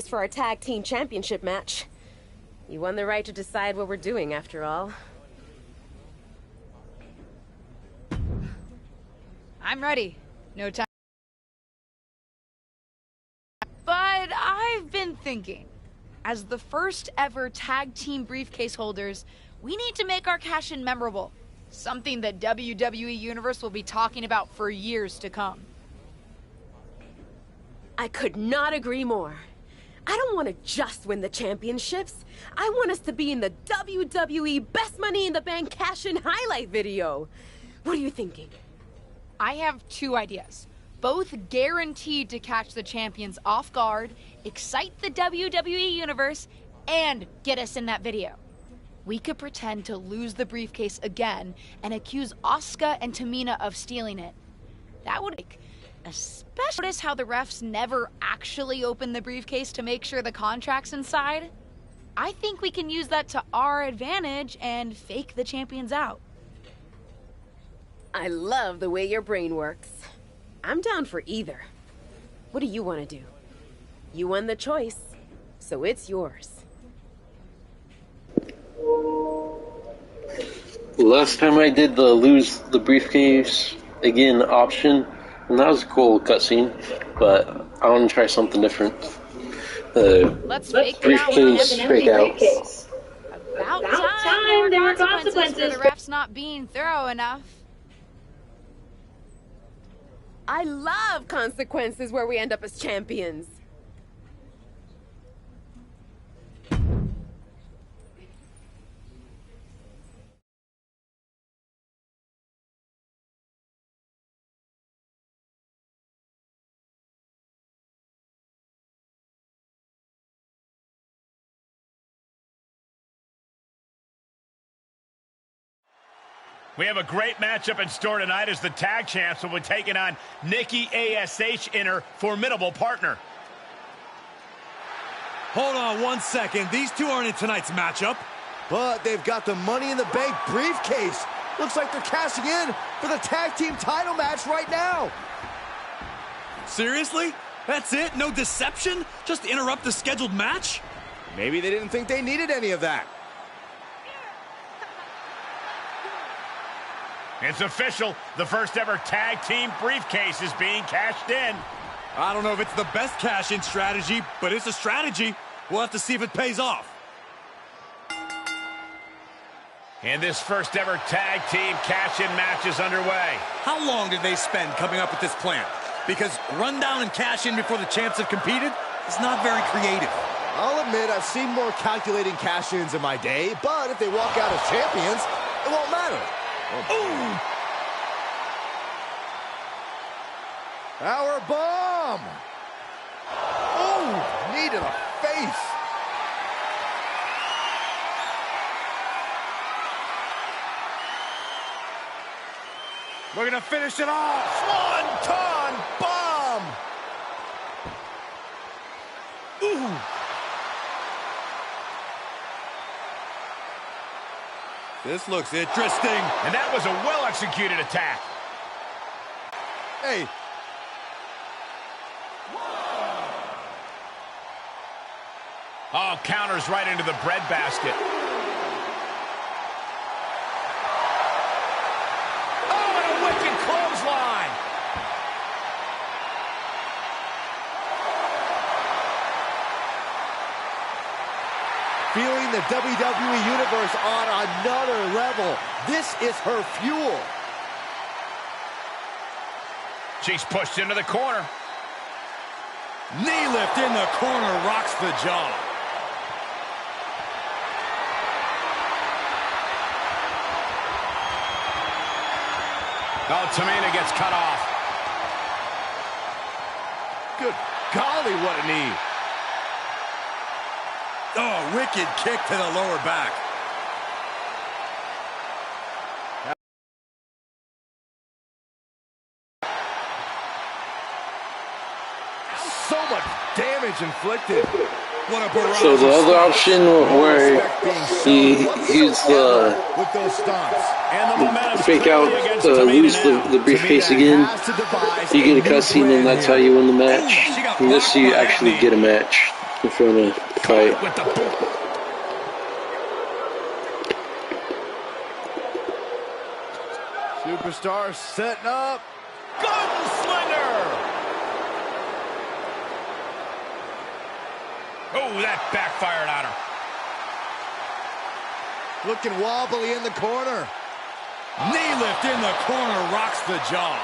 for our tag team championship match. You won the right to decide what we're doing, after all. I'm ready. No time. But I've been thinking, as the first ever tag team briefcase holders, we need to make our cash-in memorable. Something that WWE Universe will be talking about for years to come. I could not agree more. I don't want to just win the championships. I want us to be in the WWE Best Money in the Bank cash-in highlight video. What are you thinking? I have two ideas. Both guaranteed to catch the champions off guard, excite the WWE Universe, and get us in that video. We could pretend to lose the briefcase again and accuse Asuka and Tamina of stealing it. That would make, especially notice how the refs never actually open the briefcase to make sure the contract's inside. I think we can use that to our advantage and fake the champions out. I love the way your brain works. I'm down for either. What do you want to do? You won the choice, so it's yours. Last time I did the lose the briefcase again option, and that was a cool cutscene, but I want to try something different. Let's fake briefcase fake out. About time there were consequences for the refs not being thorough enough. I love consequences where we end up as champions. We have a great matchup in store tonight as the tag champs will be taking on Nikki ASH in her formidable partner. Hold on one second. These two aren't in tonight's matchup. But they've got the Money in the Bank briefcase. Looks like they're cashing in for the tag team title match right now. Seriously? That's it? No deception? Just interrupt the scheduled match? Maybe they didn't think they needed any of that. It's official. The first ever tag team briefcase is being cashed in. I don't know if it's the best cash-in strategy, but it's a strategy. We'll have to see if it pays off. And this first ever tag team cash-in match is underway. How long did they spend coming up with this plan? Because run down and cash in before the champs have competed is not very creative. I'll admit I've seen more calculating cash-ins in my day, but if they walk out as champions, it won't matter. Ooh! Power bomb! Oh, knee to the face. We're gonna finish it off. Swanton bomb! Ooh! This looks interesting. And that was a well-executed attack. Hey. Oh, counters right into the breadbasket. Oh, and a wicked clothesline. Feeling the WWE Universe on another level. This is her fuel. She's pushed into the corner. Knee lift in the corner rocks the jaw. Oh, Tamina gets cut off. Good golly, what a knee. Oh, wicked kick to the lower back. So much damage inflicted. What a barrage. So the other option where he used the with those stunts. fake out, lose the briefcase again, you get a cutscene and that's how you win the match. Unless you actually get a match. if you want to fight. With the boot. Superstar setting up. Gunslinger! Oh, that backfired on her. Looking wobbly in the corner. Knee lift in the corner, rocks the jaw.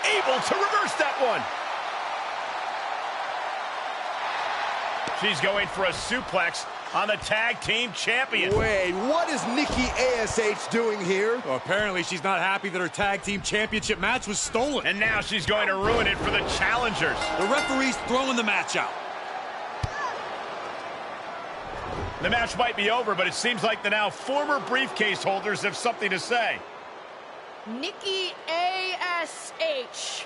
Able to reverse that one. She's going for a suplex on the tag team champion. Wait, what is Nikki ASH doing here? Well, apparently she's not happy that her tag team championship match was stolen. And now she's going to ruin it for the challengers. The referee's throwing the match out. The match might be over, but it seems like the now former briefcase holders have something to say. Nikki ASH.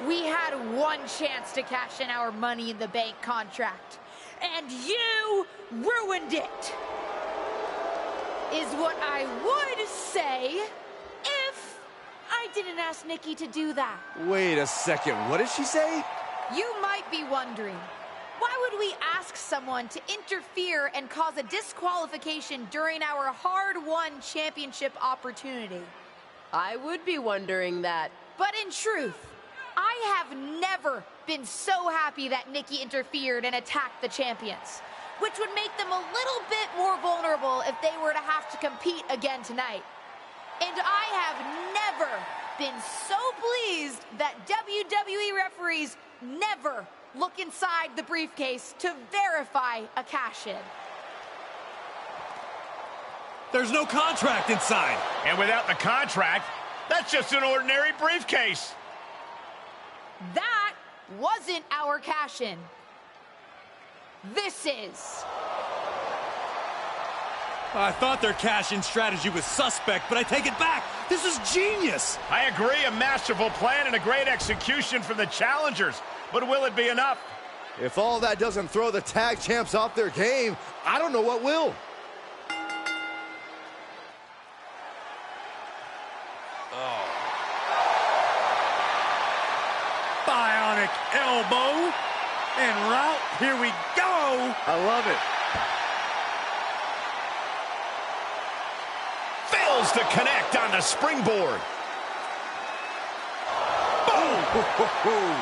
We had one chance to cash in our Money in the Bank contract, and you ruined it, is what I would say if I didn't ask Nikki to do that. Wait a second, what did she say? You might be wondering, why would we ask someone to interfere and cause a disqualification during our hard-won championship opportunity? I would be wondering that. But in truth, I have never been so happy that Nikki interfered and attacked the champions, which would make them a little bit more vulnerable if they were to have to compete again tonight. And I have never been so pleased that WWE referees never look inside the briefcase to verify a cash-in. There's no contract inside. And without the contract, that's just an ordinary briefcase. That wasn't our cash-in. This is. I thought their cash-in strategy was suspect, but I take it back. This is genius. I agree, a masterful plan and a great execution from the challengers. But will it be enough? If all that doesn't throw the tag champs off their game, I don't know what will. Bionic elbow. And route, here we go. I love it. Fails to connect on the springboard. Boom!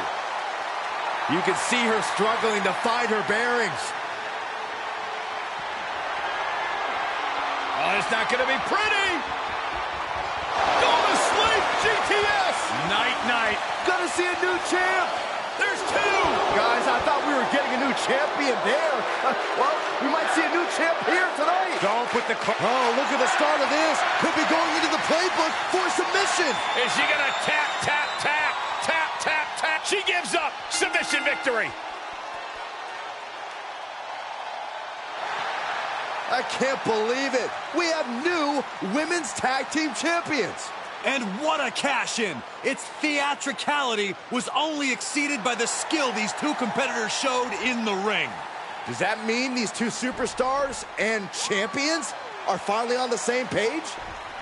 You can see her struggling to find her bearings. Oh, it's not going to be pretty. Go to sleep, GTS. Night-night. Gonna see a new champ. There's two. Guys, I thought we were getting a new champion there. Well, we might see a new champ here tonight. Don't put the... Oh, look at the start of this. Could be going into the playbook for submission. Is she going to tap, tap, tap, tap, tap, tap? She gives up. Submission victory. I can't believe it. We have new women's tag team champions. And what a cash-in. Its theatricality was only exceeded by the skill these two competitors showed in the ring. Does that mean these two superstars and champions are finally on the same page?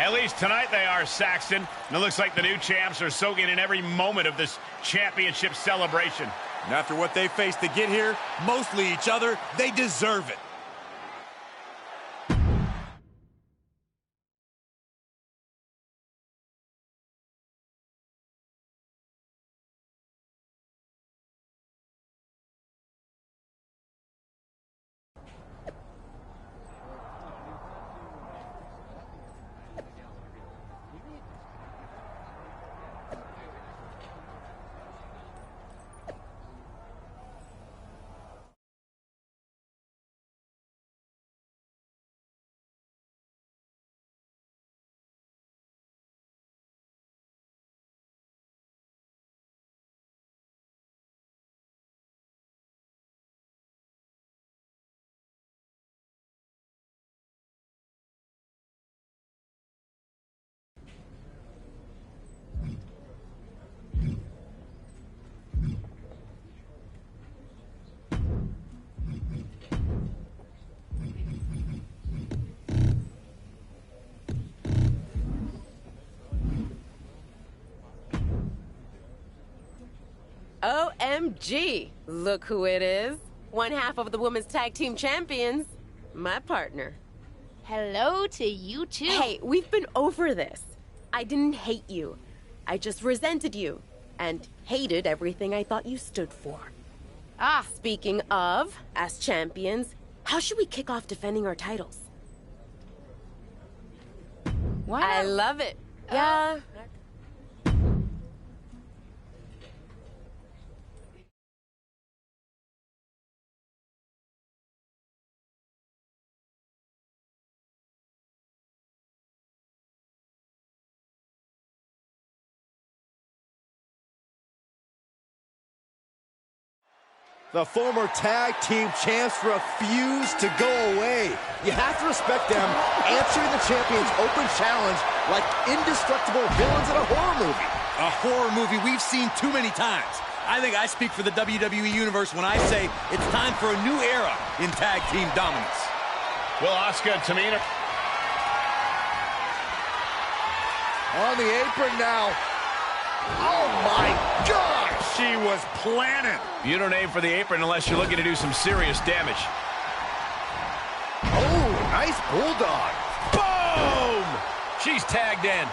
At least tonight they are, Saxton. And it looks like the new champs are soaking in every moment of this championship celebration. And after what they faced to get here, mostly each other, they deserve it. OMG! Look who it is. One half of the women's tag team champions. My partner. Hello to you too. Hey, we've been over this. I didn't hate you. I just resented you. And hated everything I thought you stood for. Ah. Speaking of, as champions, how should we kick off defending our titles? Why I not? love it. Yeah. The former tag team champs refuse to go away. You have to respect them answering the champion's open challenge like indestructible villains in a horror movie. A horror movie we've seen too many times. I think I speak for the WWE Universe when I say it's time for a new era in tag team dominance. Will Asuka and Tamina On the apron now. Oh my gosh! She was planted. You don't aim for the apron unless you're looking to do some serious damage. Oh, nice bulldog. Boom! She's tagged in.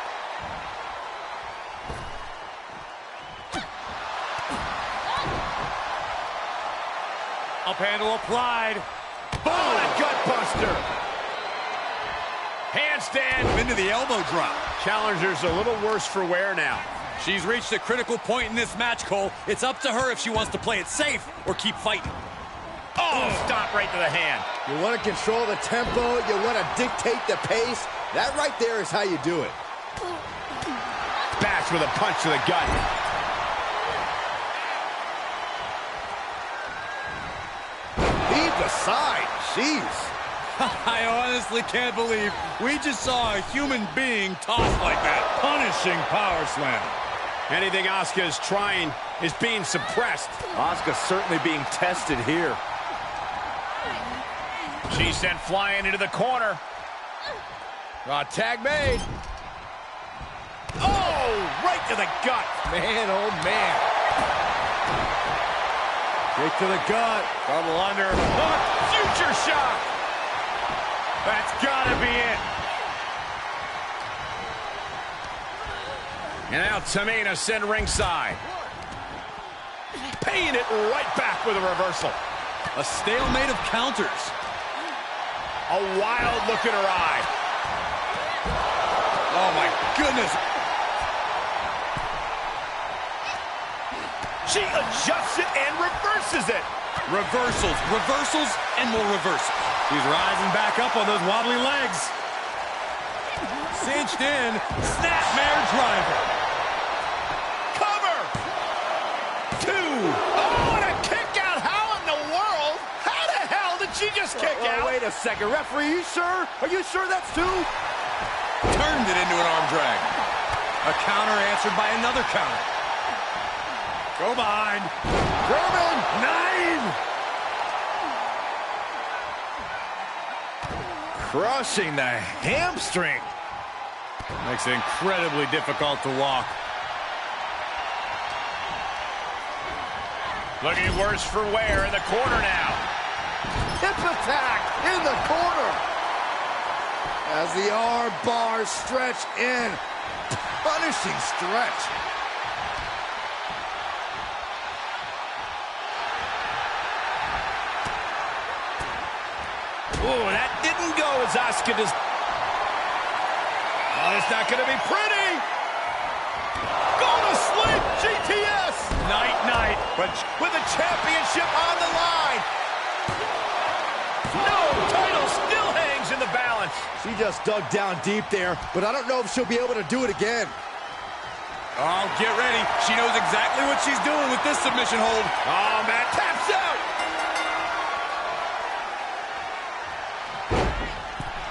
Up handle applied. Oh, a gut buster. Handstand. Into the elbow drop. Challenger's a little worse for wear now. She's reached a critical point in this match, Cole. It's up to her if she wants to play it safe or keep fighting. Oh, stop right to the hand. You want to control the tempo, you want to dictate the pace. That right there is how you do it. Bash with a punch to the gut. Lead the side. Jeez. I honestly can't believe we just saw a human being tossed like that. Punishing power slam. Anything Asuka is trying is being suppressed. Asuka certainly being tested here. She's sent flying into the corner. Tag made. Oh, right to the gut. Man, oh man. Kick to the gut. Double under. Oh, future shock. That's gotta be it. And now Tamina sent ringside. Paying it right back with a reversal. A stalemate of counters. A wild look in her eye. Oh my goodness. She adjusts it and reverses it. Reversals, reversals, and more reversals. She's rising back up on those wobbly legs. Cinched in, snapmare driver. Cover. 2. Oh, and a kick out. How in the world? How the hell did she just kick out? Wait a second. Referee, you sure? Are you sure that's 2? Turned it into an arm drag. A counter answered by another counter. Go behind. German. 9. Crushing the hamstring. Makes it incredibly difficult to walk. Looking worse for wear in the corner now. Hip attack in the corner. As the arm bars stretch in. Punishing stretch. Oh, that didn't go as Asuka does. Oh, it's not going to be pretty. Go to sleep, GTS. Night, but with a championship on the line. No, title still hangs in the balance. She just dug down deep there, but I don't know if she'll be able to do it again. Oh, get ready. She knows exactly what she's doing with this submission hold. Oh, man, taps out.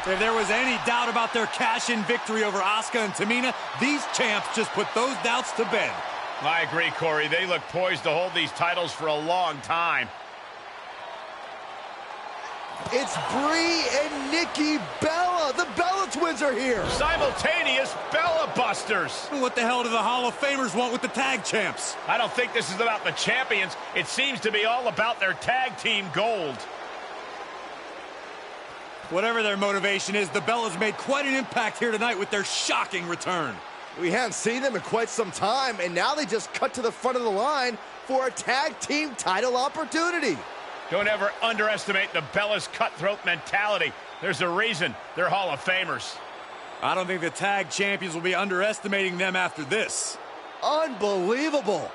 If there was any doubt about their cash-in victory over Asuka and Tamina, these champs just put those doubts to bed. I agree, Corey. They look poised to hold these titles for a long time. It's Brie and Nikki Bella. The Bella twins are here. Simultaneous Bella Busters. What the hell do the Hall of Famers want with the tag champs? I don't think this is about the champions. It seems to be all about their tag team gold. Whatever their motivation is, the Bellas made quite an impact here tonight with their shocking return. We haven't seen them in quite some time, and now they just cut to the front of the line for a tag team title opportunity. Don't ever underestimate the Bellas' cutthroat mentality. There's a reason they're Hall of Famers. I don't think the tag champions will be underestimating them after this. Unbelievable.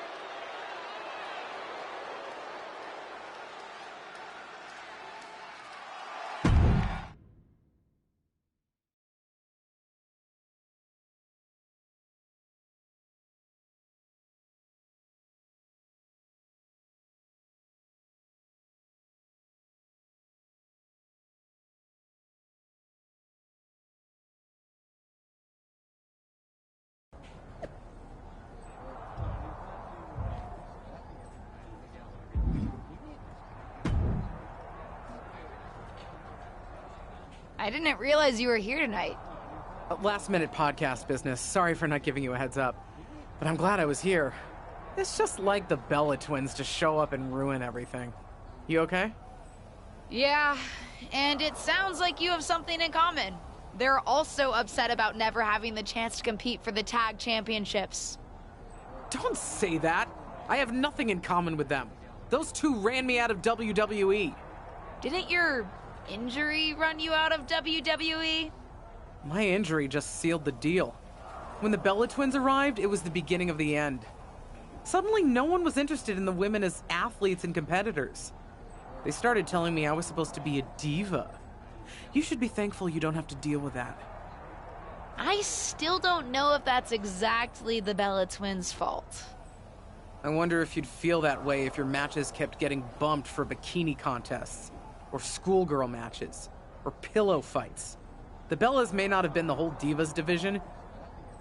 I didn't realize you were here tonight. Last-minute podcast business. Sorry for not giving you a heads up. But I'm glad I was here. It's just like the Bella twins to show up and ruin everything. You okay? Yeah, and it sounds like you have something in common. They're also upset about never having the chance to compete for the tag championships. Don't say that. I have nothing in common with them. Those two ran me out of WWE. Didn't your injury run you out of WWE? My injury just sealed the deal. When the Bella twins arrived, it was the beginning of the end. Suddenly, no one was interested in the women as athletes and competitors. They started telling me I was supposed to be a diva. You should be thankful you don't have to deal with that. I still don't know if that's exactly the Bella twins' fault. I wonder if you'd feel that way if your matches kept getting bumped for bikini contests, or schoolgirl matches, or pillow fights. The Bellas may not have been the whole Divas division,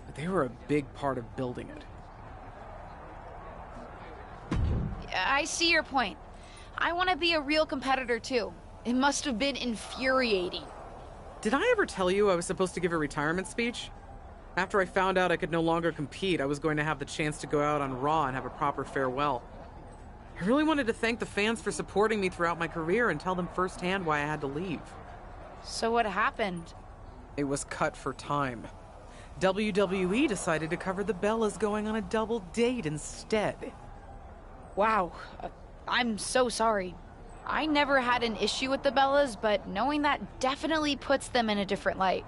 but they were a big part of building it. I see your point. I want to be a real competitor too. It must have been infuriating. Did I ever tell you I was supposed to give a retirement speech? After I found out I could no longer compete, I was going to have the chance to go out on Raw and have a proper farewell. I really wanted to thank the fans for supporting me throughout my career and tell them firsthand why I had to leave. So what happened? It was cut for time. WWE decided to cover the Bellas going on a double date instead. Wow, I'm so sorry. I never had an issue with the Bellas, but knowing that definitely puts them in a different light.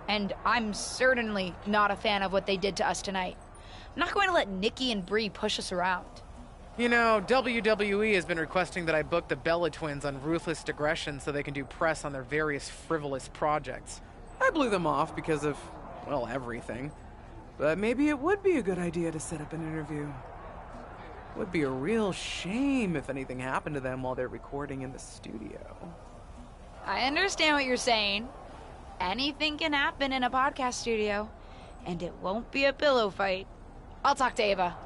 And I'm certainly not a fan of what they did to us tonight. I'm not going to let Nikki and Brie push us around. You know, WWE has been requesting that I book the Bella twins on Ruthless Digression so they can do press on their various frivolous projects. I blew them off because of, well, everything. But maybe it would be a good idea to set up an interview. Would be a real shame if anything happened to them while they're recording in the studio. I understand what you're saying. Anything can happen in a podcast studio, and it won't be a pillow fight. I'll talk to Ava.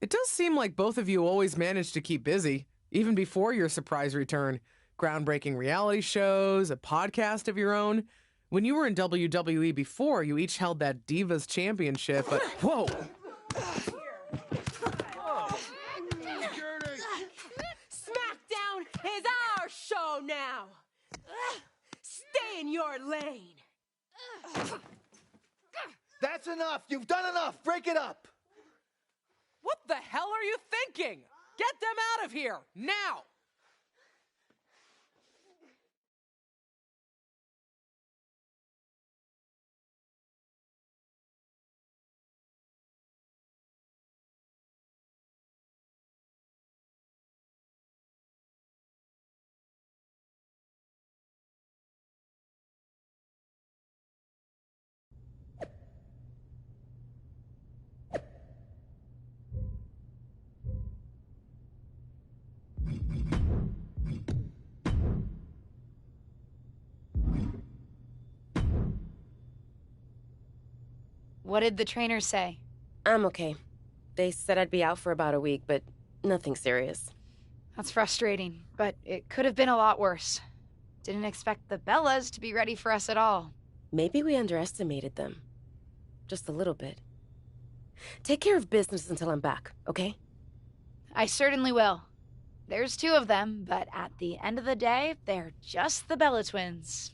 It does seem like both of you always manage to keep busy, even before your surprise return. Groundbreaking reality shows, a podcast of your own. When you were in WWE before, you each held that Divas Championship, but whoa! SmackDown is our show now. Stay in your lane. That's enough. You've done enough. Break it up. What the hell are you thinking? Get them out of here, now! What did the trainers say? I'm okay. They said I'd be out for about a week, but nothing serious. That's frustrating, but it could have been a lot worse. Didn't expect the Bellas to be ready for us at all. Maybe we underestimated them. Just a little bit. Take care of business until I'm back, okay? I certainly will. There's two of them, but at the end of the day, they're just the Bella twins.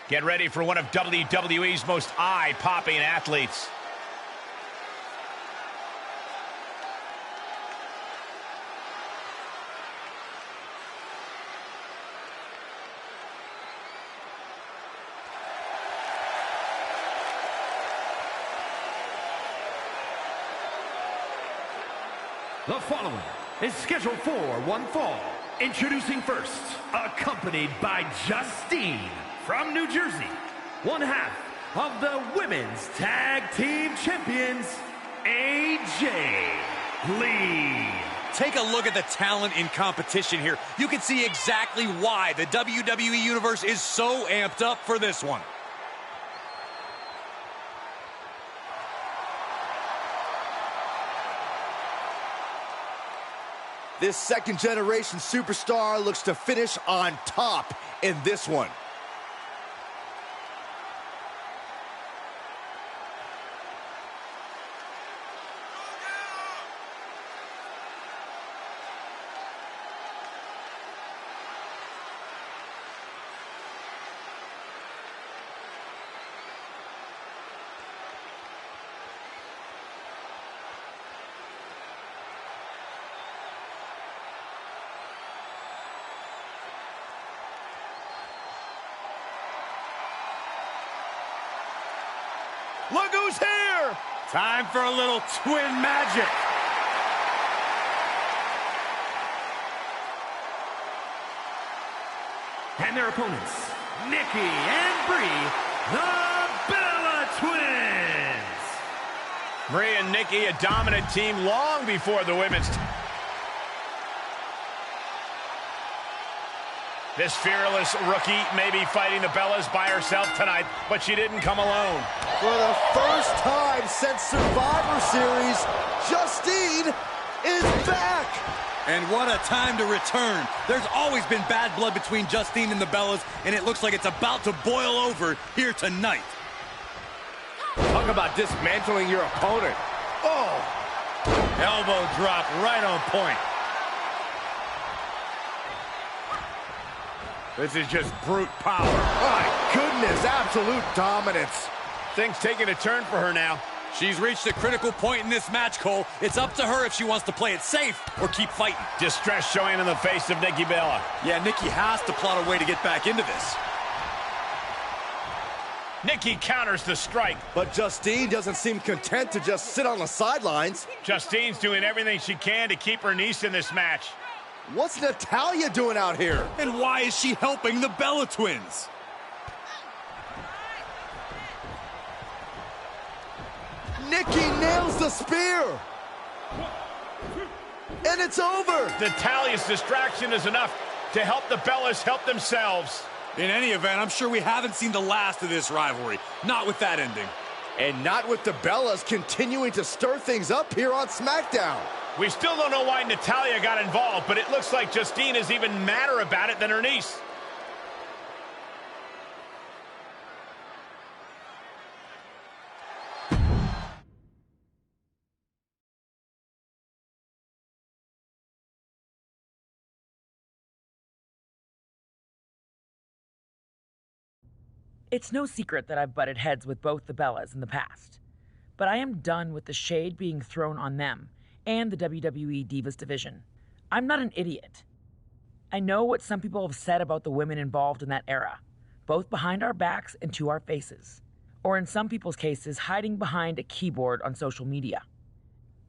Get ready for one of WWE's most eye-popping athletes. The following is scheduled for one fall. Introducing first, accompanied by Justine from New Jersey, one half of the Women's Tag Team Champions, AJ Lee. Take a look at the talent in competition here. You can see exactly why the WWE Universe is so amped up for this one. This second-generation superstar looks to finish on top in this one. Look who's here! Time for a little twin magic. And their opponents, Nikki and Brie, the Bella Twins. Brie and Nikki, a dominant team long before the women's. This fearless rookie may be fighting the Bellas by herself tonight, but she didn't come alone. For the first time since Survivor Series, Justine is back! And what a time to return. There's always been bad blood between Justine and the Bellas, and it looks like it's about to boil over here tonight. Talk about dismantling your opponent. Oh! Elbow drop right on point. This is just brute power. My goodness, absolute dominance. Things taking a turn for her now. She's reached a critical point in this match, Cole. It's up to her if she wants to play it safe or keep fighting. Distress showing in the face of Nikki Bella. Yeah, Nikki has to plot a way to get back into this. Nikki counters the strike. But Justine doesn't seem content to just sit on the sidelines. Justine's doing everything she can to keep her niece in this match. What's Natalya doing out here? And why is she helping the Bella Twins? Nikki nails the spear. And it's over. Natalya's distraction is enough to help the Bellas help themselves. In any event, I'm sure we haven't seen the last of this rivalry. Not with that ending. And not with the Bellas continuing to stir things up here on SmackDown. We still don't know why Natalya got involved, but it looks like Justine is even madder about it than her niece. It's no secret that I've butted heads with both the Bellas in the past, but I am done with the shade being thrown on them and the WWE Divas division. I'm not an idiot. I know what some people have said about the women involved in that era, both behind our backs and to our faces, or in some people's cases, hiding behind a keyboard on social media.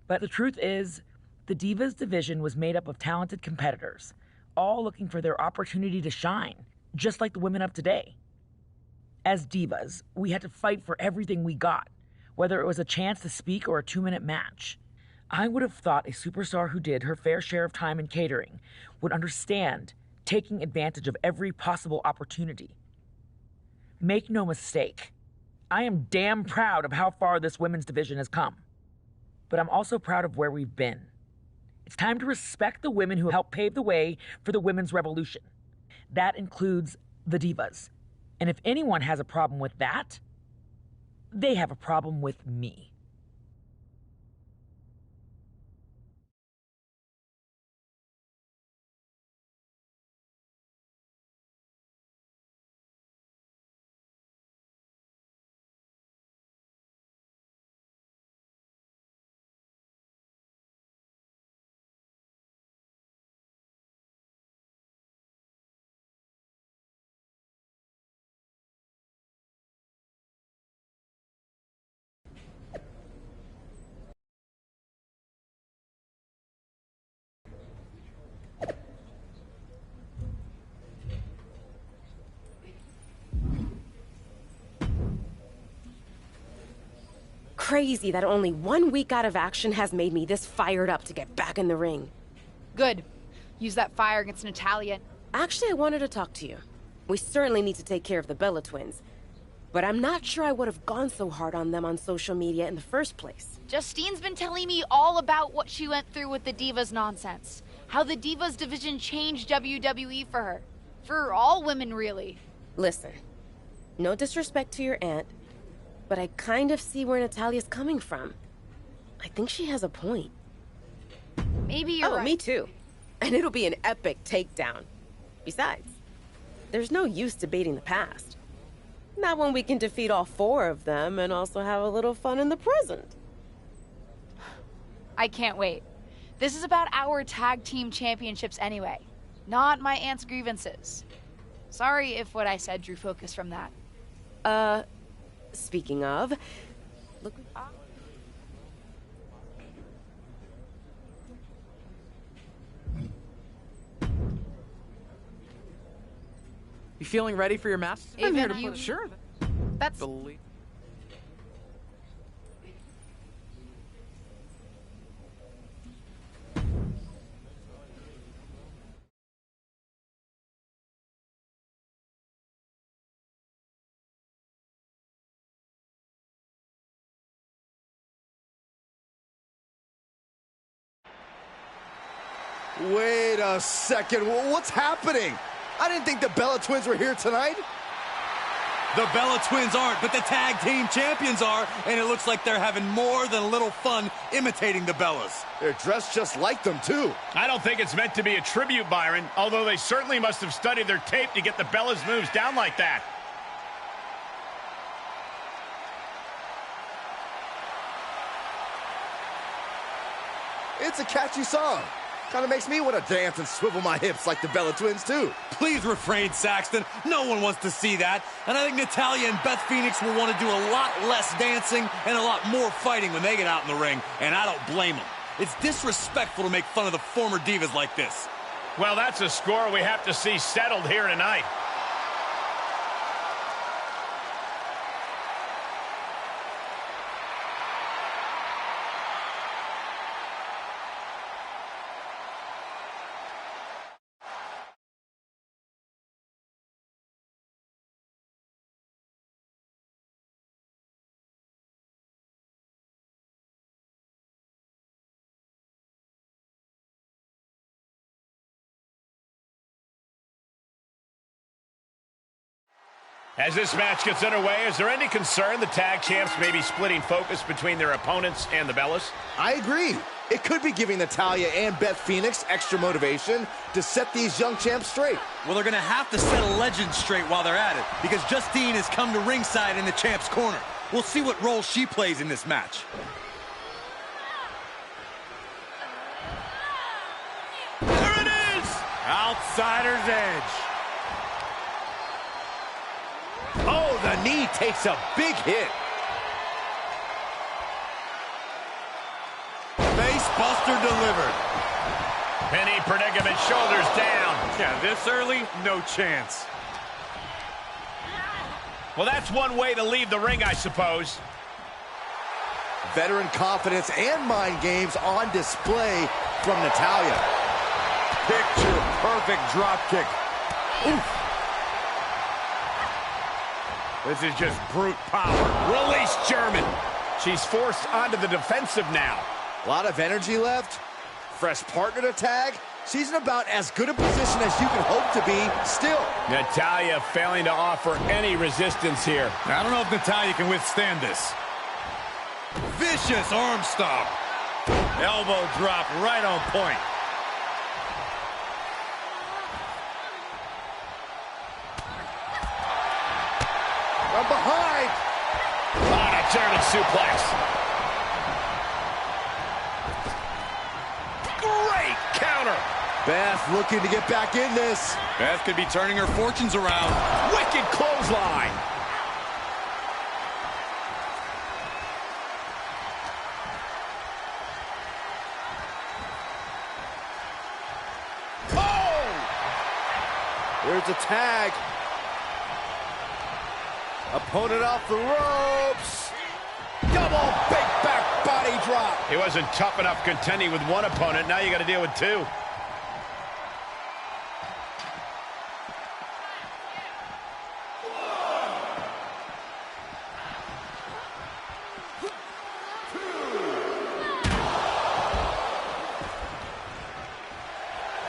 But the truth is, the Divas division was made up of talented competitors, all looking for their opportunity to shine, just like the women of today. As divas, we had to fight for everything we got, whether it was a chance to speak or a 2-minute match. I would have thought a superstar who did her fair share of time in catering would understand taking advantage of every possible opportunity. Make no mistake, I am damn proud of how far this women's division has come. But I'm also proud of where we've been. It's time to respect the women who helped pave the way for the women's revolution. That includes the Divas. And if anyone has a problem with that, they have a problem with me. Crazy that only 1 week out of action has made me this fired up to get back in the ring. Good. Use that fire against Natalya. Actually, I wanted to talk to you. We certainly need to take care of the Bella twins. But I'm not sure I would have gone so hard on them on social media in the first place. Justine's been telling me all about what she went through with the Divas nonsense. How the Divas division changed WWE for her. For all women, really. Listen, no disrespect to your aunt, but I kind of see where Natalya's coming from. I think she has a point. Maybe you're right. Me too. And it'll be an epic takedown. Besides, there's no use debating the past. Not when we can defeat all 4 of them and also have a little fun in the present. I can't wait. This is about our tag team championships anyway, not my aunt's grievances. Sorry if what I said drew focus from that. Speaking of, look. You feeling ready for your match? I'm here to play. Sure. That's... Wait a second, what's happening? I didn't think the Bella Twins were here tonight. The Bella Twins aren't, but the tag team champions are, and it looks like they're having more than a little fun imitating the Bellas. They're dressed just like them, too. I don't think it's meant to be a tribute, Byron, although they certainly must have studied their tape to get the Bellas' moves down like that. It's a catchy song. Kind of makes me want to dance and swivel my hips like the Bella Twins, too. Please refrain, Saxton. No one wants to see that. And I think Natalya and Beth Phoenix will want to do a lot less dancing and a lot more fighting when they get out in the ring, and I don't blame them. It's disrespectful to make fun of the former divas like this. Well, that's a score we have to see settled here tonight. As this match gets underway, is there any concern the tag champs may be splitting focus between their opponents and the Bellas? I agree. It could be giving Natalya and Beth Phoenix extra motivation to set these young champs straight. Well, they're going to have to set a legend straight while they're at it, because Justine has come to ringside in the champ's corner. We'll see what role she plays in this match. Outsider's edge. Oh, the knee takes a big hit. Face buster delivered. Penny predicament, shoulders down. Yeah, this early, no chance. Well, that's one way to leave the ring, I suppose. Veteran confidence and mind games on display from Natalya. Picture perfect drop kick. Oof. This is just brute power. Release German. She's forced onto the defensive now. A lot of energy left. Fresh partner to tag. She's in about as good a position as you can hope to be still. Natalya failing to offer any resistance here. I don't know if Natalya can withstand this. Vicious arm stomp. Elbow drop right on point. From behind. On a German suplex. Great counter. Beth looking to get back in this. Beth could be turning her fortunes around. Wicked clothesline. There's a tag. Opponent off the ropes. Double big back body drop. He wasn't tough enough contending with one opponent. Now you got to deal with two.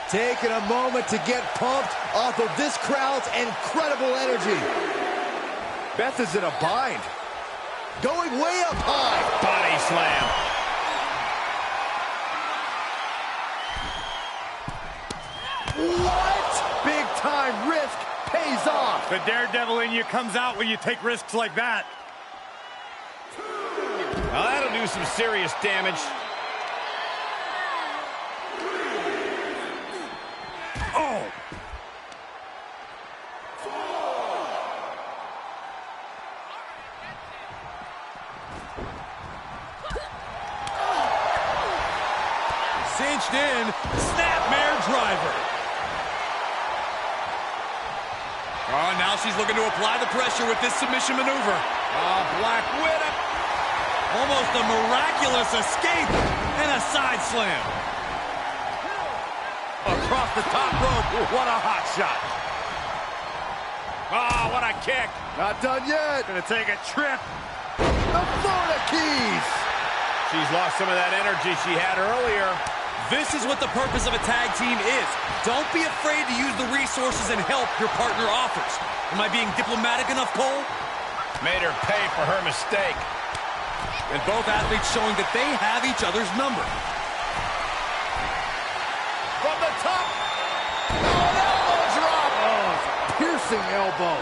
Taking a moment to get pumped off of this crowd's incredible energy. Beth is in a bind. Going way up high. Body slam. What? Big time risk pays off. The daredevil in you comes out when you take risks like that. Well, that'll do some serious damage. Oh! Cinched in, snapmare driver. Oh, now she's looking to apply the pressure with this submission maneuver. Black Widow. Almost a miraculous escape and a side slam. Across the top rope, what a hot shot. Oh, what a kick. Not done yet. Gonna take a trip. The Florida Keys. She's lost some of that energy she had earlier. This is what the purpose of a tag team is. Don't be afraid to use the resources and help your partner offers. Am I being diplomatic enough, Cole? Made her pay for her mistake. And both athletes showing that they have each other's number. From the top. Oh, an elbow drop. Oh, it's a piercing elbow.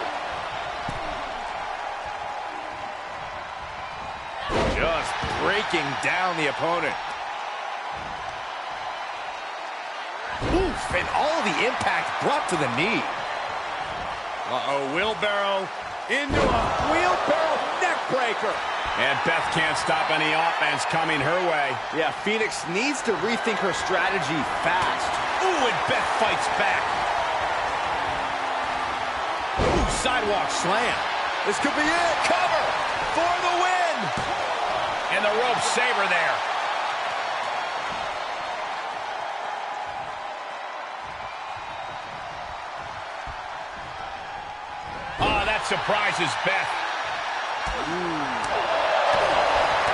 Just breaking down the opponent. Oof, and all the impact brought to the knee. Uh-oh, wheelbarrow into a Wheelbarrow neck breaker. And Beth can't stop any offense coming her way. Yeah, Phoenix needs to rethink her strategy fast. Ooh, and Beth fights back. Ooh, sidewalk slam. This could be it. Cover for the win. And the rope saver there. Oh, that surprises Beth.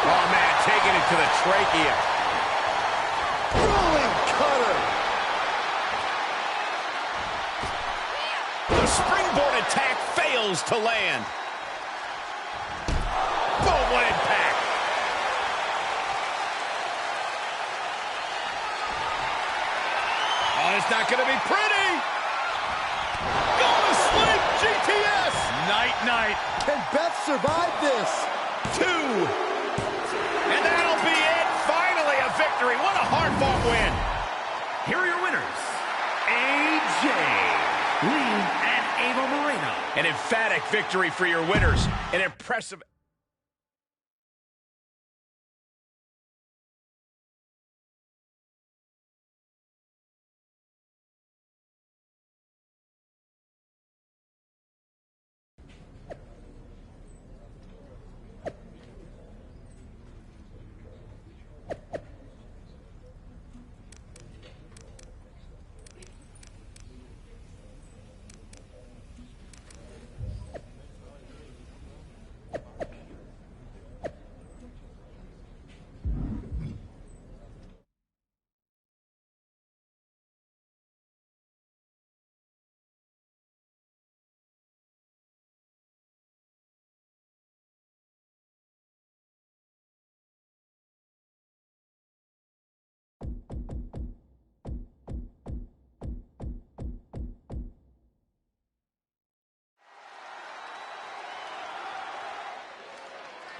Oh, man, taking it to the trachea. Rolling cutter. The springboard attack fails to land. Boom, what impact. Oh, it's not going to be pretty. Go to sleep, GTS. night-night. Can Beth survive this? 2. And that'll be it. Finally a victory. What a hard-fought win. Here are your winners, AEW Lee and Ava Moreno. An emphatic victory for your winners. An impressive...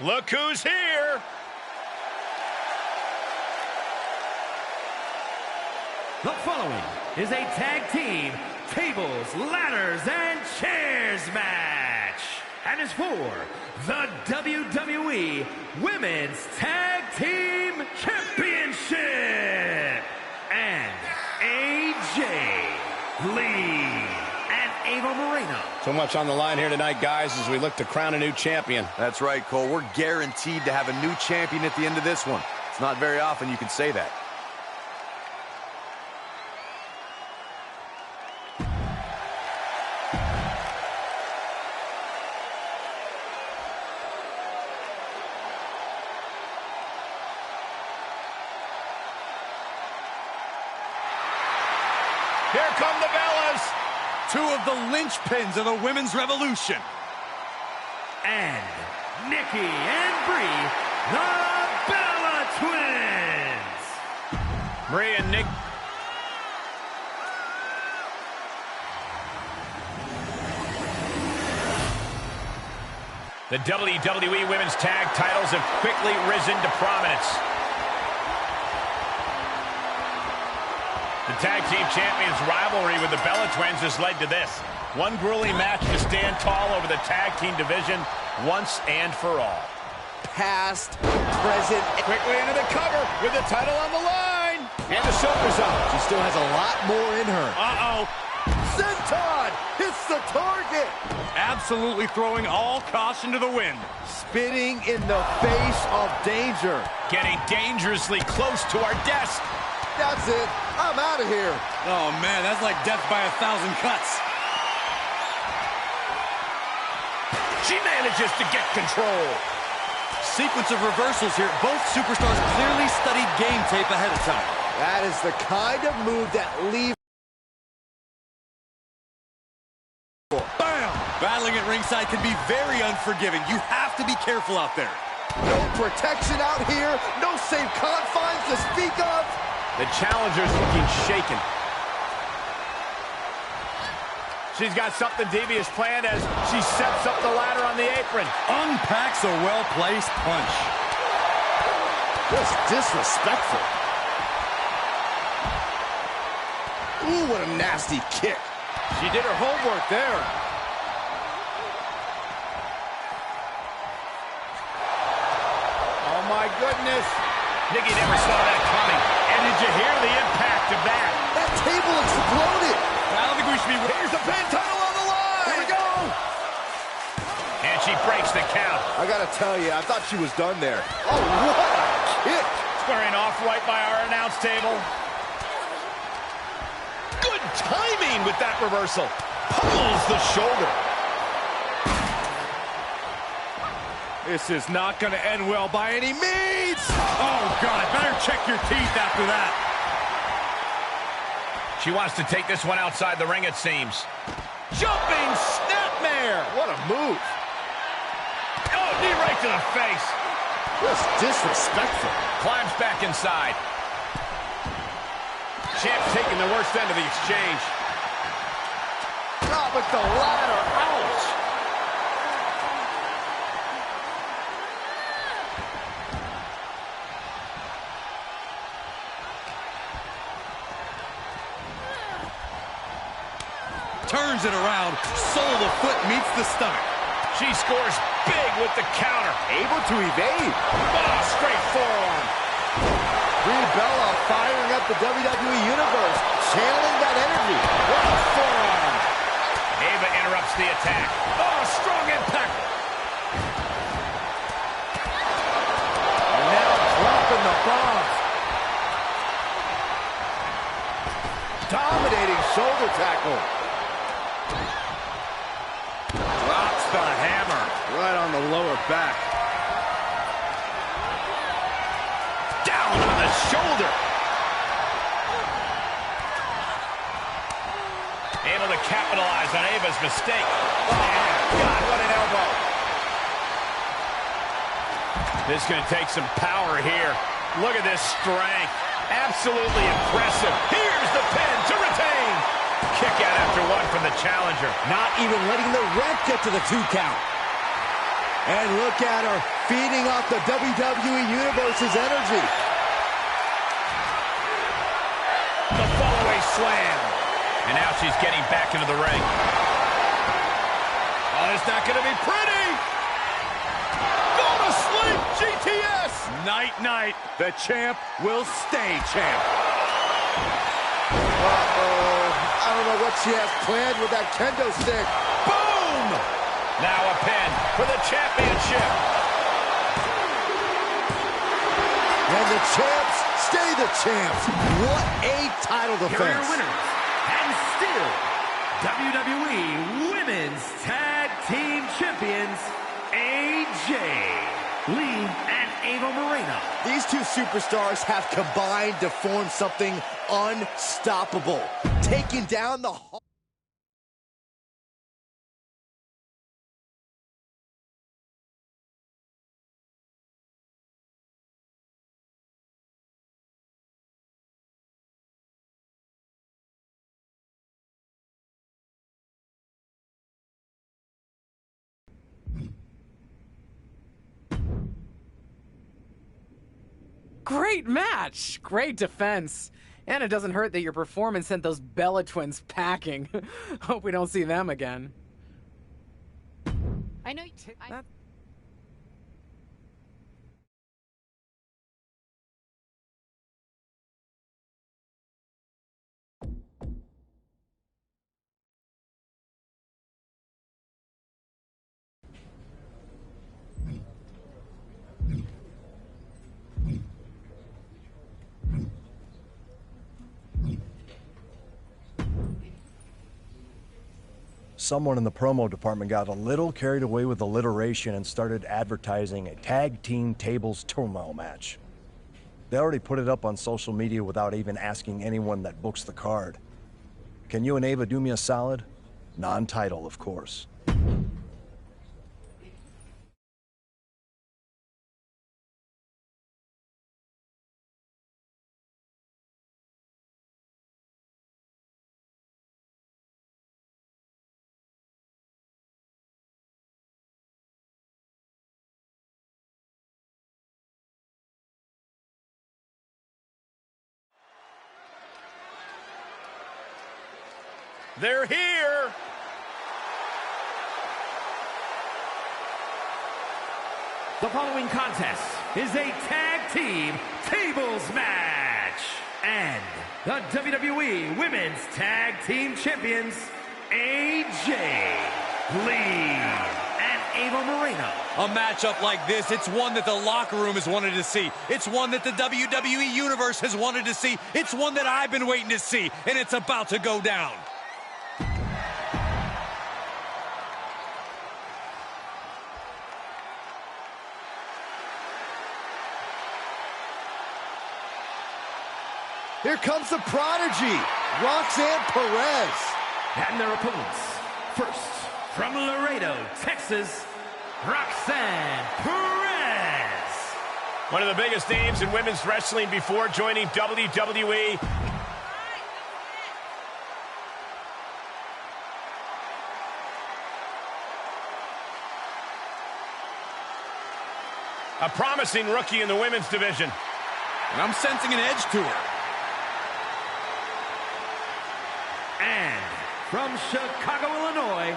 Look who's here! The following is a tag team tables, ladders, and chairs match. And is for the WWE Women's Tag Team Championship. And AJ Lee and Ava Moreno. So much on the line here tonight, guys, as we look to crown a new champion. That's right, Cole. We're guaranteed to have a new champion at the end of this one. It's not very often you can say that. Here come the Bellas! Two of the linchpins of the women's revolution. And Nikki and Brie, the Bella Twins. Brie and Nick. The WWE Women's Tag titles have quickly risen to prominence. The Tag Team Champions rivalry with the Bella Twins has led to this. One grueling match to stand tall over the Tag Team division once and for all. Past, present, quickly into the cover with the title on the line. And the shoulders up. She still has a lot more in her. Uh-oh. Senton hits the target. Absolutely throwing all caution to the wind. Spitting in the face of danger. Getting dangerously close to our desk. That's it. I'm out of here. Oh, man, that's like death by 1,000 cuts. She manages to get control. Sequence of reversals here. Both superstars clearly studied game tape ahead of time. That is the kind of move that leaves. Bam! Battling at ringside can be very unforgiving. You have to be careful out there. No protection out here. No safe confines to speak of. The challenger's looking shaken. She's got something devious planned as she sets up the ladder on the apron. Unpacks a well-placed punch. Just disrespectful. Ooh, what a nasty kick. She did her homework there. Oh, my goodness. Nikki never saw that coming. And did you hear the impact of that? That table exploded. I don't think we should be... Here's the pin title on the line. Here we go. And she breaks the count. I got to tell you, I thought she was done there. Oh, what a kick. Squaring off right by our announce table. Good timing with that reversal. Pulls the shoulder. This is not going to end well by any means. Oh, God, better check your teeth after that. She wants to take this one outside the ring, it seems. Jumping snapmare. What a move. Oh, knee right to the face. Just disrespectful. Climbs back inside. Champ's taking the worst end of the exchange. Oh, but the ladder. Ouch. turns it around. Sole of the foot meets the stomach. She scores big with the counter. Able to evade. Oh, straight forearm. Brie Bella firing up the WWE Universe, channeling that energy. What a forearm. Ava interrupts the attack. Oh, strong impact. And now dropping the bombs. Dominating shoulder tackle. Drops the hammer. Right on the lower back. Down on the shoulder. Able to capitalize on Ava's mistake. Oh, God, what an elbow. This is going to take some power here. Look at this strength. Absolutely impressive. Here's the pin to retain. Kick out after one from the challenger. Not even letting the ref get to the 2 count. And look at her feeding off the WWE Universe's energy. The fallaway slam. And now she's getting back into the ring. Oh, it's not going to be pretty. Go to sleep, GTS. Night, night. The champ will stay champ. Uh-oh. I don't know what she has planned with that kendo stick. Boom! Now a pin for the championship. And the champs stay the champs. What a title Here are your defense. winners, and still WWE Women's Tag Team Champions, AJ Lee and Ava Moreno. These two superstars have combined to form something unstoppable, taking down the Great match! Great defense. And it doesn't hurt that your performance sent those Bella twins packing. Hope we don't see them again. I know. Someone in the promo department got a little carried away with alliteration and started advertising a tag team tables turmoil match. They already put it up on social media without even asking anyone that books the card. Can you and Ava do me a solid? Non-title, of course. They're here. The following contest is a tag team tables match. And the WWE Women's Tag Team Champions, AJ Lee and Ava Moreno. A matchup like this, it's one that the locker room has wanted to see. It's one that the WWE Universe has wanted to see. It's one that I've been waiting to see, and it's about to go down. Here comes the prodigy, Roxanne Perez. And their opponents, first, from Laredo, Texas, Roxanne Perez. One of the biggest names in women's wrestling before joining WWE. A promising rookie in the women's division. And I'm sensing an edge to her. And from Chicago, Illinois,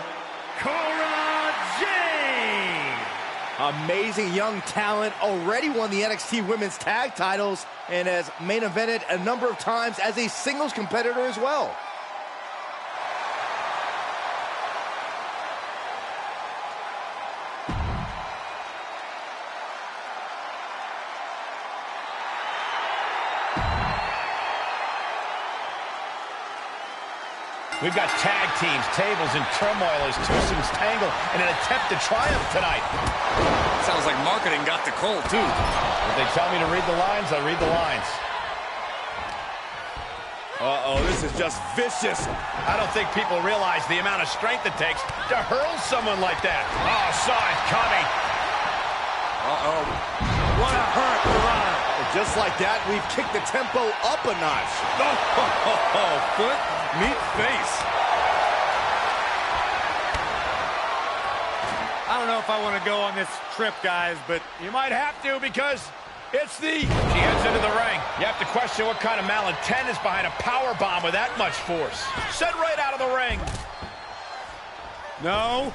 Cora Jade. Amazing young talent, already won the NXT Women's Tag titles and has main evented a number of times as a singles competitor as well. We've got tag teams, tables, and turmoil as two teams tangle in an attempt to triumph tonight. Sounds like marketing got the cold, too. If they tell me to read the lines, I read the lines. Uh-oh, this is just vicious. I don't think people realize the amount of strength it takes to hurl someone like that. Oh, saw it coming. Uh-oh. What a hurt, Uriah. Just like that, we've kicked the tempo up a notch. Oh, foot, meet face. I don't know if I want to go on this trip, guys, but You might have to because it's the... She heads into the ring. You have to question what kind of malintent is behind a power bomb with that much force. Sent right out of the ring. no.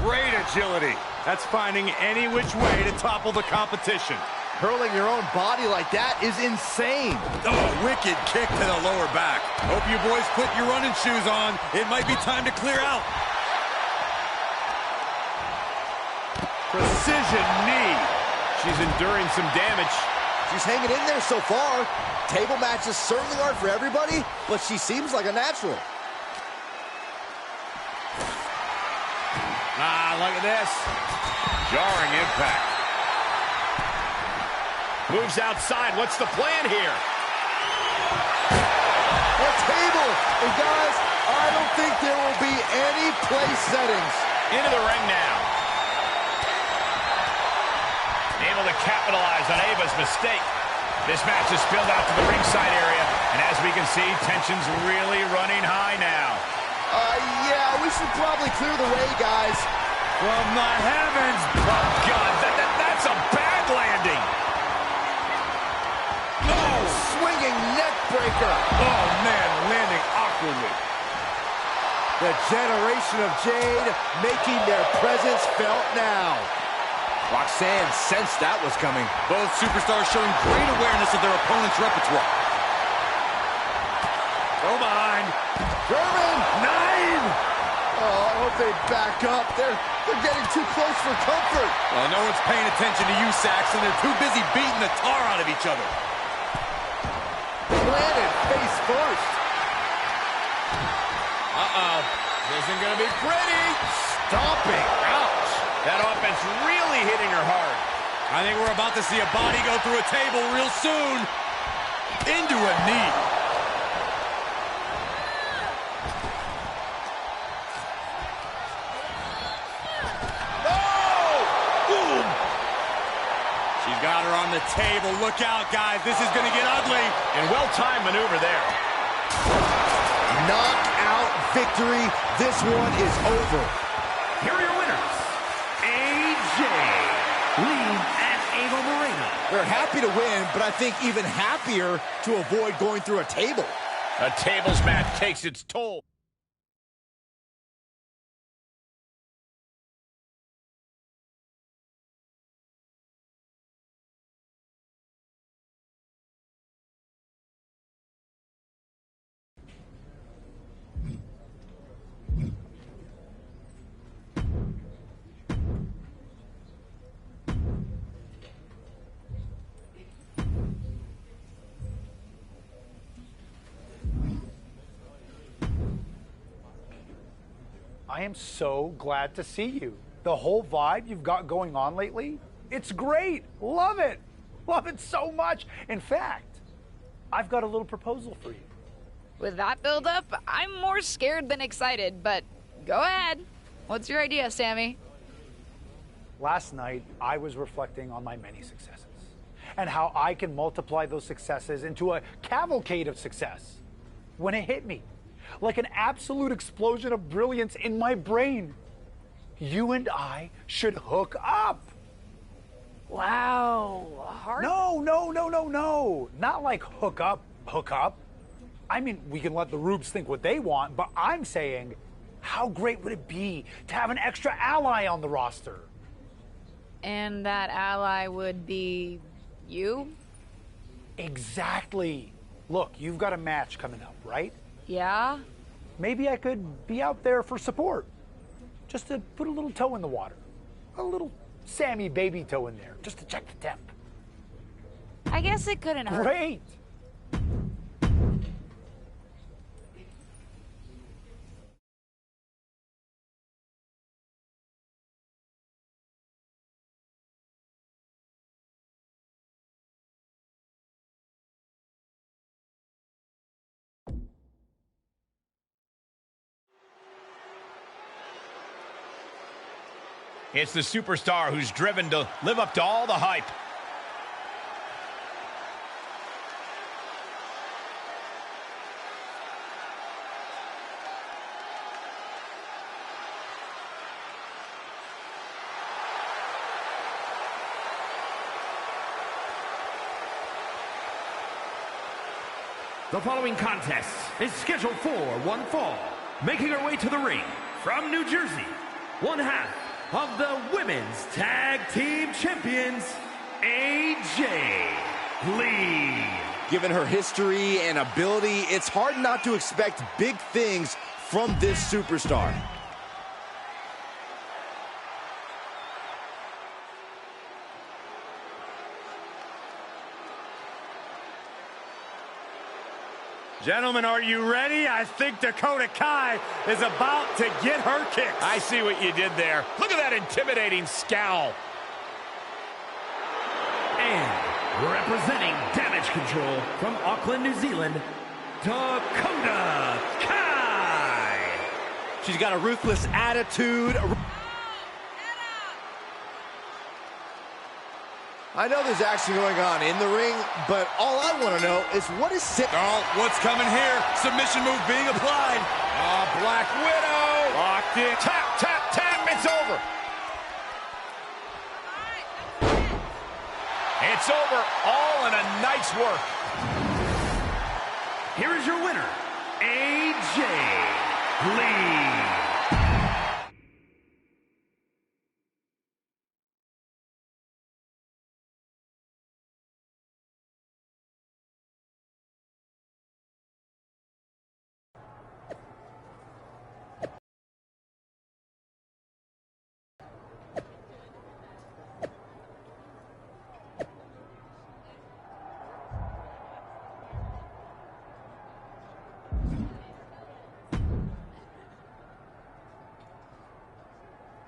Great agility. That's finding any which way to topple the competition. Hurling your own body like that is insane. Oh, wicked kick to the lower back. Hope you boys put your running shoes on. It might be time to clear out. Precision knee. She's enduring some damage. She's hanging in there so far. Table matches certainly aren't for everybody, but she seems like a natural. Ah, look at this. Jarring impact. Moves outside. What's the plan here? A table. And guys, I don't think there will be any place settings. Into the ring now. Able to capitalize on Ava's mistake. This match is spilled out to the ringside area. And as we can see, tension's really running high now. Yeah, we should probably clear the way, guys. From the heavens. Oh, God, that's a bad landing. Oh, swinging neck breaker. Oh, man, landing awkwardly. The generation of Jade making their presence felt now. Roxanne sensed that was coming. Both superstars showing great awareness of their opponent's repertoire. Go behind. German. 9. Oh, I hope they back up. They're getting too close for comfort. Well, no one's paying attention to you, Saxon. They're too busy beating the tar out of each other. Planted face first. Uh-oh. This isn't going to be pretty. Stomping. Ouch. That offense really hitting her hard. I think we're about to see a body go through a table real soon. Into a knee. She's got her on the table. Look out, guys. This is going to get ugly. And well-timed maneuver there. Knockout victory. This one is over. Here are your winners, AJ Lee and Ava Moreno. They're happy to win, but I think even happier to avoid going through a table. A tables match takes its toll. I am so glad to see you. The whole vibe you've got going on lately, it's great. Love it. Love it so much. In fact, I've got a little proposal for you. With that build-up, I'm more scared than excited, but go ahead. What's your idea, Sammy? Last night, I was reflecting on my many successes and how I can multiply those successes into a cavalcade of success. When it hit me, like an absolute explosion of brilliance in my brain, you and I should hook up. Wow, hard. No. Not like hook up. I mean, we can let the Rubes think what they want, but I'm saying, how great would it be to have an extra ally on the roster? And that ally would be you? Exactly. Look, you've got a match coming up, right? Yeah? Maybe I could be out there for support. Just to put a little toe in the water. A little Sammy baby toe in there, just to check the temp. I guess it couldn't hurt. Great! It's the superstar who's driven to live up to all the hype. The following contest is scheduled for one fall. Making her way to the ring from New Jersey, one half of the Women's Tag Team Champions, AJ Lee. Given her history and ability, it's hard not to expect big things from this superstar. Gentlemen, are you ready? I think Dakota Kai is about to get her kicks. I see what you did there. Look at that intimidating scowl. And representing Damage Control from Auckland, New Zealand, Dakota Kai. She's got a ruthless attitude. I know there's action going on in the ring, but all I want to know is what is Oh, what's coming here? Submission move being applied. Black Widow. Locked in. Tap, tap, tap. It's over. It's over. All in a night's work. Here is your winner, AJ Lee.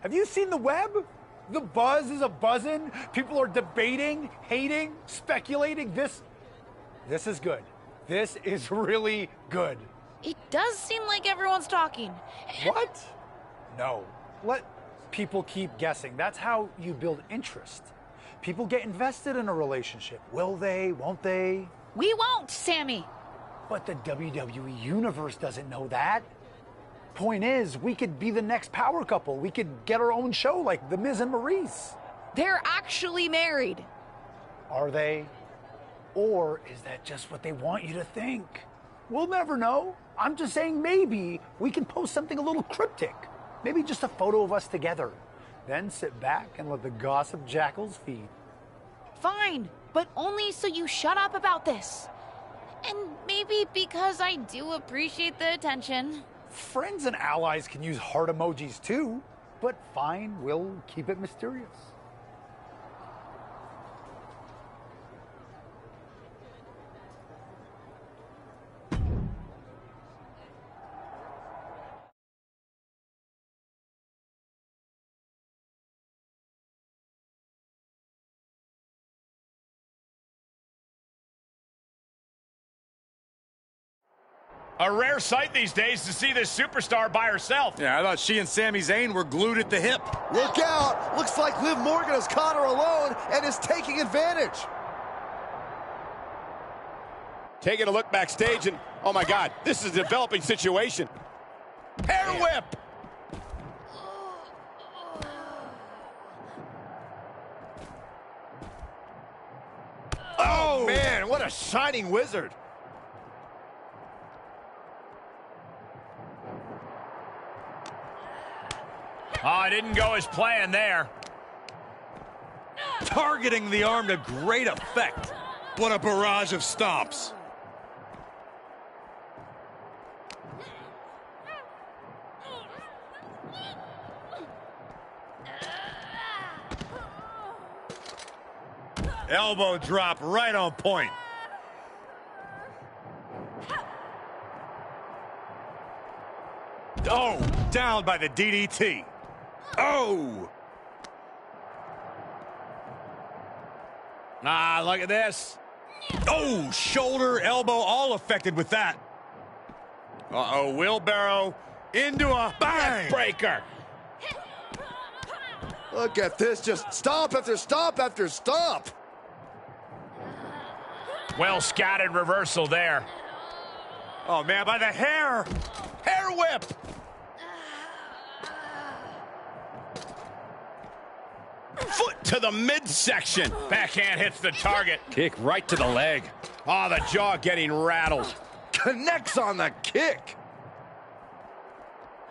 Have you seen the web? The buzz is a-buzzing. People are debating, hating, speculating. This is good. This is really good. It does seem like everyone's talking. What? No. Let people keep guessing. That's how you build interest. People get invested in a relationship. Will they? Won't they? We won't, Sammy. But the WWE Universe doesn't know that. Point is, we could be the next power couple. We could get our own show like The Miz and MyRise. They're actually married. Are they? Or is that just what they want you to think? We'll never know. I'm just saying maybe we can post something a little cryptic. Maybe just a photo of us together. Then sit back and let the gossip jackals feed. Fine, but only so you shut up about this. And maybe because I do appreciate the attention. Friends and allies can use heart emojis too, but fine, we'll keep it mysterious. A rare sight these days to see this superstar by herself. Yeah, I thought she and Sami Zayn were glued at the hip. Look out! Looks like Liv Morgan has caught her alone and is taking advantage. Taking a look backstage, and oh my God, this is a developing situation. Hair whip! Oh man, what a shining wizard. Oh, it didn't go as planned there. Targeting the arm to great effect. What a barrage of stomps. Elbow drop right on point. Oh, down by the DDT. Oh! Ah, look at this. Oh, shoulder, elbow, all affected with that. Uh-oh, wheelbarrow into a bang! Breaker. Look at this, just stomp after stomp after stomp. Well scattered reversal there. Oh, man, by the hair. Hair whip. Foot to the midsection. Backhand hits the target. Kick right to the leg. Oh, the jaw getting rattled. Connects on the kick.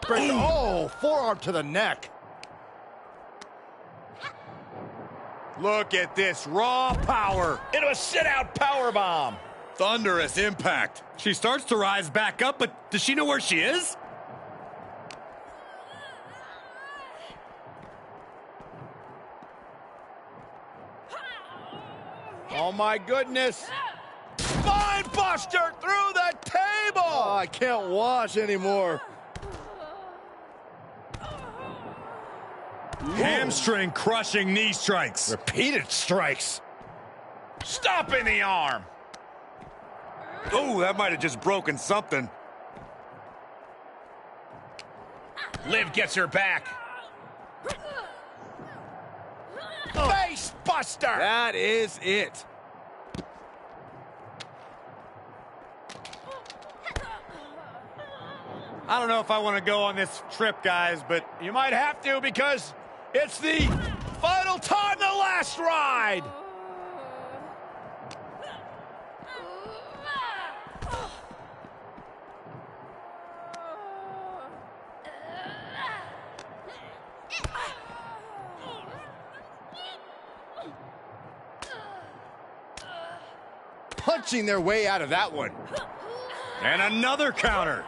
Oh, forearm to the neck. Look at this raw power. Into a sit-out powerbomb. Thunderous impact. She starts to rise back up, but does she know where she is? Oh, my goodness. Spine buster through the table. Oh, I can't watch anymore. Hamstring crushing knee strikes. Repeated strikes. Stopping the arm. Oh, that might have just broken something. Liv gets her back. Face buster. That is it. I don't know if I want to go on this trip, guys, but You might have to because it's the final time, the last ride. Punching their way out of that one. and another counter.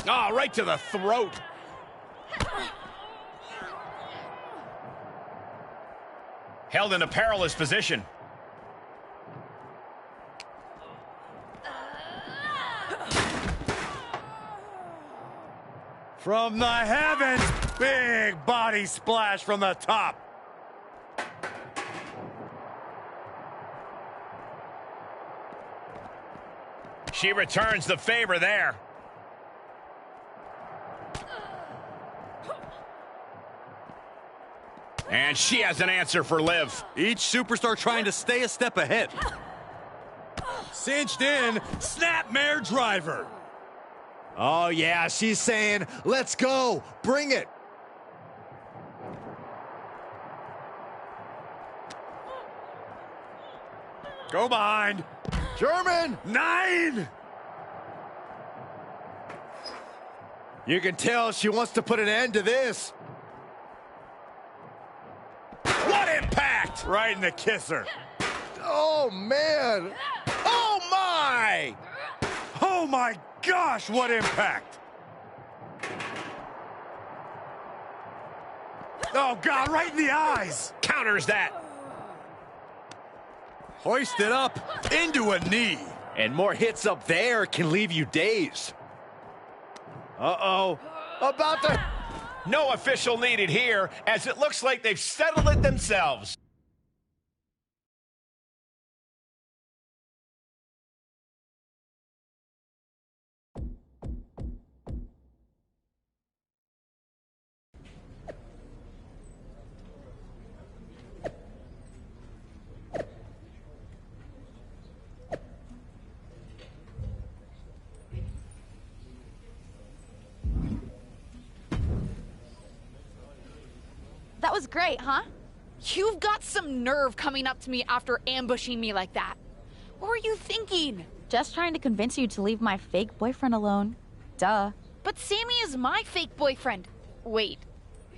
Oh, right to the throat. Held in a perilous position. From the heavens, big body splash from the top. She returns the favor there. And she has an answer for Liv. Each superstar trying to stay a step ahead. Cinched in, snapmare driver. Oh, yeah, she's saying, let's go, bring it. Go behind. German. 9. You can tell she wants to put an end to this. What impact! Right in the kisser. Oh, man. Oh, my! Oh, my gosh, what impact! Oh, God, right in the eyes! Counters that. Hoisted up into a knee. And more hits up there can leave you dazed. Uh-oh. About to... No official needed here, as it looks like they've settled it themselves. That was great, huh? You've got some nerve coming up to me after ambushing me like that. What were you thinking? Just trying to convince you to leave my fake boyfriend alone. Duh. But Sammy is my fake boyfriend. Wait,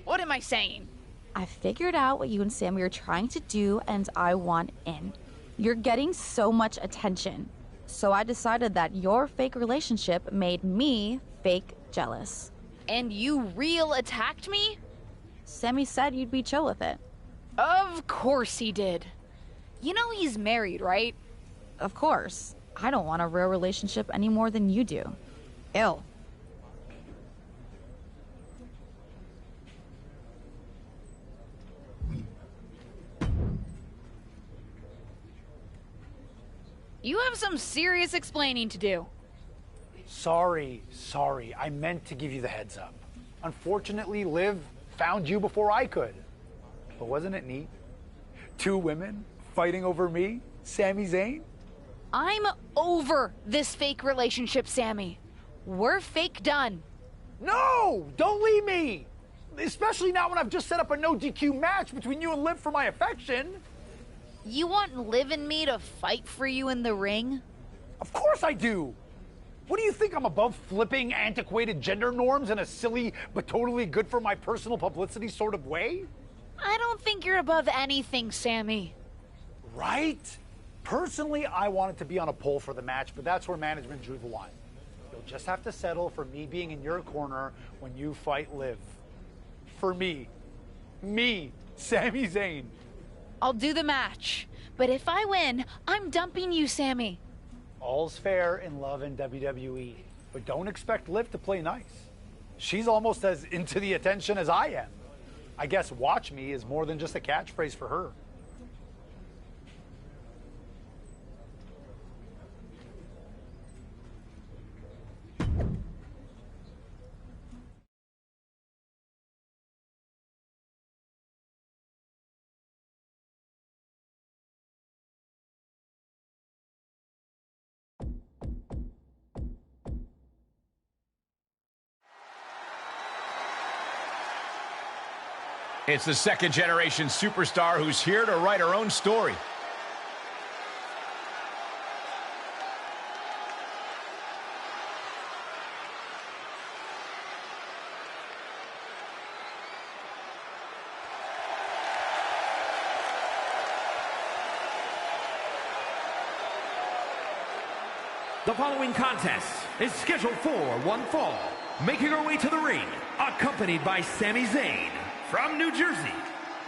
what am I saying? I figured out what you and Sammy are trying to do, and I want in. You're getting so much attention. So I decided that your fake relationship made me fake jealous. And you real attacked me? Sammy said you'd be chill with it. Of course he did. You know he's married, right? Of course. I don't want a real relationship any more than you do. Ew. You have some serious explaining to do. Sorry. I meant to give you the heads up. Unfortunately, Liv found you before I could. But wasn't it neat? 2 women fighting over me, Sami Zayn? I'm over this fake relationship, Sammy. We're fake done. No! Don't leave me! Especially now when I've just set up a no DQ match between you and Liv for my affection. You want Liv and me to fight for you in the ring? Of course I do! What do you think, I'm above flipping antiquated gender norms in a silly but totally good for my personal publicity sort of way? I don't think you're above anything, Sammy. Right? Personally, I wanted to be on a pole for the match, but that's where management drew the line. You'll just have to settle for me being in your corner when you fight Liv. For me, Sami Zayn. I'll do the match, but if I win, I'm dumping you, Sammy. All's fair in love and WWE, but don't expect Liv to play nice. She's almost as into the attention as I am. I guess watch me is more than just a catchphrase for her. It's the second-generation superstar who's here to write her own story. The following contest is scheduled for one fall. Making her way to the ring, accompanied by Sami Zayn, from New Jersey,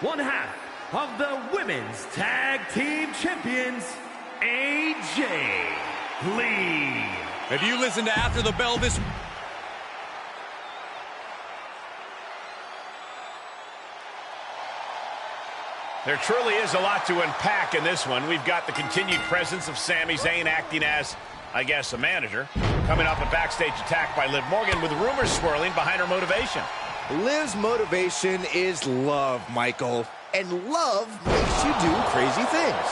one half of the Women's Tag Team Champions, AJ Lee. If you listen to After the Bell this... There truly is a lot to unpack in this one. We've got the continued presence of Sami Zayn acting as, I guess, a manager. Coming off a backstage attack by Liv Morgan with rumors swirling behind her motivation. Liv's motivation is love, Michael. And love makes you do crazy things.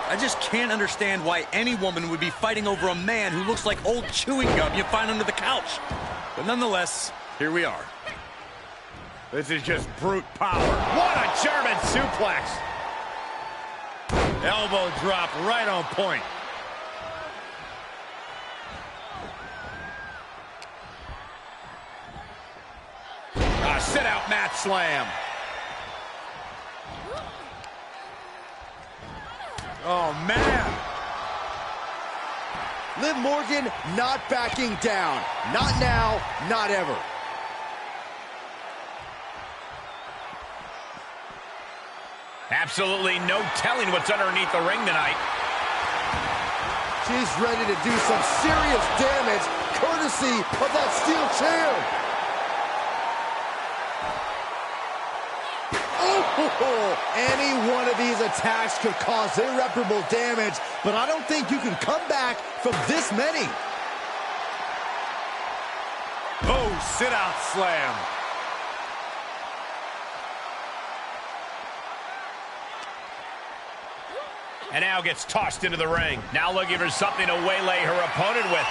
I just can't understand why any woman would be fighting over a man who looks like old chewing gum you find under the couch. But nonetheless, here we are. This is just brute power. What a German suplex. Elbow drop right on point. Sit-out mat slam. Oh, man. Liv Morgan not backing down. Not now, not ever. Absolutely no telling what's underneath the ring tonight. She's ready to do some serious damage, courtesy of that steel chair. Any one of these attacks could cause irreparable damage, but I don't think you can come back from this many. Oh, sit-out slam. And now gets tossed into the ring. Now looking for something to waylay her opponent with.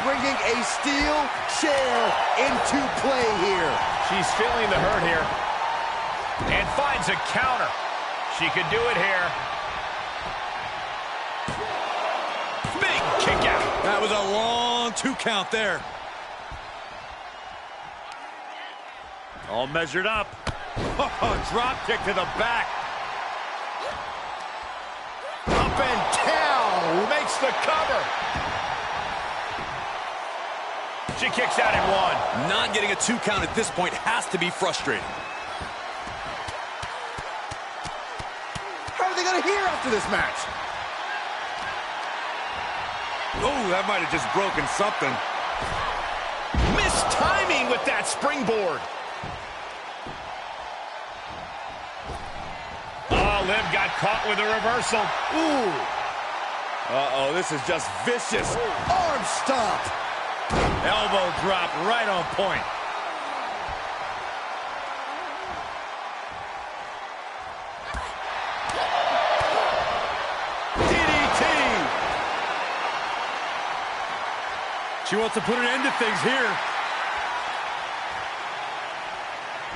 Bringing a steel chair into play here. She's feeling the hurt here. And finds a counter. She could do it here. Big kick out. That was a long 2 count there. All measured up. Oh, drop kick to the back. Up and down. Makes the cover. She kicks out at 1. Not getting a 2 count at this point has to be frustrating. How are they going to hear after this match? Oh, that might have just broken something. Missed timing with that springboard. Oh, Liv got caught with a reversal. Ooh. Uh-oh, this is just vicious. Arm stomp. Elbow drop right on point. She wants to put an end to things here.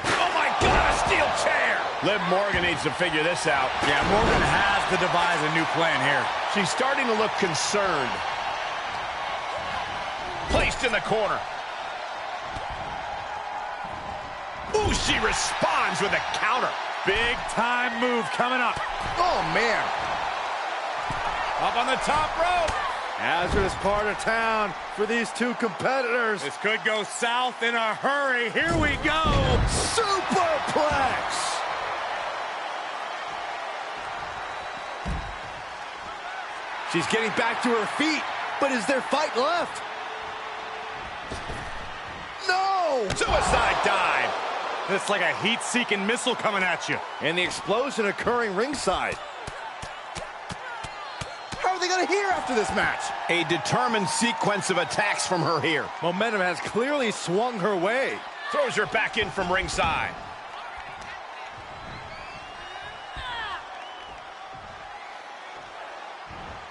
Oh, my God, a steel chair. Liv Morgan needs to figure this out. Yeah, Morgan has to devise a new plan here. She's starting to look concerned. Placed in the corner. Ooh, she responds with a counter. Big time move coming up. Oh, man. Up on the top rope. Hazardous part of town for these two competitors. This could go south in a hurry. Here we go. Superplex. She's getting back to her feet, but is there fight left? No! Suicide dive. It's like a heat-seeking missile coming at you. And the explosion occurring ringside. How are they going to hear after this match? A determined sequence of attacks from her here. Momentum has clearly swung her way. Throws her back in from ringside.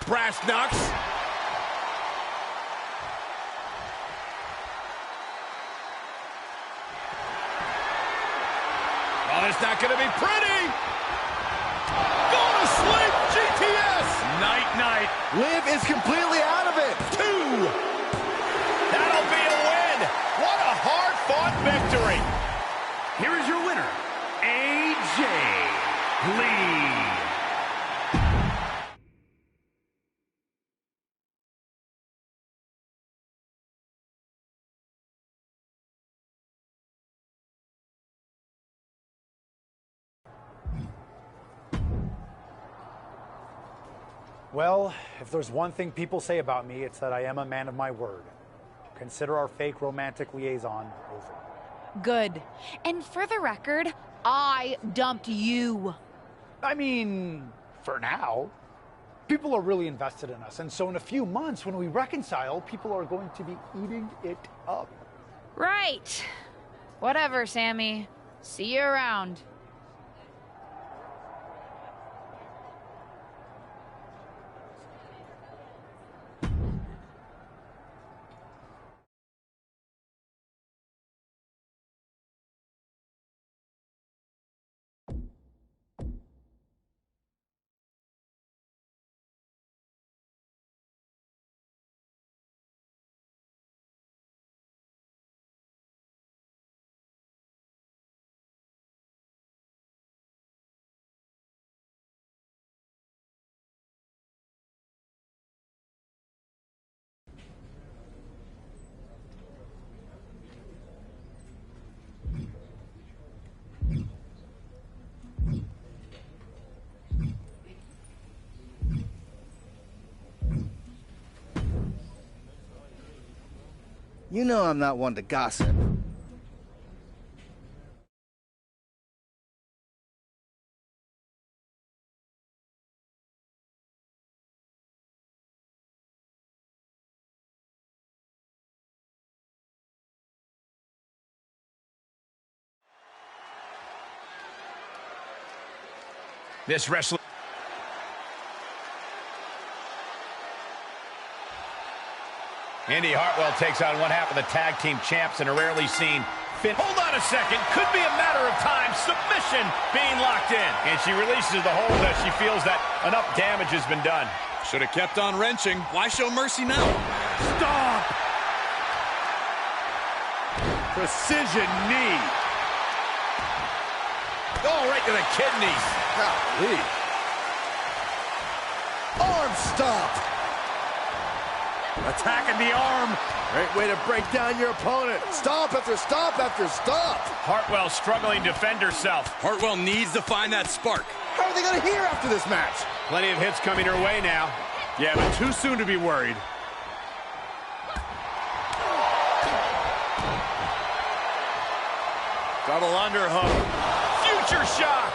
Brass knucks. Oh, it's not going to be pretty. Going to sleep. GTS. Night-night. Liv is completely out of it. 2. That'll be a win. What a hard-fought victory. Here is your winner, AJ Lee. Well, if there's one thing people say about me, it's that I am a man of my word. Consider our fake romantic liaison over. Good. And for the record, I dumped you. I mean, for now. People are really invested in us, and so in a few months, when we reconcile, people are going to be eating it up. Right. Whatever, Sammy. See you around. You know I'm not one to gossip. This wrestler. Indy Hartwell takes on one half of the tag team champs in a rarely seen fin. Hold on a second. Could be a matter of time. Submission being locked in. And she releases the hold as she feels that enough damage has been done. Should have kept on wrenching. Why show mercy now? Stop! Precision knee. Oh, right to the kidneys. Golly. Arm stomp. Attacking the arm. Great way to break down your opponent. Stomp after stomp after stomp. Hartwell struggling to defend herself. Hartwell needs to find that spark. How are they going to hear after this match? Plenty of hits coming her way now. Yeah, but too soon to be worried. Double underhook. Future shock.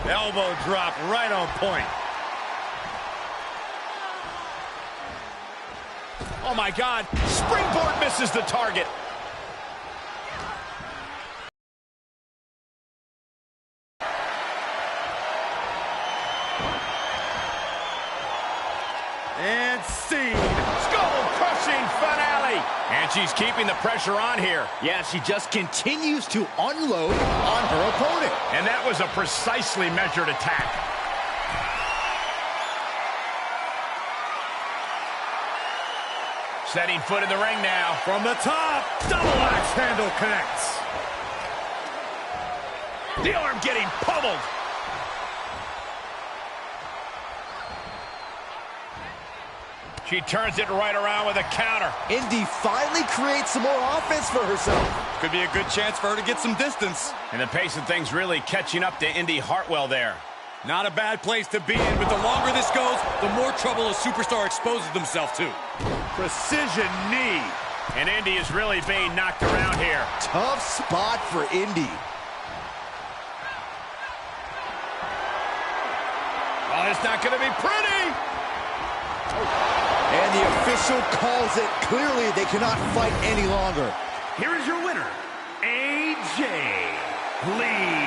Elbow drop right on point. Oh my God. Springboard misses the target. And scene. Skull-crushing finale. And she's keeping the pressure on here. Yeah, she just continues to unload on her opponent. And that was a precisely measured attack. Setting foot in the ring now. From the top, double axe handle connects. The arm getting pummeled. She turns it right around with a counter. Indy finally creates some more offense for herself. Could be a good chance for her to get some distance. And the pace of things really catching up to Indy Hartwell there. Not a bad place to be in, but the longer this goes, the more trouble a superstar exposes themselves to. Precision knee. And Indy is really being knocked around here. Tough spot for Indy. Oh, it's not going to be pretty. And the official calls it. Clearly, they cannot fight any longer. Here is your winner, AJ Lee.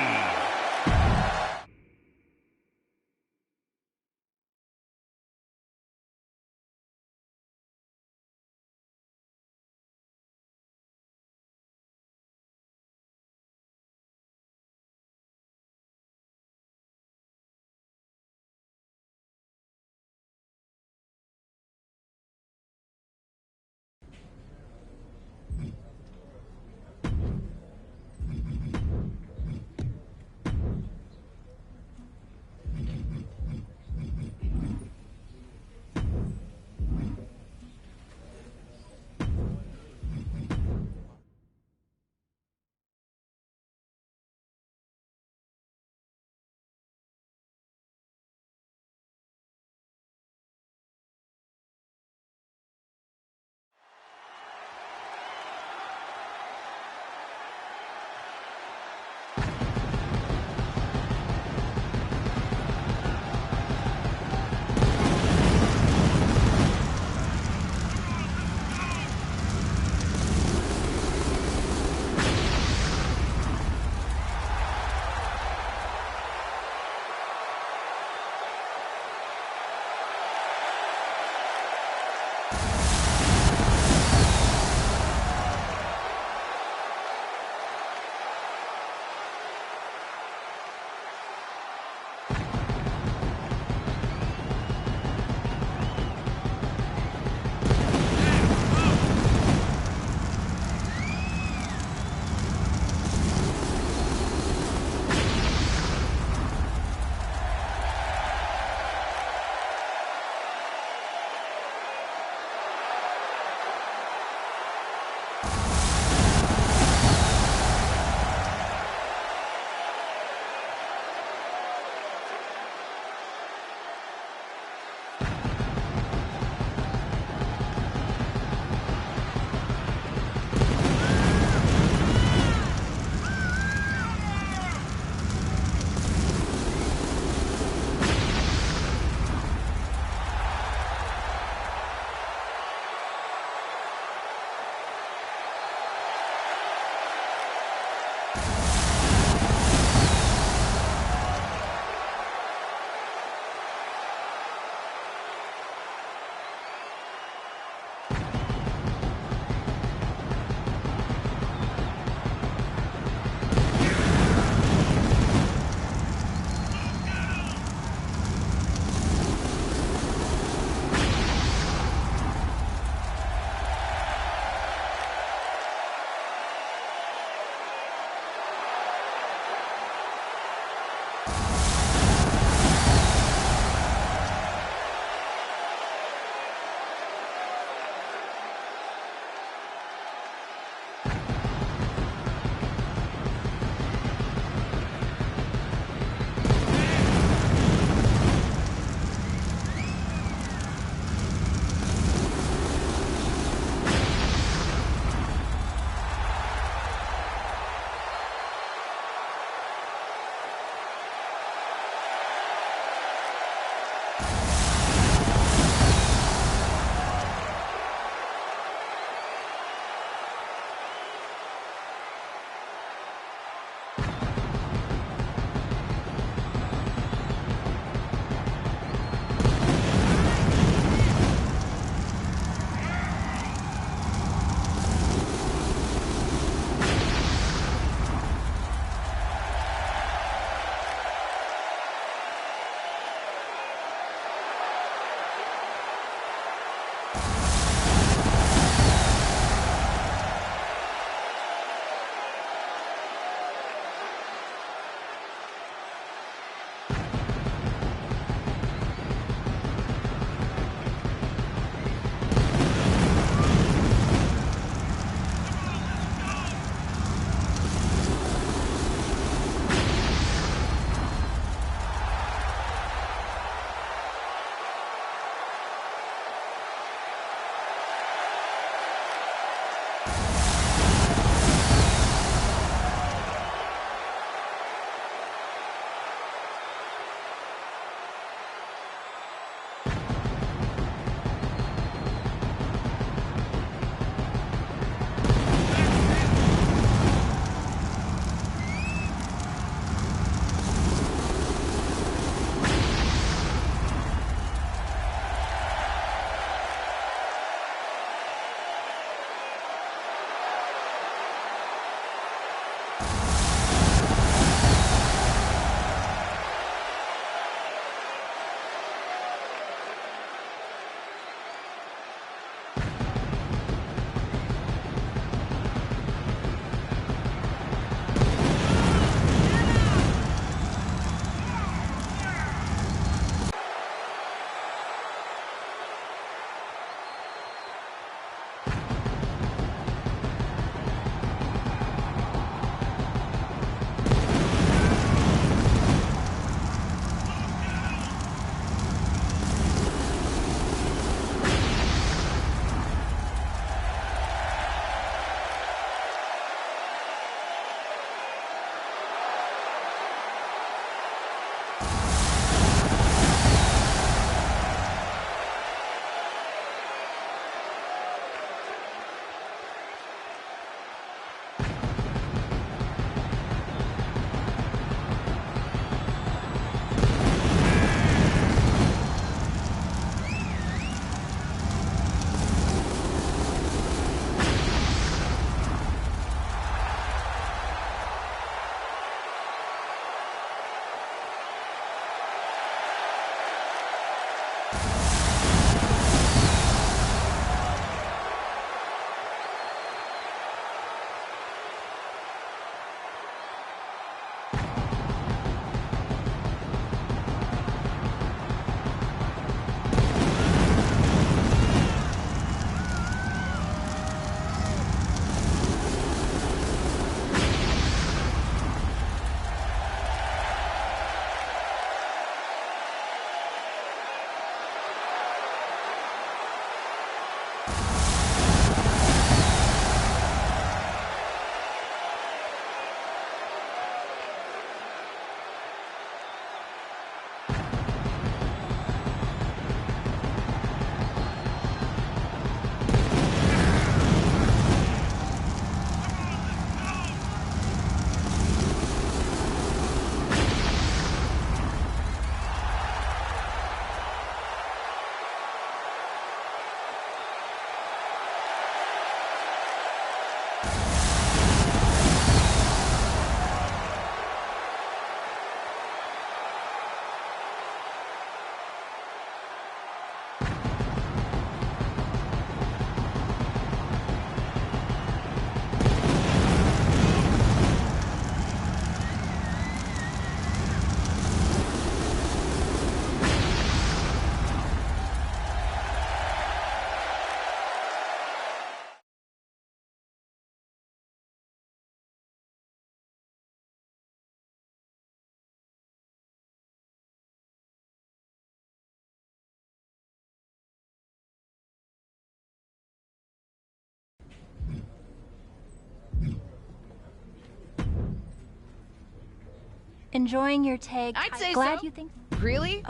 Enjoying your tag? I'd say Glad so. you think. Really?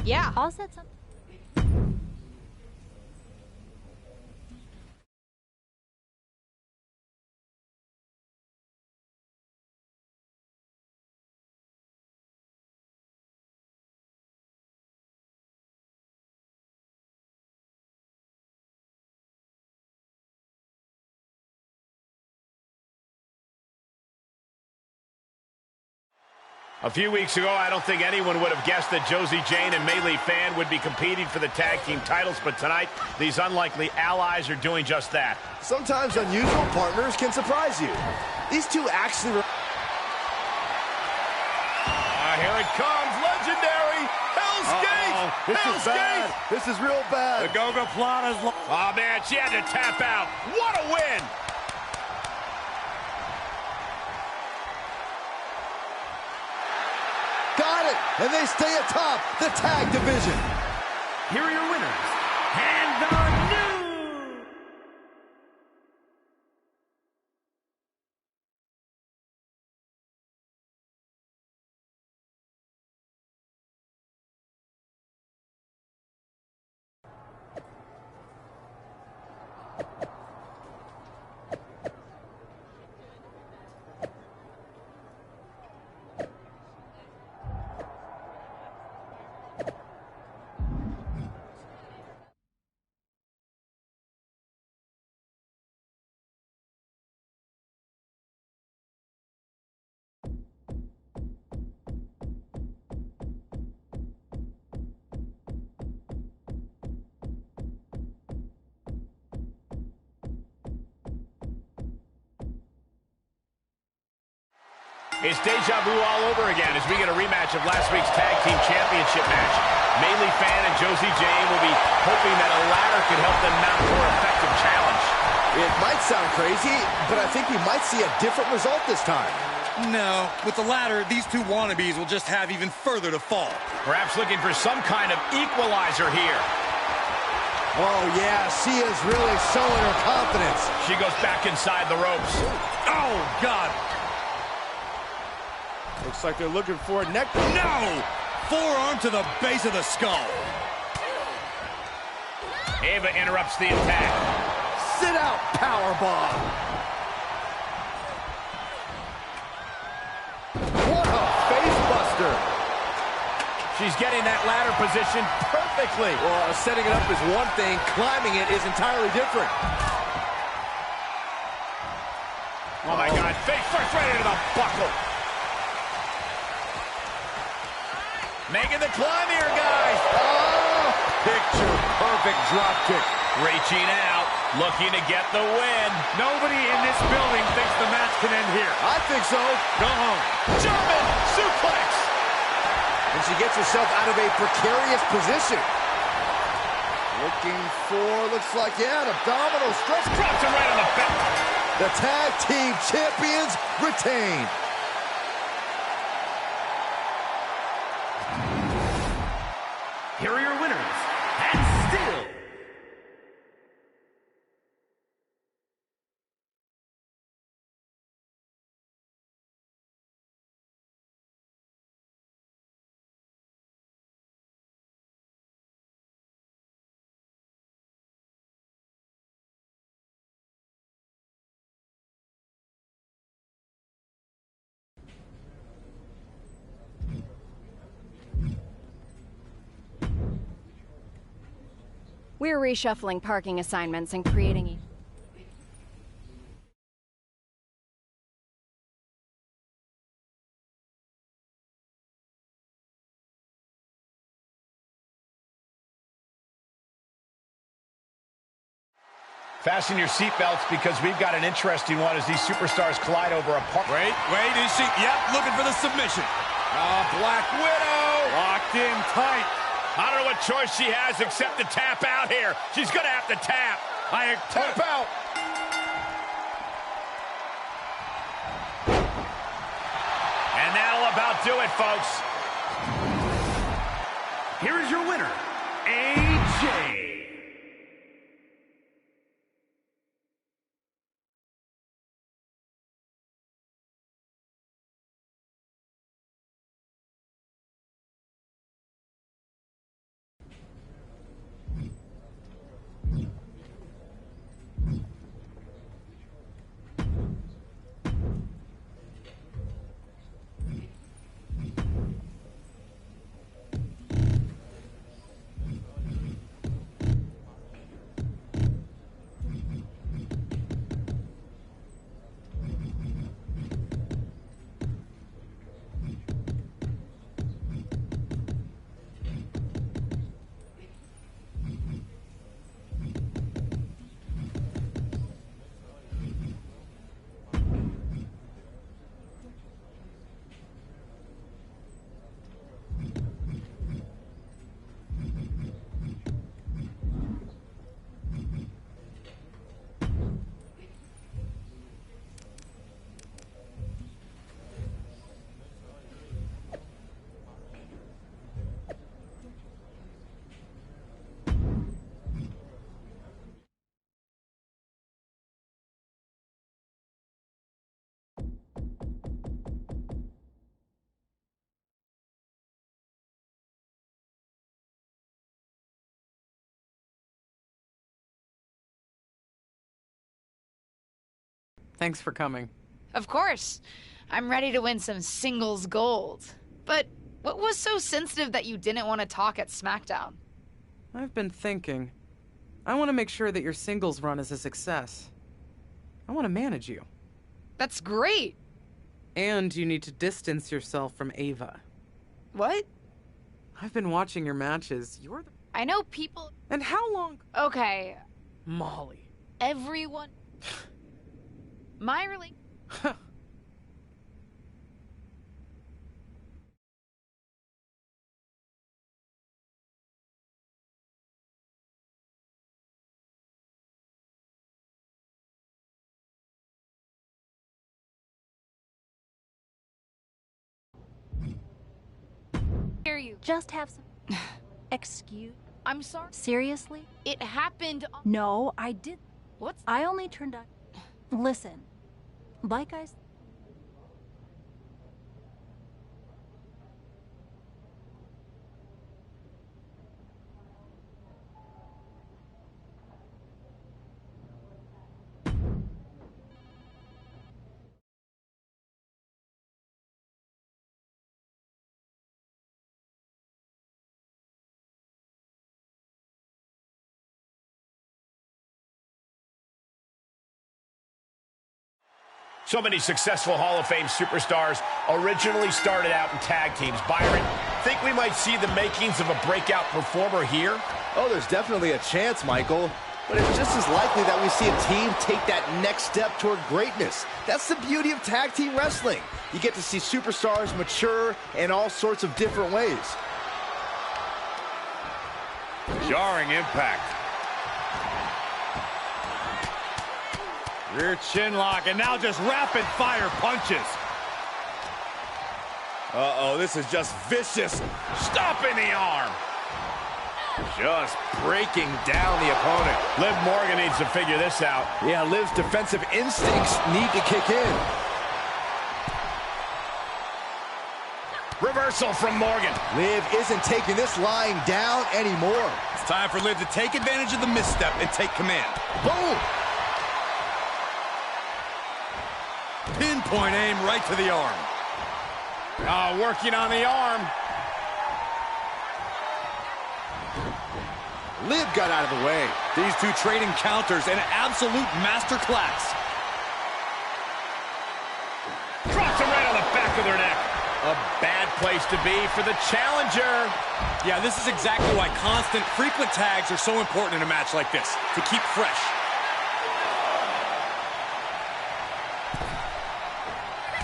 Yeah. All said something. A few weeks ago, I don't think anyone would have guessed that Josie Jane and Mei Li Fan would be competing for the tag team titles, but tonight, these unlikely allies are doing just that. Sometimes unusual partners can surprise you. These two actually... Here it comes, legendary Hell's Gate! This is bad. This is real bad. The Goga Plata's... Oh, man, she had to tap out. What a win! Got it! And they stay atop the tag division. Here are your winners, and the new... It's deja vu all over again as we get a rematch of last week's Tag Team Championship match. Mei Li Fan and Josie Jane will be hoping that a ladder could help them mount a more effective challenge. It might sound crazy, but I think we might see a different result this time. No, with the ladder, these two wannabes will just have even further to fall. Perhaps looking for some kind of equalizer here. Oh, yeah, she is really showing her confidence. She goes back inside the ropes. Oh, God. Looks like they're looking for a neck. No! Forearm to the base of the skull. Ava interrupts the attack. Sit out, powerbomb. What a face buster. She's getting that ladder position perfectly. Well, setting it up is one thing. Climbing it is entirely different. Oh, my God. Face first right into the buckle. Making the climb here, guys. Oh, picture perfect drop kick. Reaching out, looking to get the win. Nobody in this building thinks the match can end here. I think so. Go home. German suplex. And she gets herself out of a precarious position. Looking for, looks like, yeah, an abdominal stretch. Drops him right on the back. The tag team champions retain. Here are your winners, and still... We're reshuffling parking assignments and creating... Fasten your seatbelts because we've got an interesting one as these superstars collide over a park. Wait, is she? Yep, looking for the submission. Black Widow! Locked in tight. I don't know what choice she has except to tap out here. She's going to have to tap. Tap out. And that'll about do it, folks. Here is your winner, AJ. Thanks for coming. Of course. I'm ready to win some singles gold. But what was so sensitive that you didn't want to talk at SmackDown? I've been thinking. I want to make sure that your singles run is a success. I want to manage you. That's great. And you need to distance yourself from Ava. What? I've been watching your matches. You're the... I know people... And how long... Okay. Molly. Everyone... My really... Hear you. Just have some... Excuse... I'm sorry. Seriously? It happened... No, I did... What's... I only turned on... Listen. Like I... So many successful Hall of Fame superstars originally started out in tag teams. Byron, think we might see the makings of a breakout performer here? Oh, there's definitely a chance, Michael. But it's just as likely that we see a team take that next step toward greatness. That's the beauty of tag team wrestling. You get to see superstars mature in all sorts of different ways. Jarring impact. Rear chin lock, and now just rapid-fire punches. Uh-oh, this is just vicious. Stomping the arm. Just breaking down the opponent. Liv Morgan needs to figure this out. Yeah, Liv's defensive instincts need to kick in. Reversal from Morgan. Liv isn't taking this lying down anymore. It's time for Liv to take advantage of the misstep and take command. Boom! Pinpoint aim right to the arm. Working on the arm. Liv got out of the way. These two trading counters, an absolute masterclass. Drops him right on the back of their neck. A bad place to be for the challenger. Yeah, this is exactly why constant, frequent tags are so important in a match like this, to keep fresh.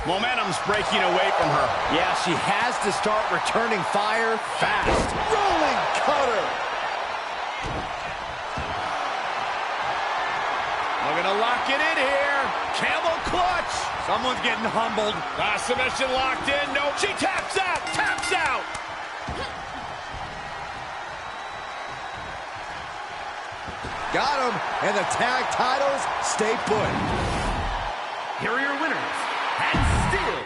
Momentum's breaking away from her. Yeah, she has to start returning fire fast. Rolling cutter. Looking to lock it in here. Camel clutch. Someone's getting humbled. Submission locked in. No, she taps out. Taps out. Got him, and the tag titles stay put. Here are your winners, and still...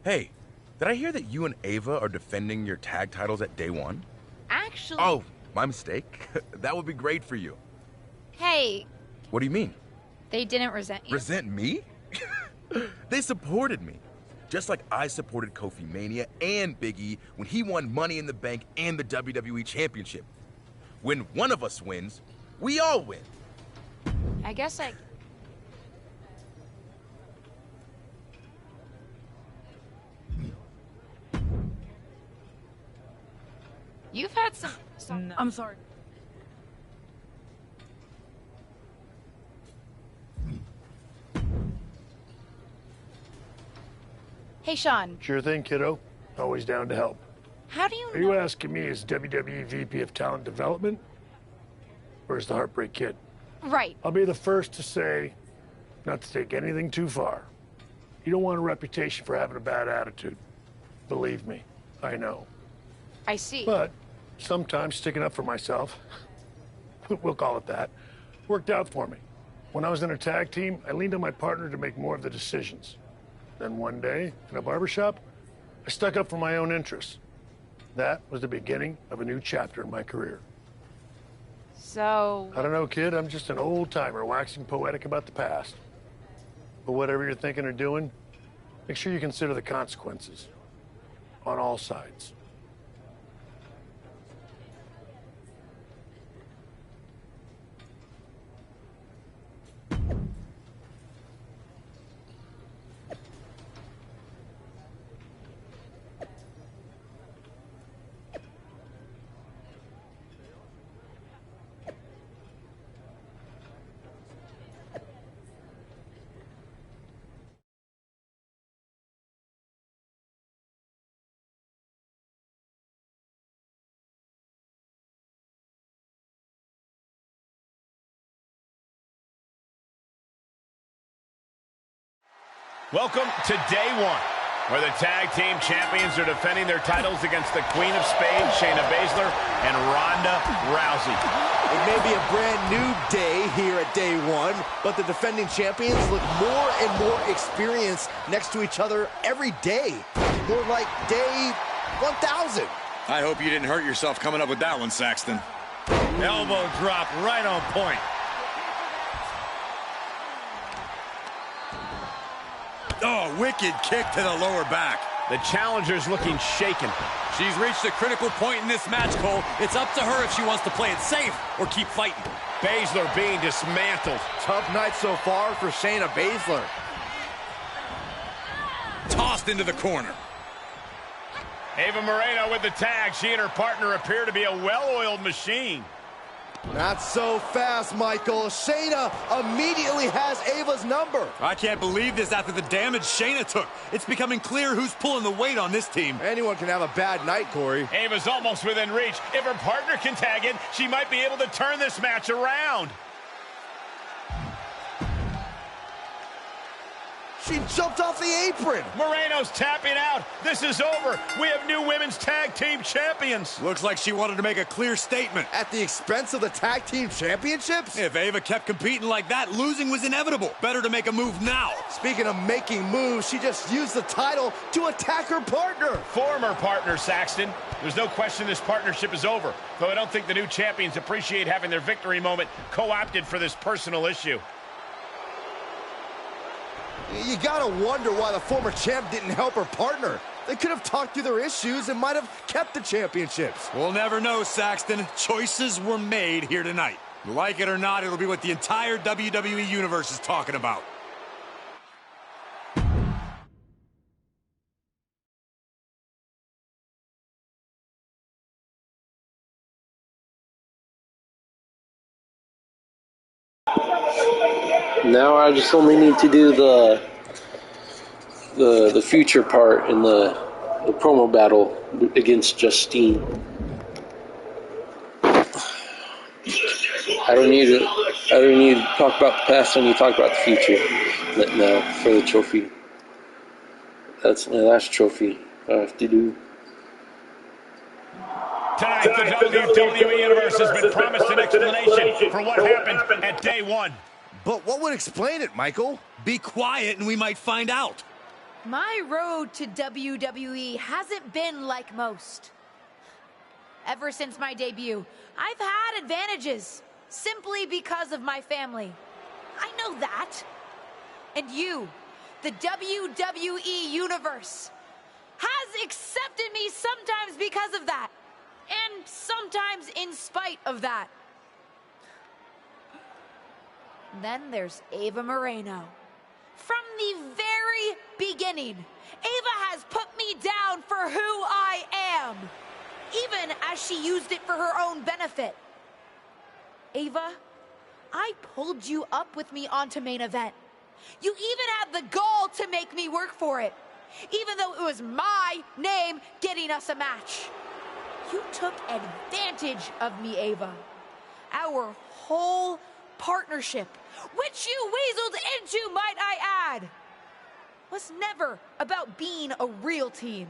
Hey, did I hear that you and Ava are defending your tag titles at day one? Actually... Oh, My mistake? That would be great for you. Hey, What do you mean? they didn't resent you. Resent me? They supported me. Just like I supported Kofi Mania and Big E when he won Money in the Bank and the WWE Championship. When one of us wins, we all win. I guess I... You've had some... I'm sorry. Hey, Sean, Sure thing, kiddo. Always down to help. how do you Are you asking me as WWE VP of Talent Development? Or as the Heartbreak Kid? Right. I'll be the first to say not to take anything too far. You don't want a reputation for having a bad attitude. Believe me, I know. I see. But sometimes sticking up for myself, we'll call it that, worked out for me. When I was in a tag team, I leaned on my partner to make more of the decisions. Then one day, in a barbershop, I stuck up for my own interests. That was the beginning of a new chapter in my career. So... I don't know, kid. I'm just an old-timer waxing poetic about the past. But whatever you're thinking or doing, make sure you consider the consequences. On all sides. Welcome to day one, where the tag team champions are defending their titles against the Queen of Spades, Shayna Baszler, and Ronda Rousey. It may be a brand new day here at day one, but the defending champions look more and more experienced next to each other every day. More like day 1000. I hope you didn't hurt yourself coming up with that one, Saxton. Elbow drop right on point. Oh, wicked kick to the lower back. The challenger's looking shaken. She's reached a critical point in this match, Cole. It's up to her if she wants to play it safe or keep fighting. Baszler being dismantled. Tough night so far for Shayna Baszler. Tossed into the corner. Ava Moreno with the tag. She and her partner appear to be a well-oiled machine. Not so fast, Michael. Shayna immediately has Ava's number. I can't believe this after the damage Shayna took. It's becoming clear who's pulling the weight on this team. Anyone can have a bad night, Corey. Ava's almost within reach. If her partner can tag in, she might be able to turn this match around. She jumped off the apron. Moreno's tapping out. This is over. We have new women's tag team champions. Looks like she wanted to make a clear statement. At the expense of the tag team championships? If Ava kept competing like that, losing was inevitable. Better to make a move now. Speaking of making moves, she just used the title to attack her partner. Former partner, Saxton. There's no question this partnership is over, though I don't think the new champions appreciate having their victory moment co-opted for this personal issue. You gotta wonder why the former champ didn't help her partner. They could have talked through their issues and might have kept the championships. We'll never know, Saxton. Choices were made here tonight. Like it or not, it'll be what the entire WWE Universe is talking about. Now I just only need to do the future part in the promo battle against Justine. I don't need to talk about the past. I need to talk about the future now for the trophy. That's my last trophy I have to do. Tonight, the WWE Universe has been promised an explanation for what happened at day one. But what would explain it, Michael? Be quiet and we might find out. My road to WWE hasn't been like most. Ever since my debut, I've had advantages simply because of my family. I know that. And you, the WWE Universe, has accepted me sometimes because of that, and sometimes in spite of that. Then there's Ava Moreno. From the very beginning, Ava has put me down for who I am, even as she used it for her own benefit. Ava, I pulled you up with me onto main event. You even had the gall to make me work for it, even though it was my name getting us a match. You took advantage of me, Ava. Our whole partnership, which you weaseled into, might I add, was never about being a real team.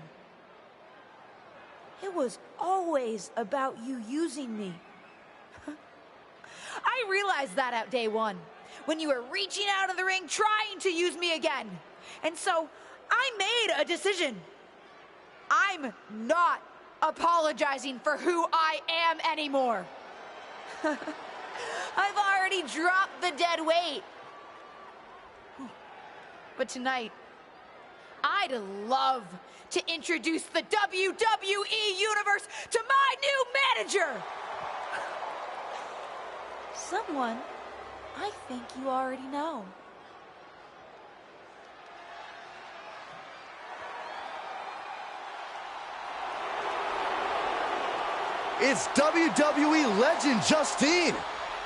It was always about you using me. I realized that at day one, when you were reaching out of the ring trying to use me again. And so I made a decision. I'm not apologizing for who I am anymore. I've already dropped the dead weight. But tonight, I'd love to introduce the WWE Universe to my new manager. Someone I think you already know. It's WWE legend Justine.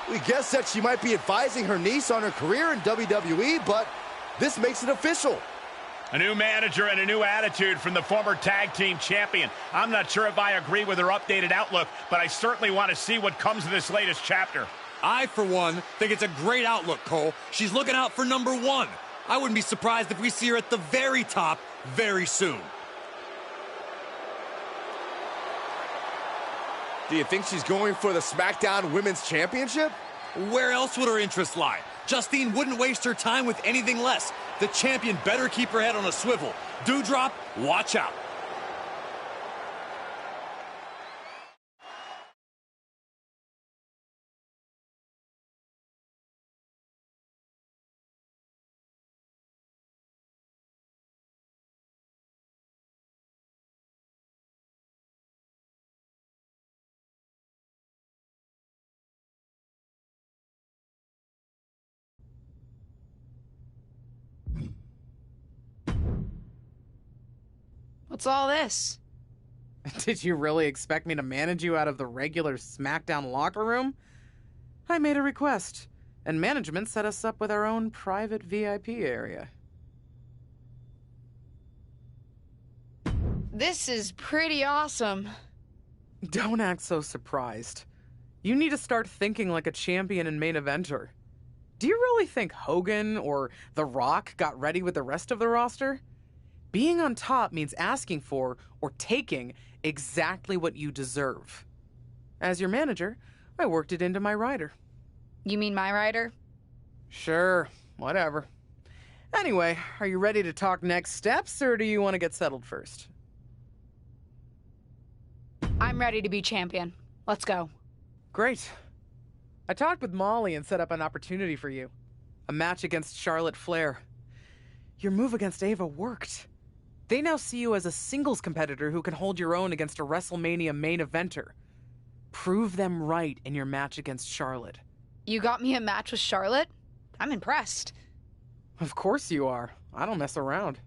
We guessed that she might be advising her niece on her career in WWE, but this makes it official. A new manager and a new attitude from the former tag team champion. I'm not sure if I agree with her updated outlook, but I certainly want to see what comes of this latest chapter. I, for one, think it's a great outlook, Cole. She's looking out for #1. I wouldn't be surprised if we see her at the very top very soon. Do you think she's going for the SmackDown Women's Championship? Where else would her interest lie? Justine wouldn't waste her time with anything less. The champion better keep her head on a swivel. Dewdrop, watch out. What's all this? Did you really expect me to manage you out of the regular SmackDown locker room? I made a request, and management set us up with our own private VIP area. This is pretty awesome. Don't act so surprised. You need to start thinking like a champion and main eventer. Do you really think Hogan or The Rock got ready with the rest of the roster? Being on top means asking for or taking exactly what you deserve. As your manager, I worked it into my rider. You mean my rider? Sure, whatever. Anyway, are you ready to talk next steps, or do you want to get settled first? I'm ready to be champion. Let's go. Great. I talked with Molly and set up an opportunity for you. A match against Charlotte Flair. Your move against Ava worked. They now see you as a singles competitor who can hold your own against a WrestleMania main eventer. Prove them right in your match against Charlotte. You got me a match with Charlotte? I'm impressed. Of course you are. I don't mess around.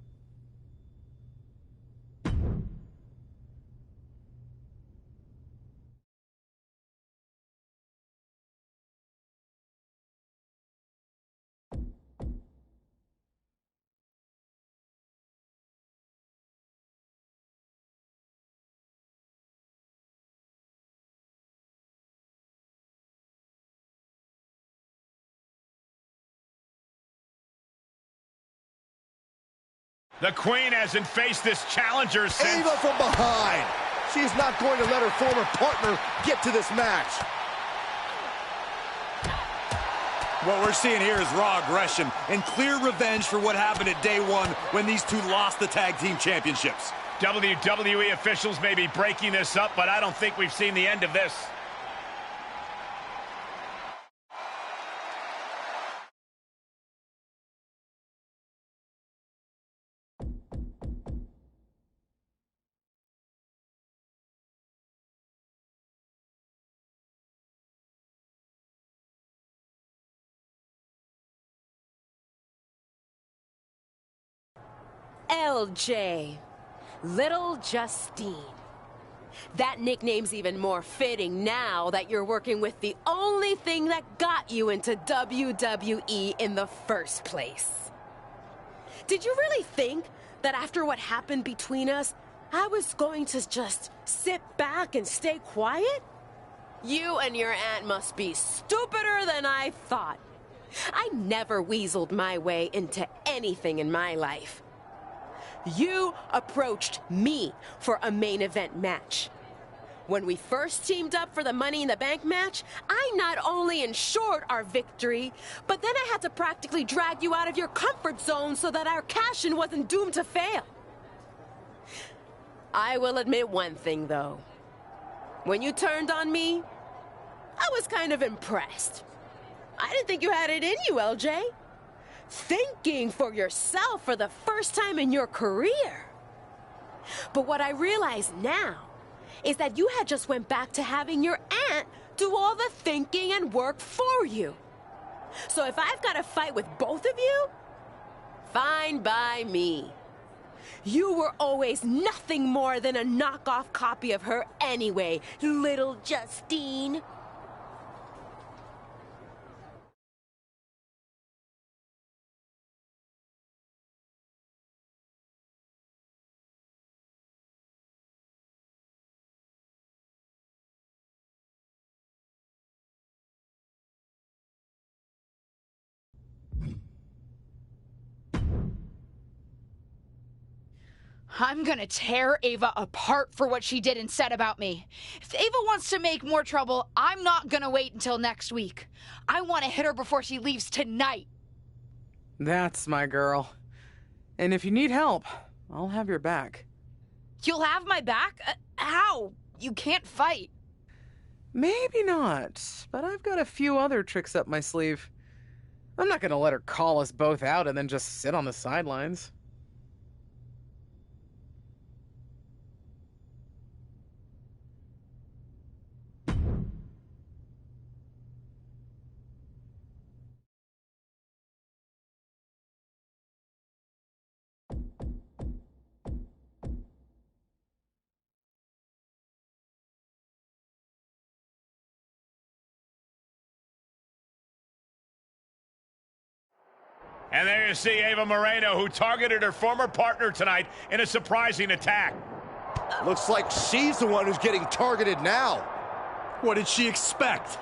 The Queen hasn't faced this challenger since... Ava from behind. She's not going to let her former partner get to this match. What we're seeing here is raw aggression and clear revenge for what happened at day one when these two lost the tag team championships. WWE officials may be breaking this up, but I don't think we've seen the end of this. LJ. Little Justine. That nickname's even more fitting now that you're working with the only thing that got you into WWE in the first place. Did you really think that after what happened between us, I was going to just sit back and stay quiet? You and your aunt must be stupider than I thought. I never weaseled my way into anything in my life. You approached me for a main event match. When we first teamed up for the Money in the Bank match, I not only ensured our victory, but then I had to practically drag you out of your comfort zone so that our cash-in wasn't doomed to fail. I will admit one thing, though. When you turned on me, I was kind of impressed. I didn't think you had it in you, LJ. Thinking for yourself for the first time in your career. But what I realize now is that you had just went back to having your aunt do all the thinking and work for you. So if I've got to fight with both of you, fine by me. You were always nothing more than a knockoff copy of her anyway, little Justine. I'm gonna tear Ava apart for what she did and said about me. If Ava wants to make more trouble, I'm not gonna wait until next week. I want to hit her before she leaves tonight. That's my girl. And if you need help, I'll have your back. You'll have my back? How? You can't fight. Maybe not, but I've got a few other tricks up my sleeve. I'm not gonna let her call us both out and then just sit on the sidelines. And there you see Ava Moreno, who targeted her former partner tonight in a surprising attack. Looks like she's the one who's getting targeted now. What did she expect?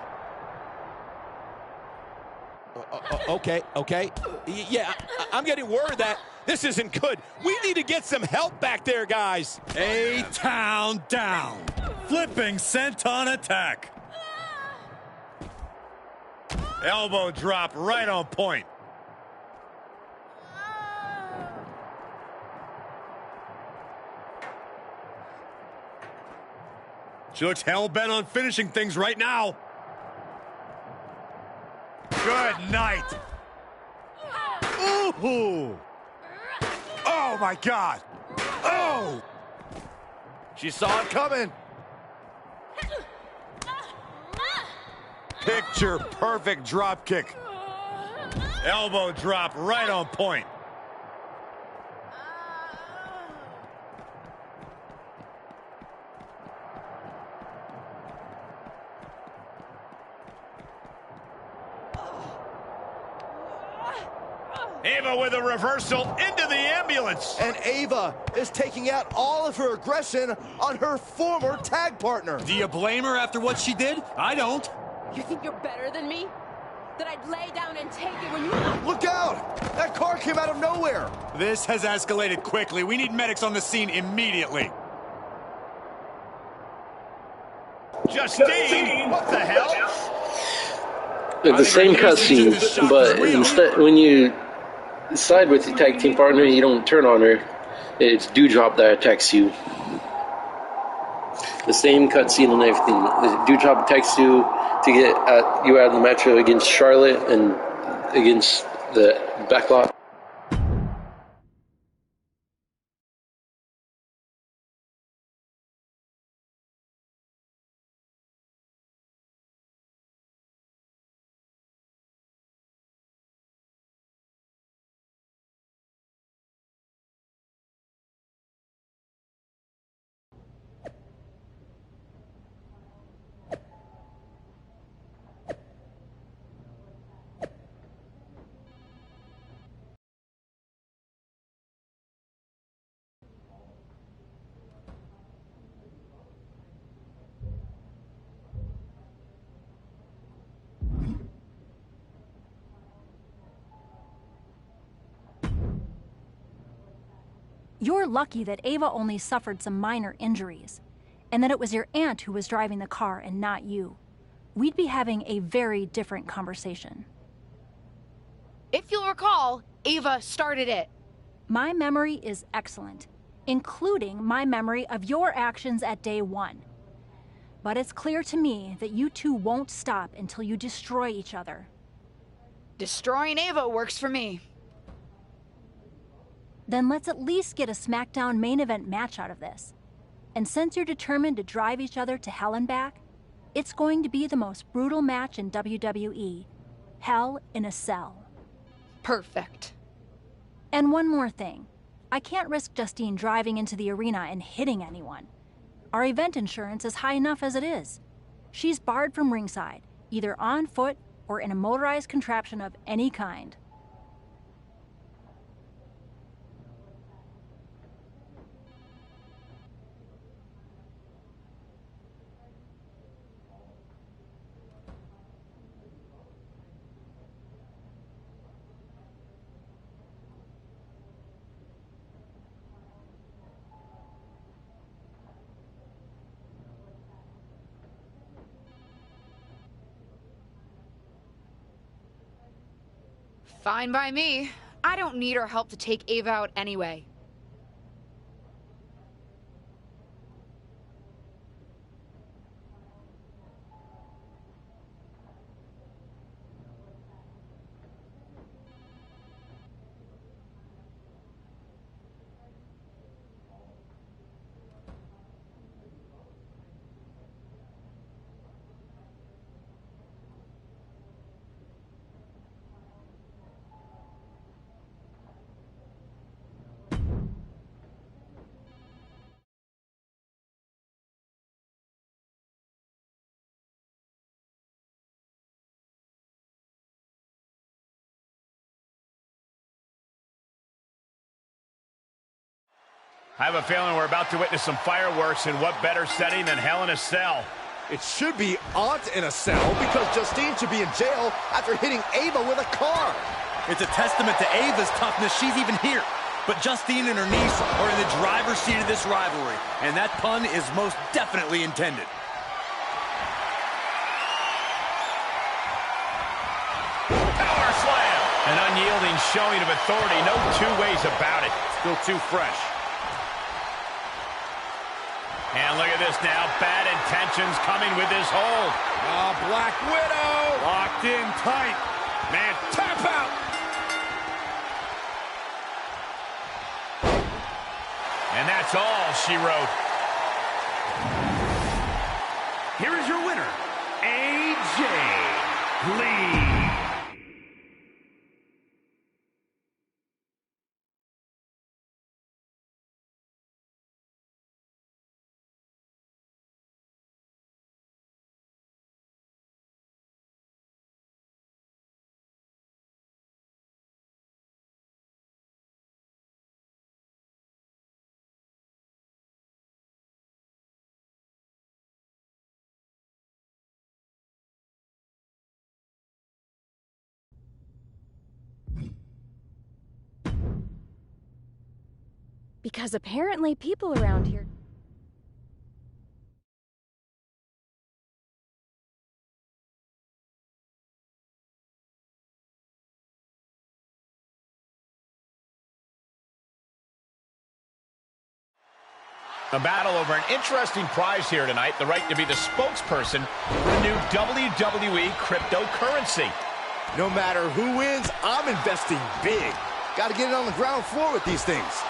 Okay. Yeah, I'm getting word that this isn't good. We need to get some help back there, guys. A-Town down. Flipping senton attack. Elbow drop right on point. She looks hell-bent on finishing things right now. Good night. Ooh. Oh, my God. Oh. She saw it coming. Picture perfect drop kick. Elbow drop right on point. Ava with a reversal into the ambulance. And Ava is taking out all of her aggression on her former tag partner. Do you blame her after what she did? I don't. You think you're better than me? That I'd lay down and take it when you... Look out! That car came out of nowhere. This has escalated quickly. We need medics on the scene immediately. Justine, what the hell? The same cutscene, but instead, when you side with your tag team partner, you don't turn on her. It's Dewdrop that attacks you. The same cutscene and everything. The Dewdrop attacks you to get you out of the match against Charlotte and against the Backlot. You're lucky that Ava only suffered some minor injuries, and that it was your aunt who was driving the car and not you. We'd be having a very different conversation. If you'll recall, Ava started it. My memory is excellent, including my memory of your actions at day one. But it's clear to me that you two won't stop until you destroy each other. Destroying Ava works for me. Then let's at least get a SmackDown main event match out of this. And since you're determined to drive each other to hell and back, it's going to be the most brutal match in WWE. Hell in a Cell. Perfect. And one more thing. I can't risk Justine driving into the arena and hitting anyone. Our event insurance is high enough as it is. She's barred from ringside, either on foot or in a motorized contraption of any kind. Fine by me. I don't need her help to take Ava out anyway. I have a feeling we're about to witness some fireworks, in what better setting than Hell in a Cell. It should be Aunt in a cell, because Justine should be in jail after hitting Ava with a car. It's a testament to Ava's toughness she's even here. But Justine and her niece are in the driver's seat of this rivalry, and that pun is most definitely intended. Power slam! An unyielding showing of authority, no two ways about it. Still too fresh. And look at this now, bad intentions coming with this hold. Black Widow! Locked in tight. Man, tap out! And that's all she wrote. Here is your winner, AJ Lee. Because apparently people around here... A battle over an interesting prize here tonight, the right to be the spokesperson for a new WWE cryptocurrency. No matter who wins, I'm investing big. Got to get it on the ground floor with these things.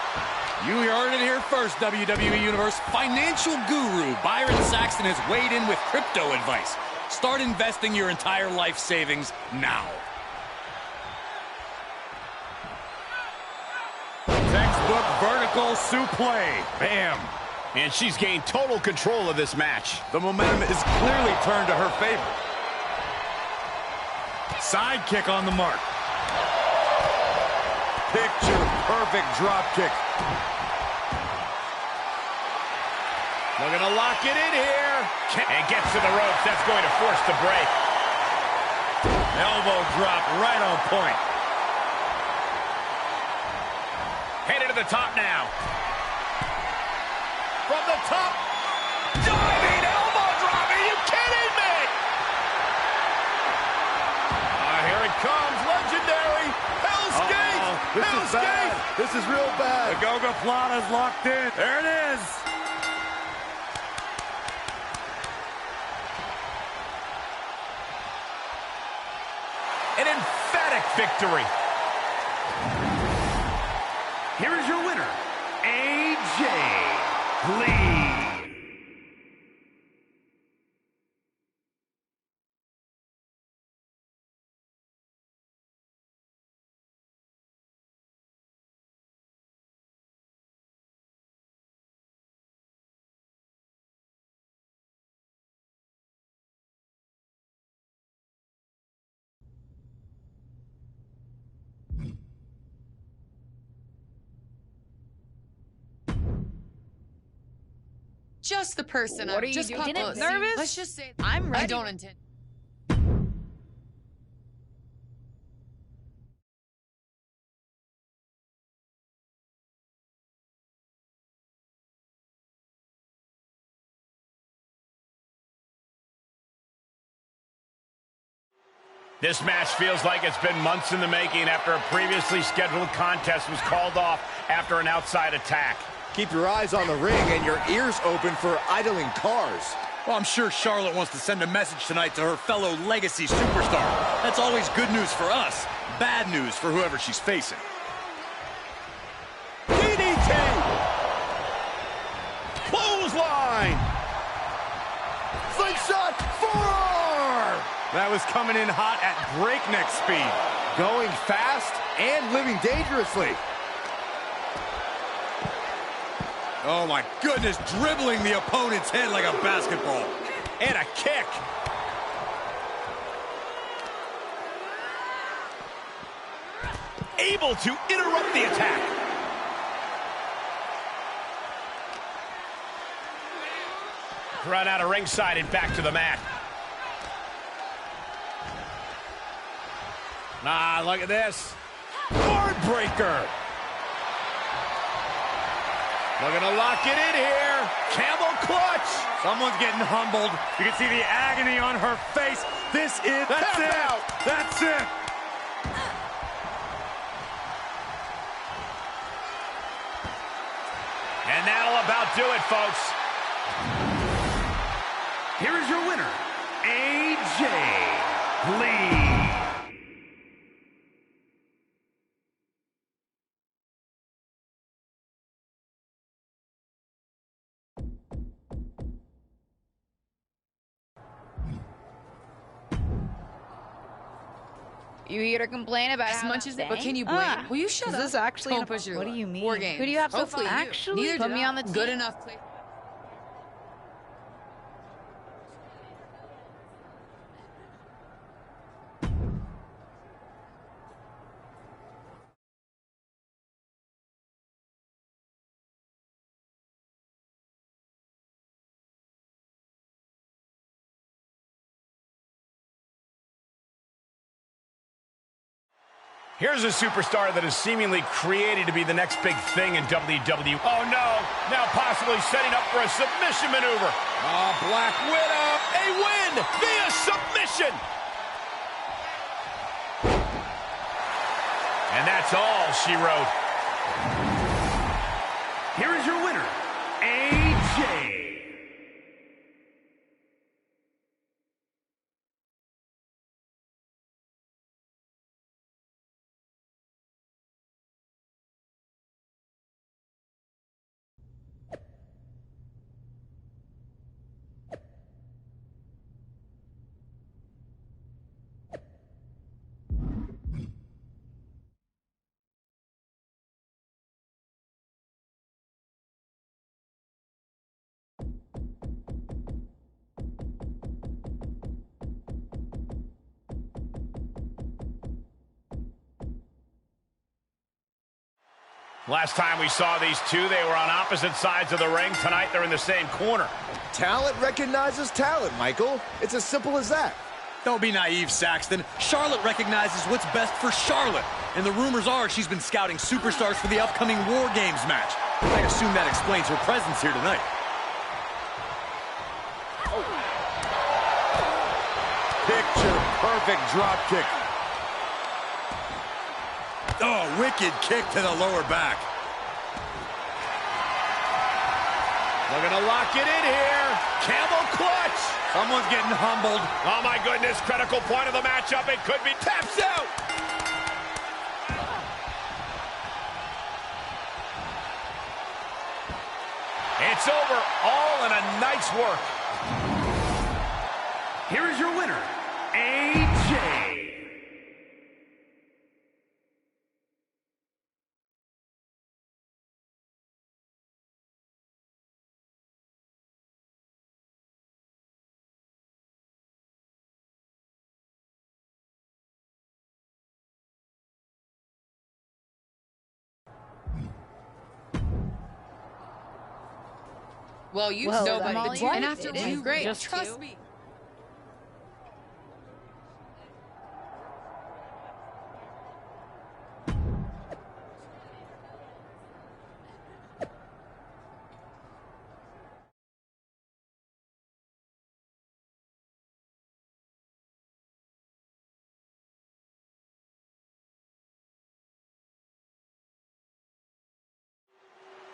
You heard it here first, WWE Universe. Financial guru Byron Saxton has weighed in with crypto advice. Start investing your entire life savings now. Textbook vertical suplex. Bam. And she's gained total control of this match. The momentum is clearly turned to her favor. Side kick on the mark. Picture perfect drop kick. Looking to lock it in here. And gets to the ropes. That's going to force the break. Elbow drop right on point. Headed to the top now. from the top. Diving elbow drop. Are you kidding me? Here it comes. Legendary. Hell's Gate. This Hell's is bad. Gate. This is real bad. The Goga-Plata's locked in. There it is. An emphatic victory. Here is your winner, AJ Lee. Just the person. What are you just doing? nervous? Let's just say I'm ready. I don't intend. This match feels like it's been months in the making after a previously scheduled contest was called off after an outside attack. Keep your eyes on the ring and your ears open for idling cars. Well, I'm sure Charlotte wants to send a message tonight to her fellow legacy superstar. That's always good news for us, bad news for whoever she's facing. DDT. Clothesline. Slingshot forearm. That was coming in hot at breakneck speed. Going fast and living dangerously. Oh my goodness, dribbling the opponent's head like a basketball. And a kick. Able to interrupt the attack. Run out of ringside and back to the mat. Ah, look at this. Heartbreaker. Looking to lock it in here. Camel clutch. Someone's getting humbled. You can see the agony on her face. That's it. That's it. And that'll about do it, folks. Here is your winner, AJ Lee. You here to complain about As how much as that but can you blame? Will you shut Is up? this actually Don't push your what luck. do you mean? War games. Who do you have so Hopefully far? you. Actually, Neither put did me I. on the team. Good enough play. Here's a superstar that is seemingly created to be the next big thing in WWE. Oh, no. Now possibly setting up for a submission maneuver. Oh, Black Widow. A win via submission. And that's all she wrote. Here is your winner, AJ. Last time we saw these two, they were on opposite sides of the ring. Tonight, they're in the same corner. Talent recognizes talent, Michael. It's as simple as that. Don't be naive, Saxton. Charlotte recognizes what's best for Charlotte. And the rumors are she's been scouting superstars for the upcoming War Games match. I assume that explains her presence here tonight. Picture-perfect drop kick. Oh, wicked kick to the lower back. Looking to lock it in here. Camel clutch. Someone's getting humbled. Oh, my goodness. Critical point of the matchup. It could be. Taps out. It's over. All in a nice work. Here is your winner, AJ. Well, you nobody. And after two, great. Trust me.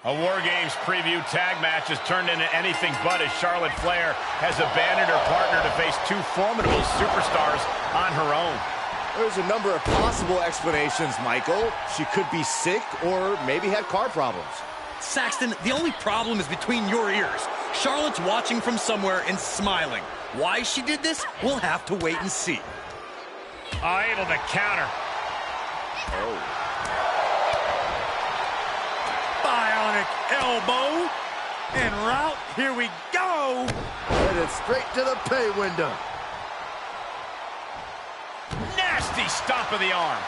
A War Games preview tag match has turned into anything but as Charlotte Flair has abandoned her partner to face two formidable superstars on her own. There's a number of possible explanations, Michael. She could be sick or maybe had car problems. Saxton, the only problem is between your ears. Charlotte's watching from somewhere and smiling. Why she did this, we'll have to wait and see. Able to counter. Oh. Bionic elbow. En route, here we go. Headed straight to the pay window. Nasty stomp of the arm.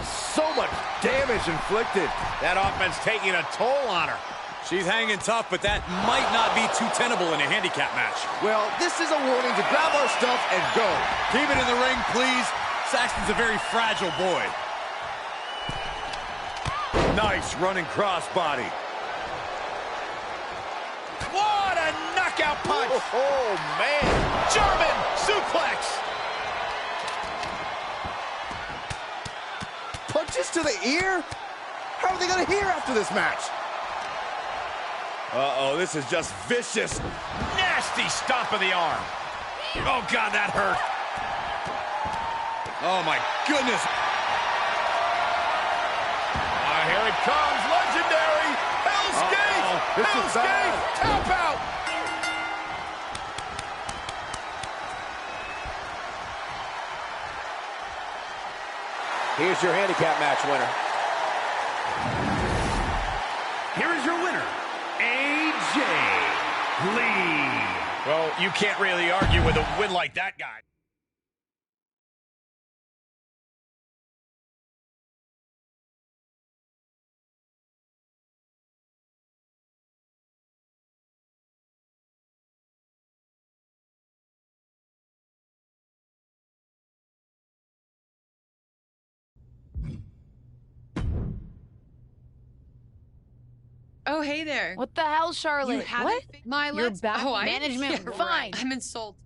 So much damage inflicted. That offense taking a toll on her. She's hanging tough, but that might not be too tenable in a handicap match. Well, this is a warning to grab our stuff and go. Keep it in the ring, please. Saxton's a very fragile boy. Nice running crossbody. What a knockout punch! Oh, man. German suplex! Punches to the ear? How are they going to hear after this match? Uh-oh, this is just vicious. Nasty stomp of the arm. Oh, God, that hurt. Oh, my goodness. Here it comes, legendary. Hell's Gate. Hell's Gate. Tap out. Here's your handicap match winner. Here is your winner, AJ Lee. Well, you can't really argue with a win like that, guy. Oh, hey there. What the hell, Charlotte? You haven't my You're back. Oh, Management, yeah, fine. Right. I'm insulted.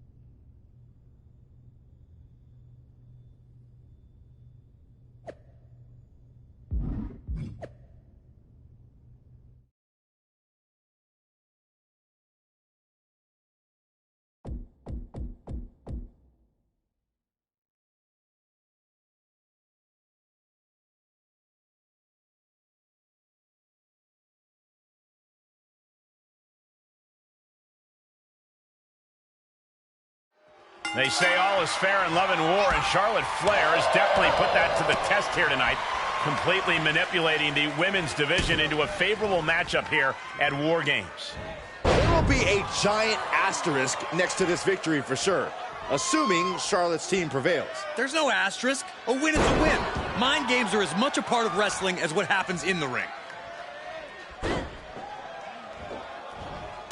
They say all is fair in love and war, and Charlotte Flair has definitely put that to the test here tonight, completely manipulating the women's division into a favorable matchup here at War Games. There will be a giant asterisk next to this victory for sure, assuming Charlotte's team prevails. There's no asterisk. A win is a win. Mind games are as much a part of wrestling as what happens in the ring.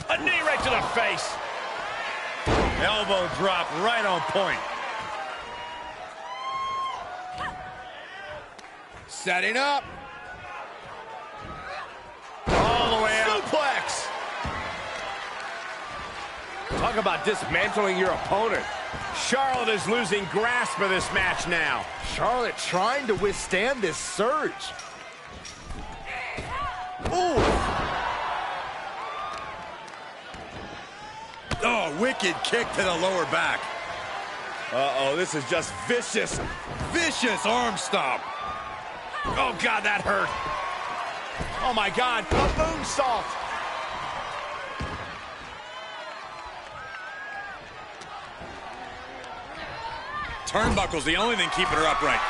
A knee right to the face. Elbow drop right on point. Setting up. All the way out. Suplex. Talk about dismantling your opponent. Charlotte is losing grasp of this match now. Charlotte trying to withstand this surge. Ooh. Oh, wicked kick to the lower back. Uh-oh, this is just vicious, vicious arm stomp. Oh, God, that hurt. Oh, my God. A moonsault. Turnbuckle's the only thing keeping her upright.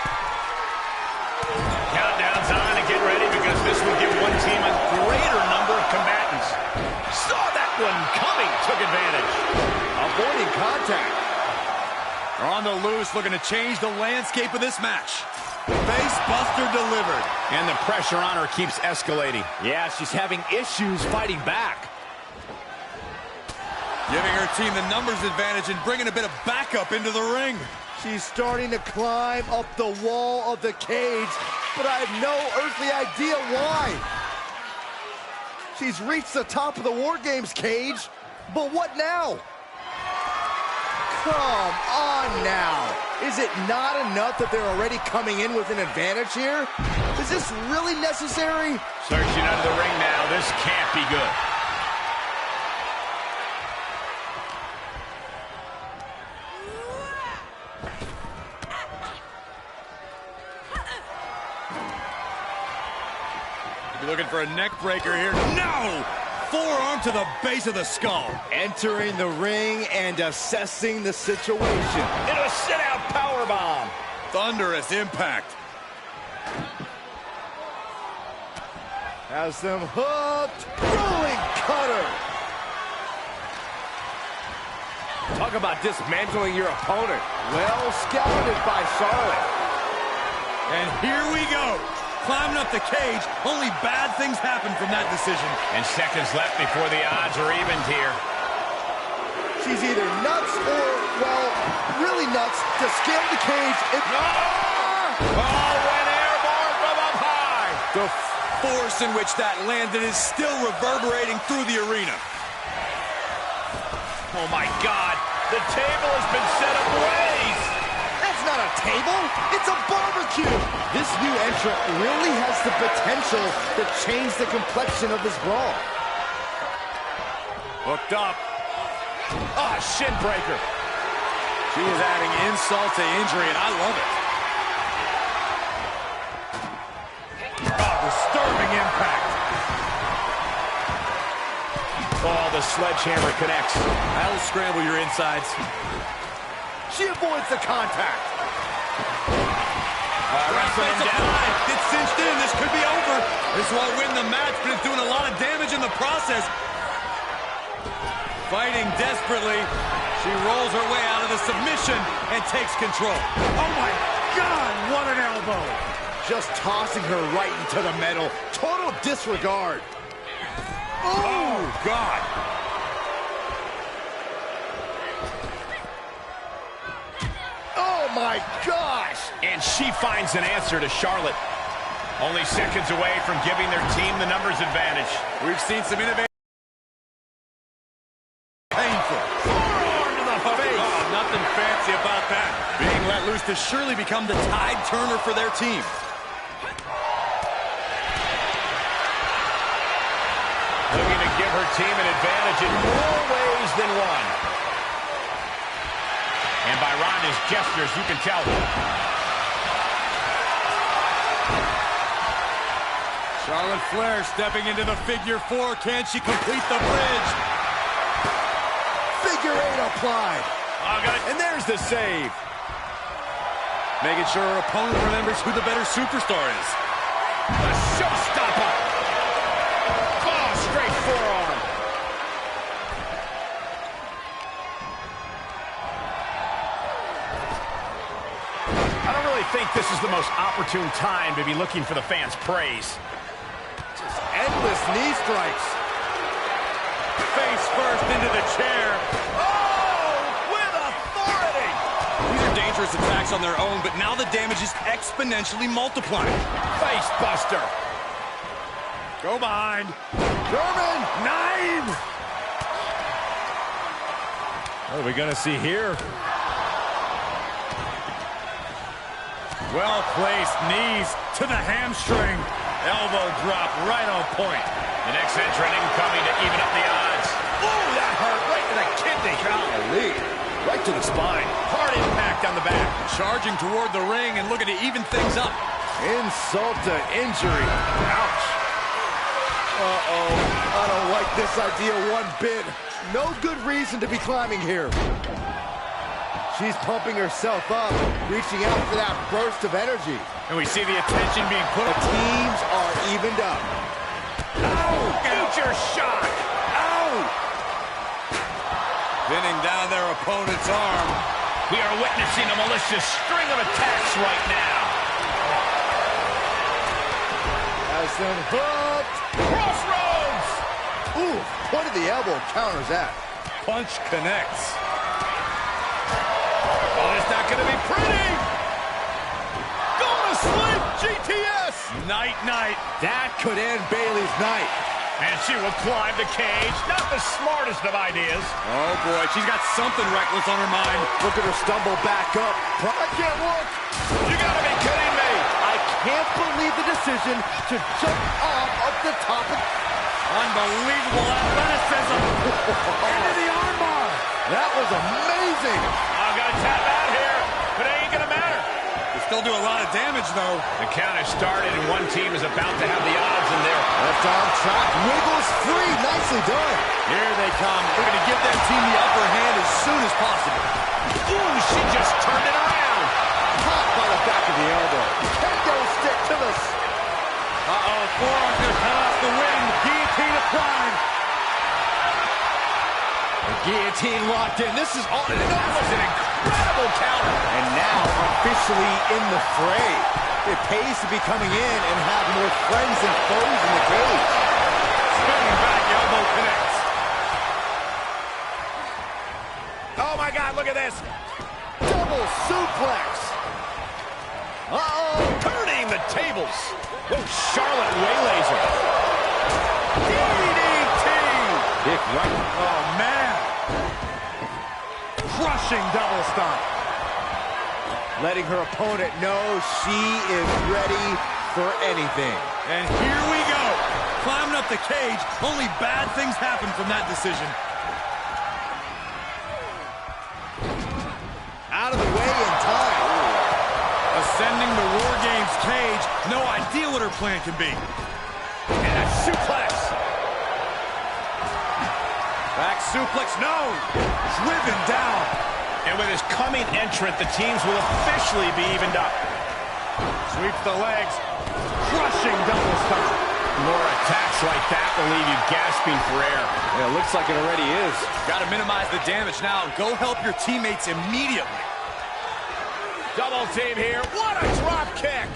Countdown's on and get ready because this will give one team a greater number of combatants. Saw that one coming, took advantage. Avoiding contact. They're on the loose, looking to change the landscape of this match. Face buster delivered. And the pressure on her keeps escalating. Yeah, she's having issues fighting back. Giving her team the numbers advantage and bringing a bit of backup into the ring. She's starting to climb up the wall of the cage, but I have no earthly idea why. She's reached the top of the War Games cage, but what now? Come on now. Is it not enough that they're already coming in with an advantage here? Is this really necessary? Searching under the ring now. This can't be good. Looking for a neck breaker here. No! Forearm to the base of the skull. Entering the ring and assessing the situation. Into a sit-out powerbomb. Thunderous impact. Has them hooked. Rolling cutter. Talk about dismantling your opponent. Well scouted by Charlotte. And here we go. Climbing up the cage, only bad things happen from that decision. And seconds left before the odds are evened here. She's either nuts or, well, really nuts to scale the cage. Oh, an airborne from up high. The force in which that landed is still reverberating through the arena. Oh, my God. The table has been set ablaze. That's not a table. It's a barbecue. This new entrant really has the potential to change the complexion of this brawl. Hooked up. Ah, shin breaker. She is adding insult to injury, and I love it. Oh, disturbing impact. Oh, the sledgehammer connects. That'll scramble your insides. She avoids the contact. Wrestling him down. It's cinched in. This could be over. This won't win the match, but it's doing a lot of damage in the process. Fighting desperately. She rolls her way out of the submission and takes control. Oh, my God, what an elbow. Just tossing her right into the metal. Total disregard. Oh, God. Oh, my gosh. And she finds an answer to Charlotte. Only seconds away from giving their team the numbers advantage. We've seen some innovation. Painful. Forearm to the face. Oh, nothing fancy about that. Being let loose to surely become the tide turner for their team. Looking to give her team an advantage in more ways than one. And by Ronda's gestures, you can tell. Charlotte Flair stepping into the figure four. Can she complete the bridge? Figure eight applied. And there's the save. Making sure her opponent remembers who the better superstar is. The showstopper. Oh, straight forearm. I don't really think this is the most opportune time to be looking for the fans' praise. Just endless knee strikes. Face first into the chair. Oh! dangerous attacks on their own, but now the damage is exponentially multiplying. Face buster. Go behind. German! 9! What are we going to see here? Well-placed knees to the hamstring. Elbow drop right on point. The next entrant incoming to even up the odds. Oh, that hurt right to the kidney. Golly. Right to the spine. Hard impact on the back. Charging toward the ring and looking to even things up. Insult to injury. Ouch. Uh-oh. I don't like this idea one bit. No good reason to be climbing here. She's pumping herself up, reaching out for that burst of energy. And we see the attention being put. The teams are evened up. Ow! Future shot! Ow! Pinning down their opponent's arm. We are witnessing a malicious string of attacks right now. Has them hooked. Crossroads! Ooh, point of the elbow counters that. Punch connects. Oh, it's not going to be pretty. Going to sleep, GTS. Night-night. That could end Bayley's night. And she will climb the cage. Not the smartest of ideas. Oh, boy. She's got something reckless on her mind. Look at her stumble back up. I can't look. You got to be kidding me. I can't believe the decision to jump off of the top of... Unbelievable athleticism. Into the armbar. That was amazing. I've got to tap out here, but it ain't going to matter. They still do a lot of damage, though. The count has started, and one team is about to have the odds in there. Left arm chop wiggles free. Nicely done. Here they come. They're going to give their team the upper hand as soon as possible. Ooh, she just turned it around. Caught by the back of the elbow. Kendo stick to the... Uh-oh, forearm going to cut off the win. Guillotine applied. The guillotine locked in. This is all... That was an incredible counter. And now officially in the fray. It pays to be coming in and have more friends than foes in the cage. Spinning back, elbow connects. Oh, my God, look at this. Double suplex. Uh-oh. Turning the tables. Whoa, Charlotte waylays her. DDT. Kick right. Oh, man. Crushing double stomp. Letting her opponent know she is ready for anything. And here we go. Climbing up the cage. Only bad things happen from that decision. Out of the way in time. Ascending the War Games cage. No idea what her plan can be. And a suplex. Back suplex. No. Driven down. And with his coming entrant, the teams will officially be evened up. Sweeps the legs. Crushing double stomp. More attacks like that will leave you gasping for air. Yeah, it looks like it already is. Got to minimize the damage now. Go help your teammates immediately. Double team here. What a drop kick.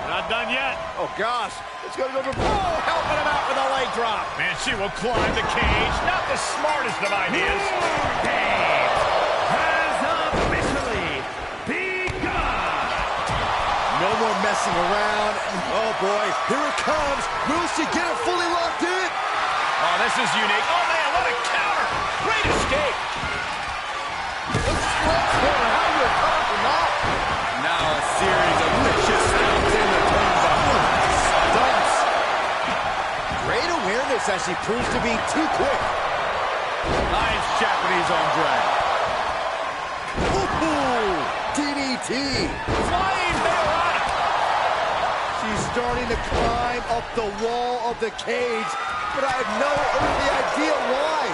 Not done yet. Oh, gosh. It's going to go to... Oh, helping him out with a leg drop. And she will climb the cage. Not the smartest of ideas. Has officially begun. No more messing around. Oh, boy. Here it comes. Will she get it fully locked in? Oh, this is unique. Oh, man, what a counter. Great escape. How do you recover from that? Now a series of vicious stomps in the turnbuckle. Stunts. Great awareness as she proves to be too quick. Nice Japanese on drag. Ooh, DDT. Flying Bella. She's starting to climb up the wall of the cage, but I have no earthly idea why.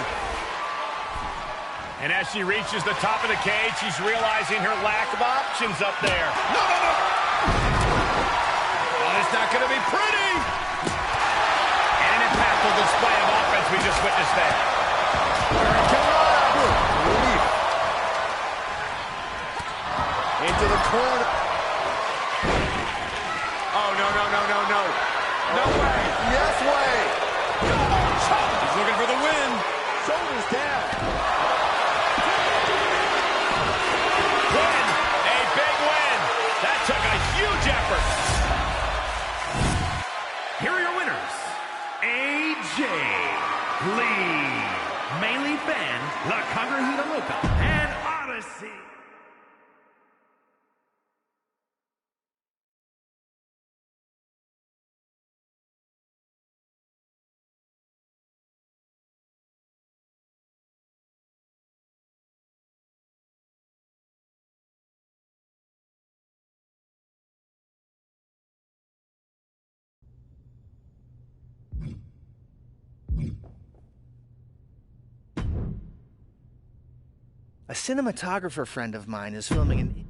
And as she reaches the top of the cage, she's realizing her lack of options up there. No. Oh, it's not going to be pretty. And an impactful display of offense we just witnessed there. Relief. Into the corner. Oh, no. No way. Yes way. He's looking for the win. Shoulders down. A Superhero Loca and Odyssey. A cinematographer friend of mine is filming an...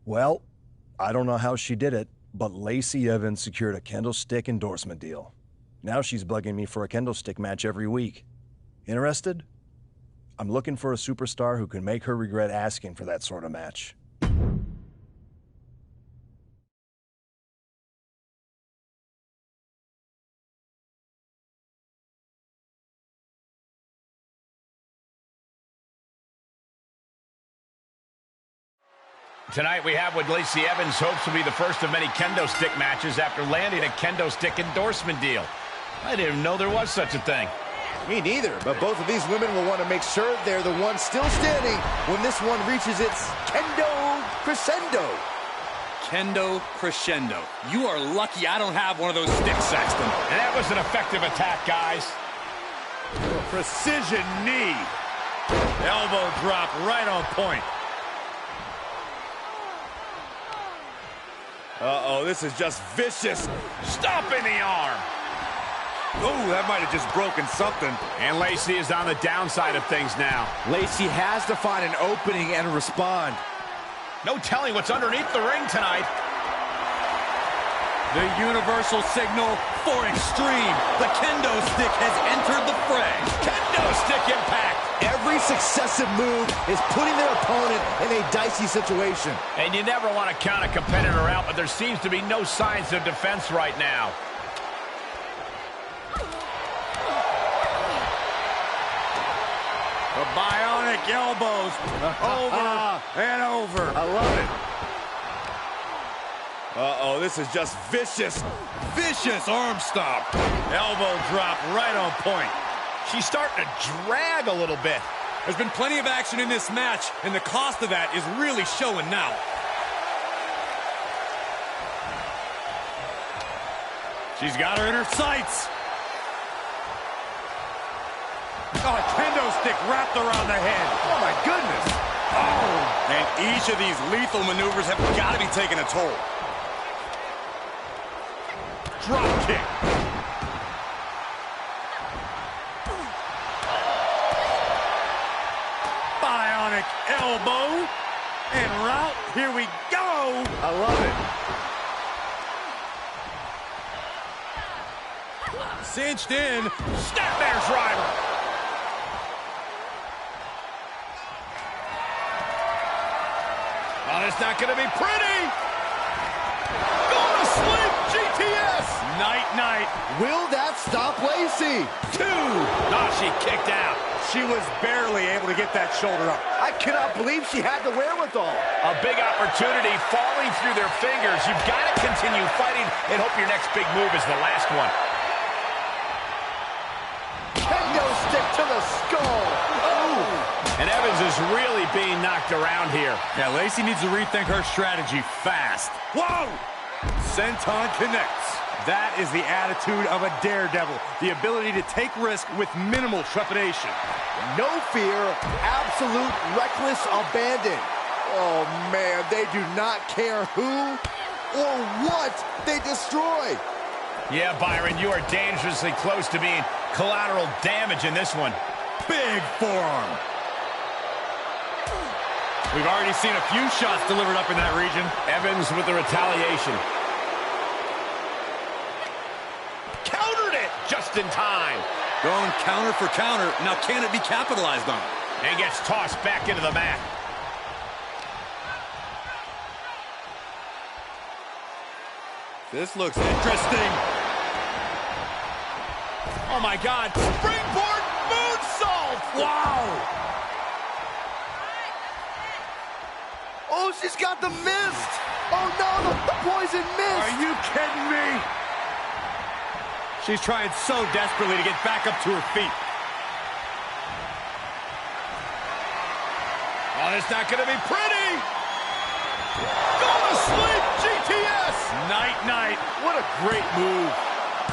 Well, I don't know how she did it, but Lacey Evans secured a kendo stick endorsement deal. Now she's bugging me for a kendo stick match every week. Interested? I'm looking for a superstar who can make her regret asking for that sort of match. Tonight we have what Lacey Evans hopes will be the first of many kendo stick matches after landing a kendo stick endorsement deal. I didn't even know there was such a thing. Me neither, but both of these women will want to make sure they're the ones still standing when this one reaches its kendo crescendo. Kendo crescendo. You are lucky I don't have one of those sticks, Saxton. And that was an effective attack, guys. Precision knee. Elbow drop right on point. Uh-oh, this is just vicious. Stop in the arm. Oh, that might have just broken something. And Lacey is on the downside of things now. Lacey has to find an opening and respond. No telling what's underneath the ring tonight. The universal signal for extreme. The kendo stick has entered the fray. Kendo stick impact. Every successive move is putting their opponent in a dicey situation. And you never want to count a competitor out, but there seems to be no signs of defense right now. The bionic elbows over and over. I love it. Uh-oh, this is just vicious, vicious arm stomp. Elbow drop right on point. She's starting to drag a little bit. There's been plenty of action in this match, and the cost of that is really showing now. She's got her in her sights. Oh, a kendo stick wrapped around the head. Oh, my goodness. Oh, and each of these lethal maneuvers have got to be taking a toll. Drop kick. Bionic elbow. En route here we go. I love it. Cinched in. Snapmare's rival. Well, it's not going to be pretty. Go to sleep, GTS. Night. Will that stop Lacey? 2. Oh, she kicked out. She was barely able to get that shoulder up. I cannot believe she had the wherewithal. A big opportunity falling through their fingers. You've got to continue fighting and hope your next big move is the last one. Kendo stick to the skull. Oh! And Evans is really being knocked around here. Yeah, Lacey needs to rethink her strategy fast. Whoa! Senton connects. That is the attitude of a daredevil. The ability to take risk with minimal trepidation. No fear, absolute reckless abandon. Oh, man, they do not care who or what they destroy. Yeah, Byron, you are dangerously close to being collateral damage in this one. Big forearm. We've already seen a few shots delivered up in that region. Evans with the retaliation. Countered it just in time. Going counter for counter. Now can it be capitalized on? And gets tossed back into the mat. This looks interesting. Oh my God. Springboard moonsault. Wow. Oh, she's got the mist. Oh no, the poison mist. Are you kidding me? She's trying so desperately to get back up to her feet. Oh, it's not going to be pretty. Go to sleep, GTS. Night. What a great move.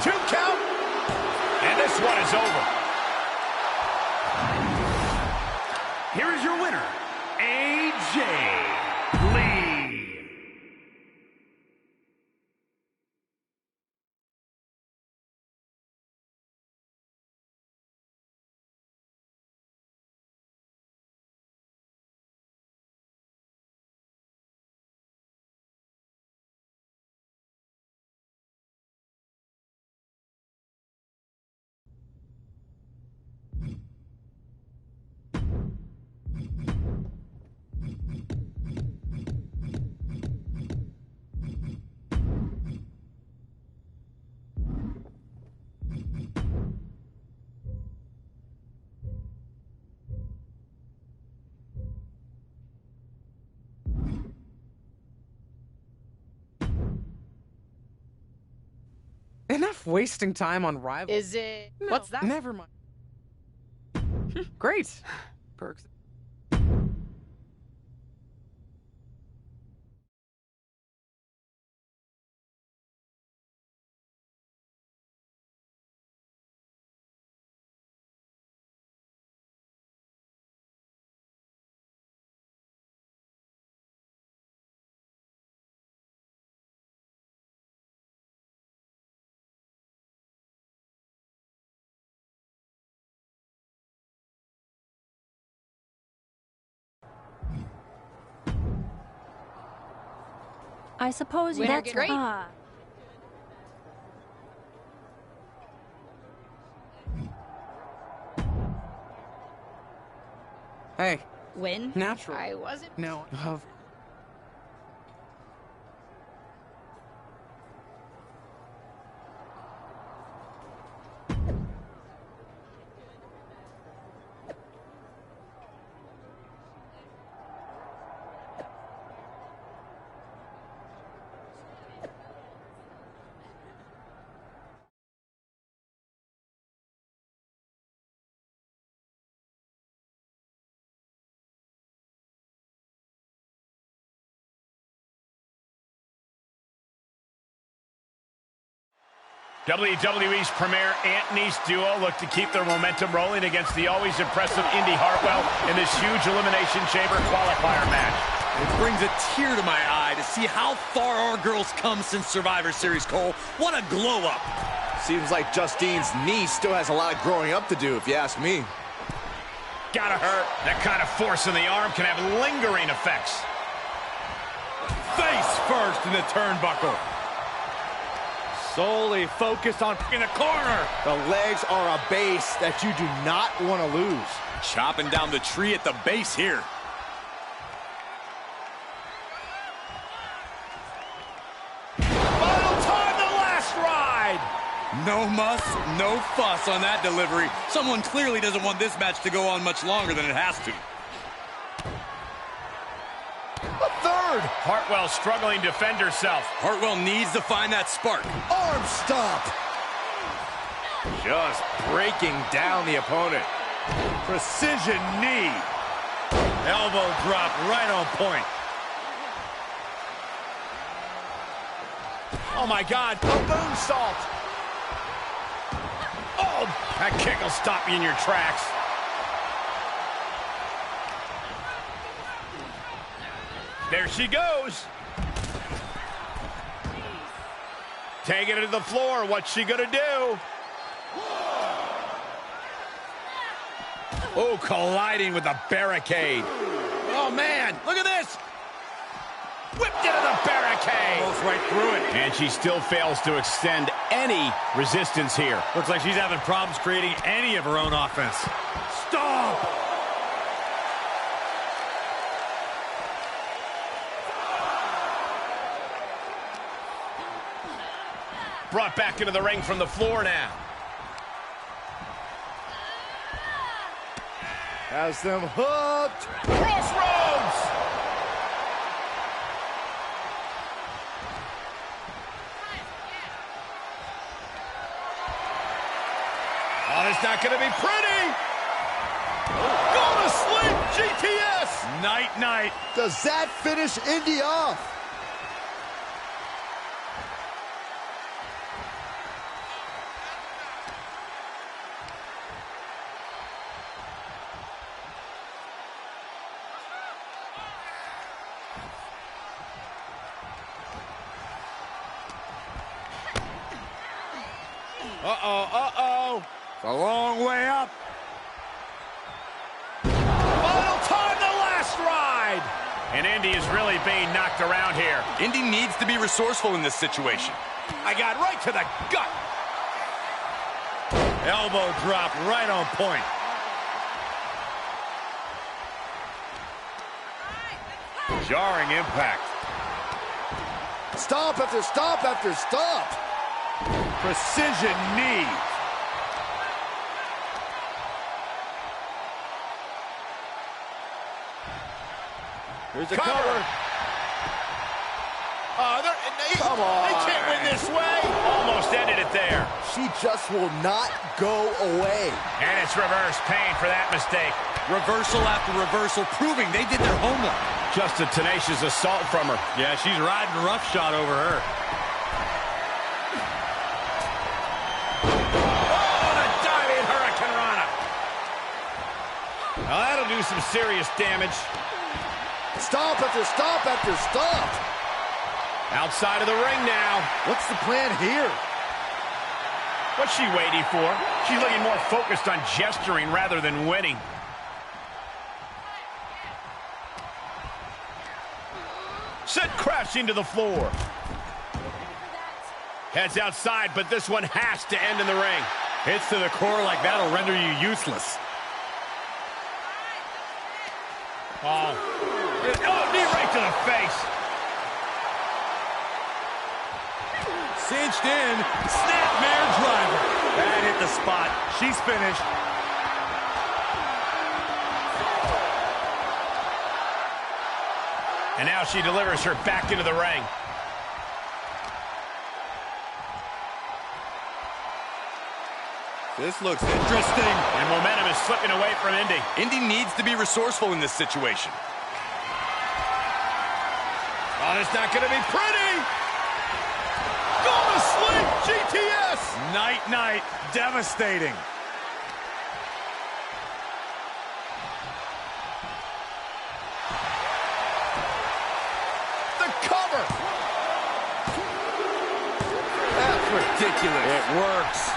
2 count. And this one is over. Here is your winner, AJ Lee. Enough wasting time on rivals. Is it? No, What's that? Never mind. Great. Perks. I suppose Winner that's great. Hey. Win? Natural. I wasn't. No. Of WWE's premier Aunt-Niece duo look to keep their momentum rolling against the always impressive Indy Hartwell in this huge Elimination Chamber qualifier match. It brings a tear to my eye to see how far our girls come since Survivor Series, Cole. What a glow-up. Seems like Justine's niece still has a lot of growing up to do, if you ask me. Gotta hurt. That kind of force in the arm can have lingering effects. Face first in the turnbuckle. Solely focused on in the corner. The legs are a base that you do not want to lose. Chopping down the tree at the base here. Final time, the last ride. No muss, no fuss on that delivery. Someone clearly doesn't want this match to go on much longer than it has to. A third. Hartwell struggling to defend herself. Hartwell needs to find that spark. Arm stomp. Just breaking down the opponent. Precision knee. Elbow drop right on point. Oh my God, a moonsault. Oh, that kick will stop you in your tracks. There she goes. Taking it to the floor. What's she gonna do? Oh, colliding with the barricade. Oh man, look at this. Whipped into the barricade. Almost right through it. And she still fails to extend any resistance here. Looks like she's having problems creating any of her own offense. Stop! Brought back into the ring from the floor now. Has them hooked. Crossroads! Oh, it's not going to be pretty. Go to sleep, GTS. Night, night. Does that finish Indy off? Uh-oh, uh-oh. It's a long way up. Final time, the last ride. And Indy is really being knocked around here. Indy needs to be resourceful in this situation. I got right to the gut. Elbow drop right on point. Jarring impact. Stomp after stomp after stomp. Precision knee. Here's the cover. Come on. They can't win this way. Almost ended it there. She just will not go away. And it's reverse pain for that mistake. Reversal after reversal, proving they did their homework. Just a tenacious assault from her. Yeah, she's riding roughshod over her. Now that'll do some serious damage. Stomp after stomp after stomp. Outside of the ring now. What's the plan here? What's she waiting for? She's looking more focused on gesturing rather than winning. Sent crashing to the floor. Heads outside, but this one has to end in the ring. Hits to the core like that'll render you useless. Oh, knee right to the face. Cinched in, snapmare driver. That hit the spot. She's finished. And now she delivers her back into the ring. This looks interesting. And momentum is slipping away from Indy. Indy needs to be resourceful in this situation. Oh, it's not going to be pretty. Go to sleep, GTS. Night, night, devastating. The cover. That's ridiculous. It works.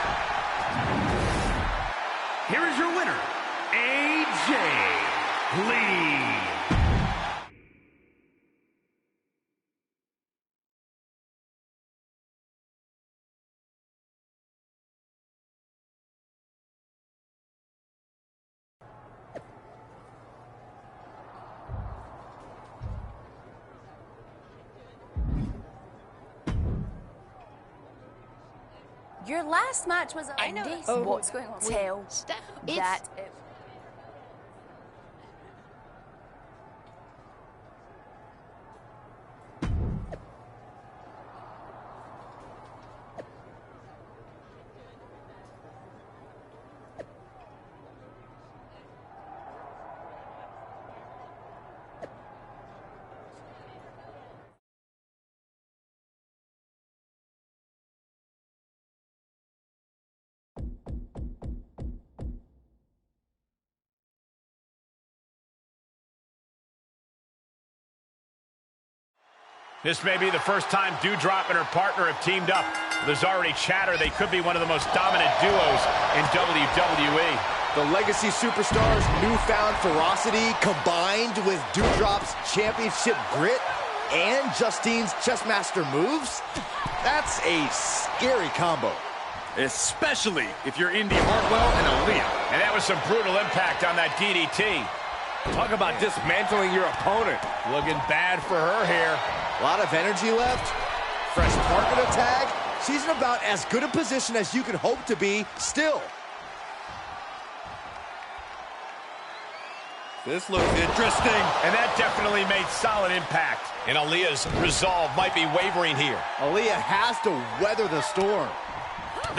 Here is your winner, AJ Lee. Your last match was ending. Oh, What's going on? Tell that. This may be the first time Doudrop and her partner have teamed up. There's already chatter they could be one of the most dominant duos in WWE. The Legacy Superstars' newfound ferocity combined with Doudrop's championship grit and Justine's chessmaster moves, that's a scary combo. Especially if you're Indy Hartwell and Aaliyah. And that was some brutal impact on that DDT. Talk about dismantling your opponent. Looking bad for her here. A lot of energy left. Fresh partner to tag. She's in about as good a position as you could hope to be still. This looks interesting. And that definitely made solid impact. And Aaliyah's resolve might be wavering here. Aaliyah has to weather the storm.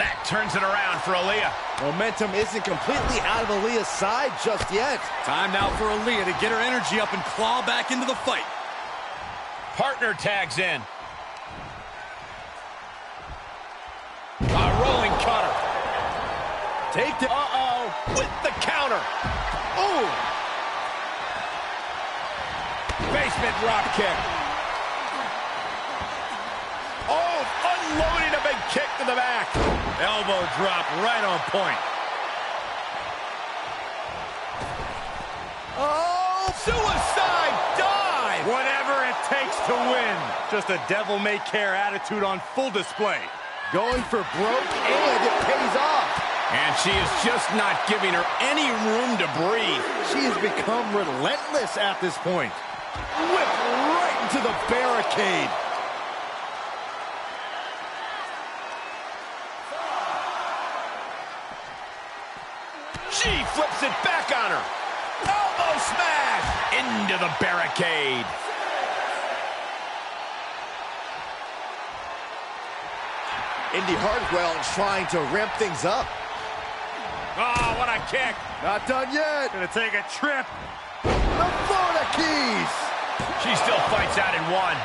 That turns it around for Aaliyah. Momentum isn't completely out of Aaliyah's side just yet. Time now for Aaliyah to get her energy up and claw back into the fight. Partner tags in. A rolling cutter. Take the... With the counter. Ooh. Basement drop kick. Oh, unloading a big kick to the back. Elbow drop right on point. Oh, suicide dive! Whatever it takes to win. Just a devil-may-care attitude on full display. Going for broke, and it pays off. And she is just not giving her any room to breathe. She has become relentless at this point. Whip right into the barricade. She flips it back on her. Elbow smash into the barricade. Indy Hartwell trying to ramp things up. Oh, what a kick. Not done yet. Gonna take a trip. The Florida Keys. She still fights out in one.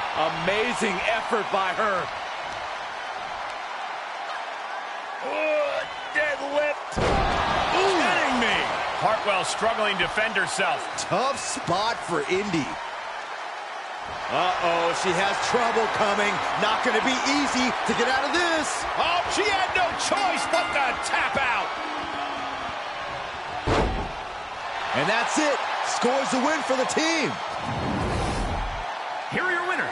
Amazing effort by her. Deadlift. Kidding me. Hartwell struggling to defend herself. Tough spot for Indy. Uh-oh, she has trouble coming. Not going to be easy to get out of this. Oh, she had no choice but to tap out. And that's it. Scores the win for the team. Here are your winners,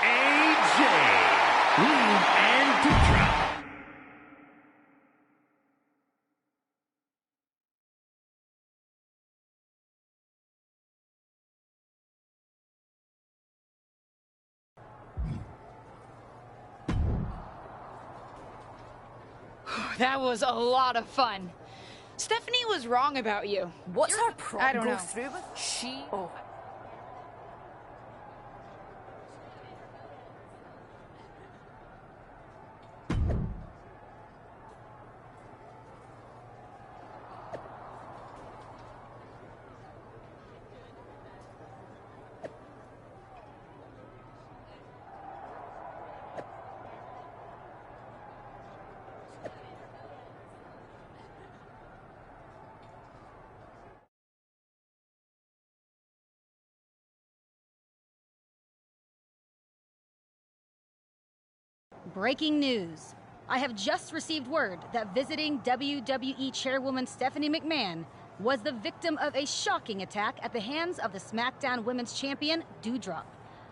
AJ and Doudrop. That was a lot of fun. Stephanie was wrong about you. What's her problem? I don't know. Through with? She. Oh. Breaking news. I have just received word that visiting WWE Chairwoman Stephanie McMahon was the victim of a shocking attack at the hands of the SmackDown Women's Champion, Doudrop.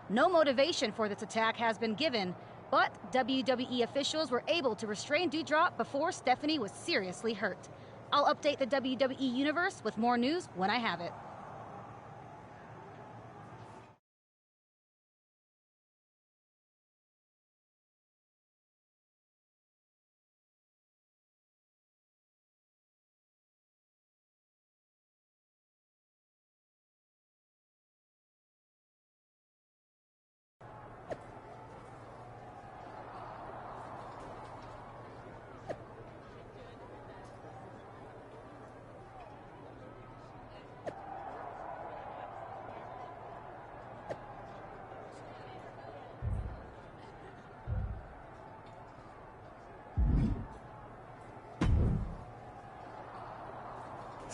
No motivation for this attack has been given, but WWE officials were able to restrain Doudrop before Stephanie was seriously hurt. I'll update the WWE Universe with more news when I have it.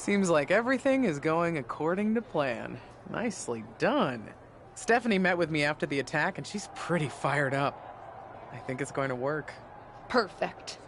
Seems like everything is going according to plan. Nicely done. Stephanie met with me after the attack, and she's pretty fired up. I think it's going to work. Perfect.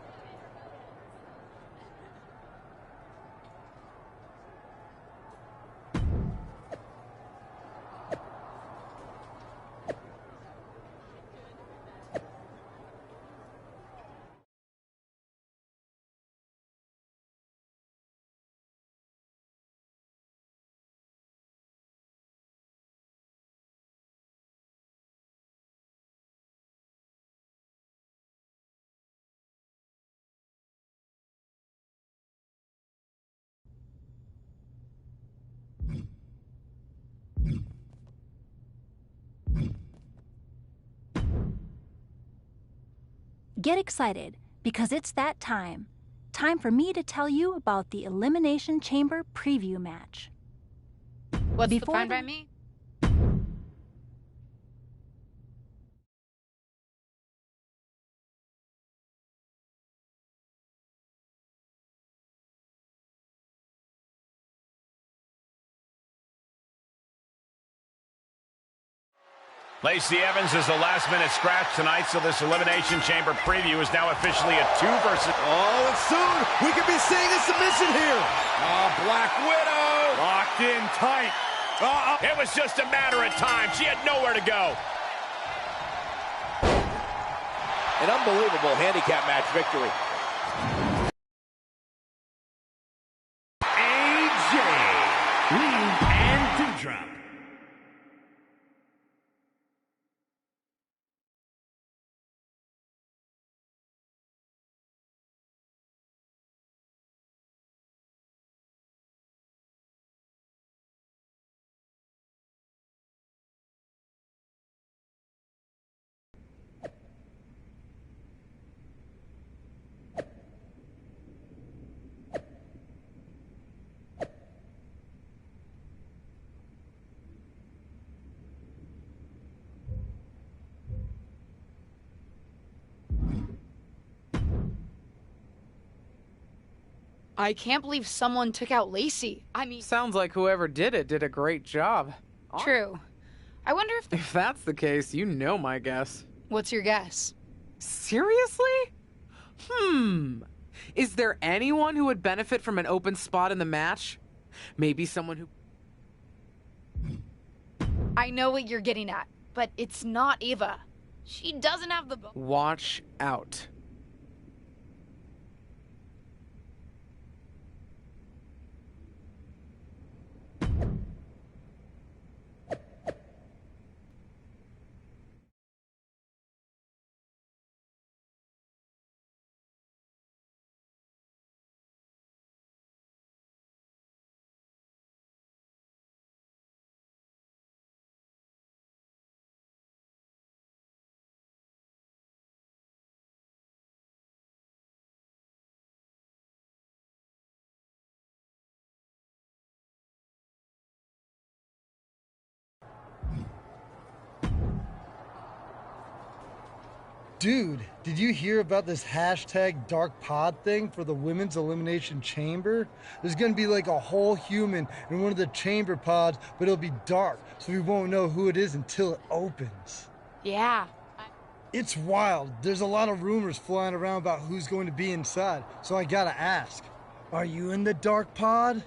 Get excited, because it's that time. Time for me to tell you about the Elimination Chamber preview match. What's the Fine by Me? Lacey Evans is the last-minute scratch tonight, so this Elimination Chamber preview is now officially a 2 versus... Oh, and soon we could be seeing a submission here. Oh, Black Widow! Locked in tight. It was just a matter of time. She had nowhere to go. An unbelievable handicap match victory. AJ, Lee, and Doudrop. I can't believe someone took out Lacey. I mean... Sounds like whoever did it did a great job. True. I wonder if... If that's the case, you know my guess. What's your guess? Seriously? Is there anyone who would benefit from an open spot in the match? Maybe someone who... I know what you're getting at, but it's not Eva. She doesn't have the... Watch out. Dude, did you hear about this hashtag Dark Pod thing for the Women's Elimination Chamber? There's gonna be like a whole human in one of the chamber pods, but it'll be dark, so we won't know who it is until it opens. Yeah. It's wild. There's a lot of rumors flying around about who's going to be inside, so I gotta ask. Are you in the Dark Pod?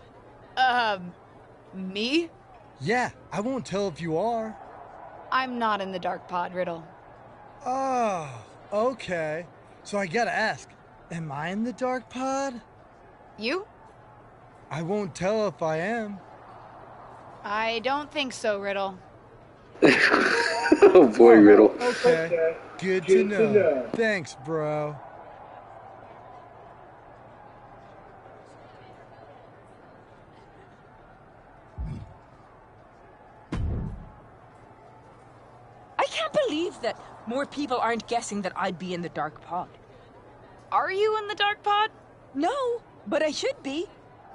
Me? Yeah, I won't tell if you are. I'm not in the Dark Pod, Riddle. Oh, okay. So I gotta ask, am I in the Dark Pod? You? I won't tell if I am. I don't think so, Riddle. Oh boy, Riddle. Okay. Good to know. Thanks, bro. I can't believe that more people aren't guessing that I'd be in the Dark Pod. Are you in the Dark Pod? No, but I should be.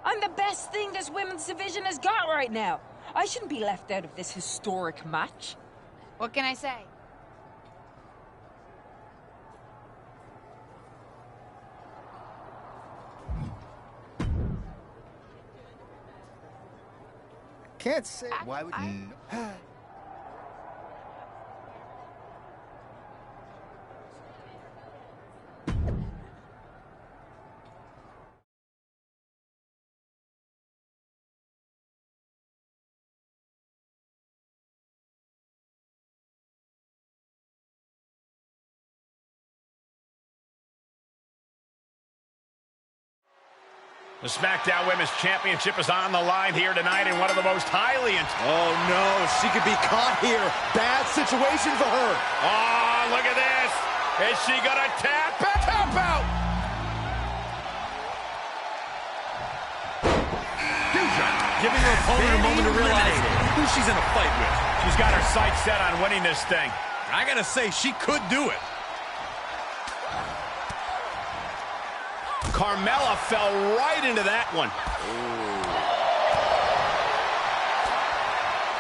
I'm the best thing this women's division has got right now. I shouldn't be left out of this historic match. What can I say? can't say. Why would you? The SmackDown Women's Championship is on the line here tonight in one of the most highly... Oh, no. She could be caught here. Bad situation for her. Oh, look at this. Is she going to tap? Tap out! Giving her opponent a moment to realize who she's in a fight with. She's got her sights set on winning this thing. I got to say, she could do it. Carmella fell right into that one.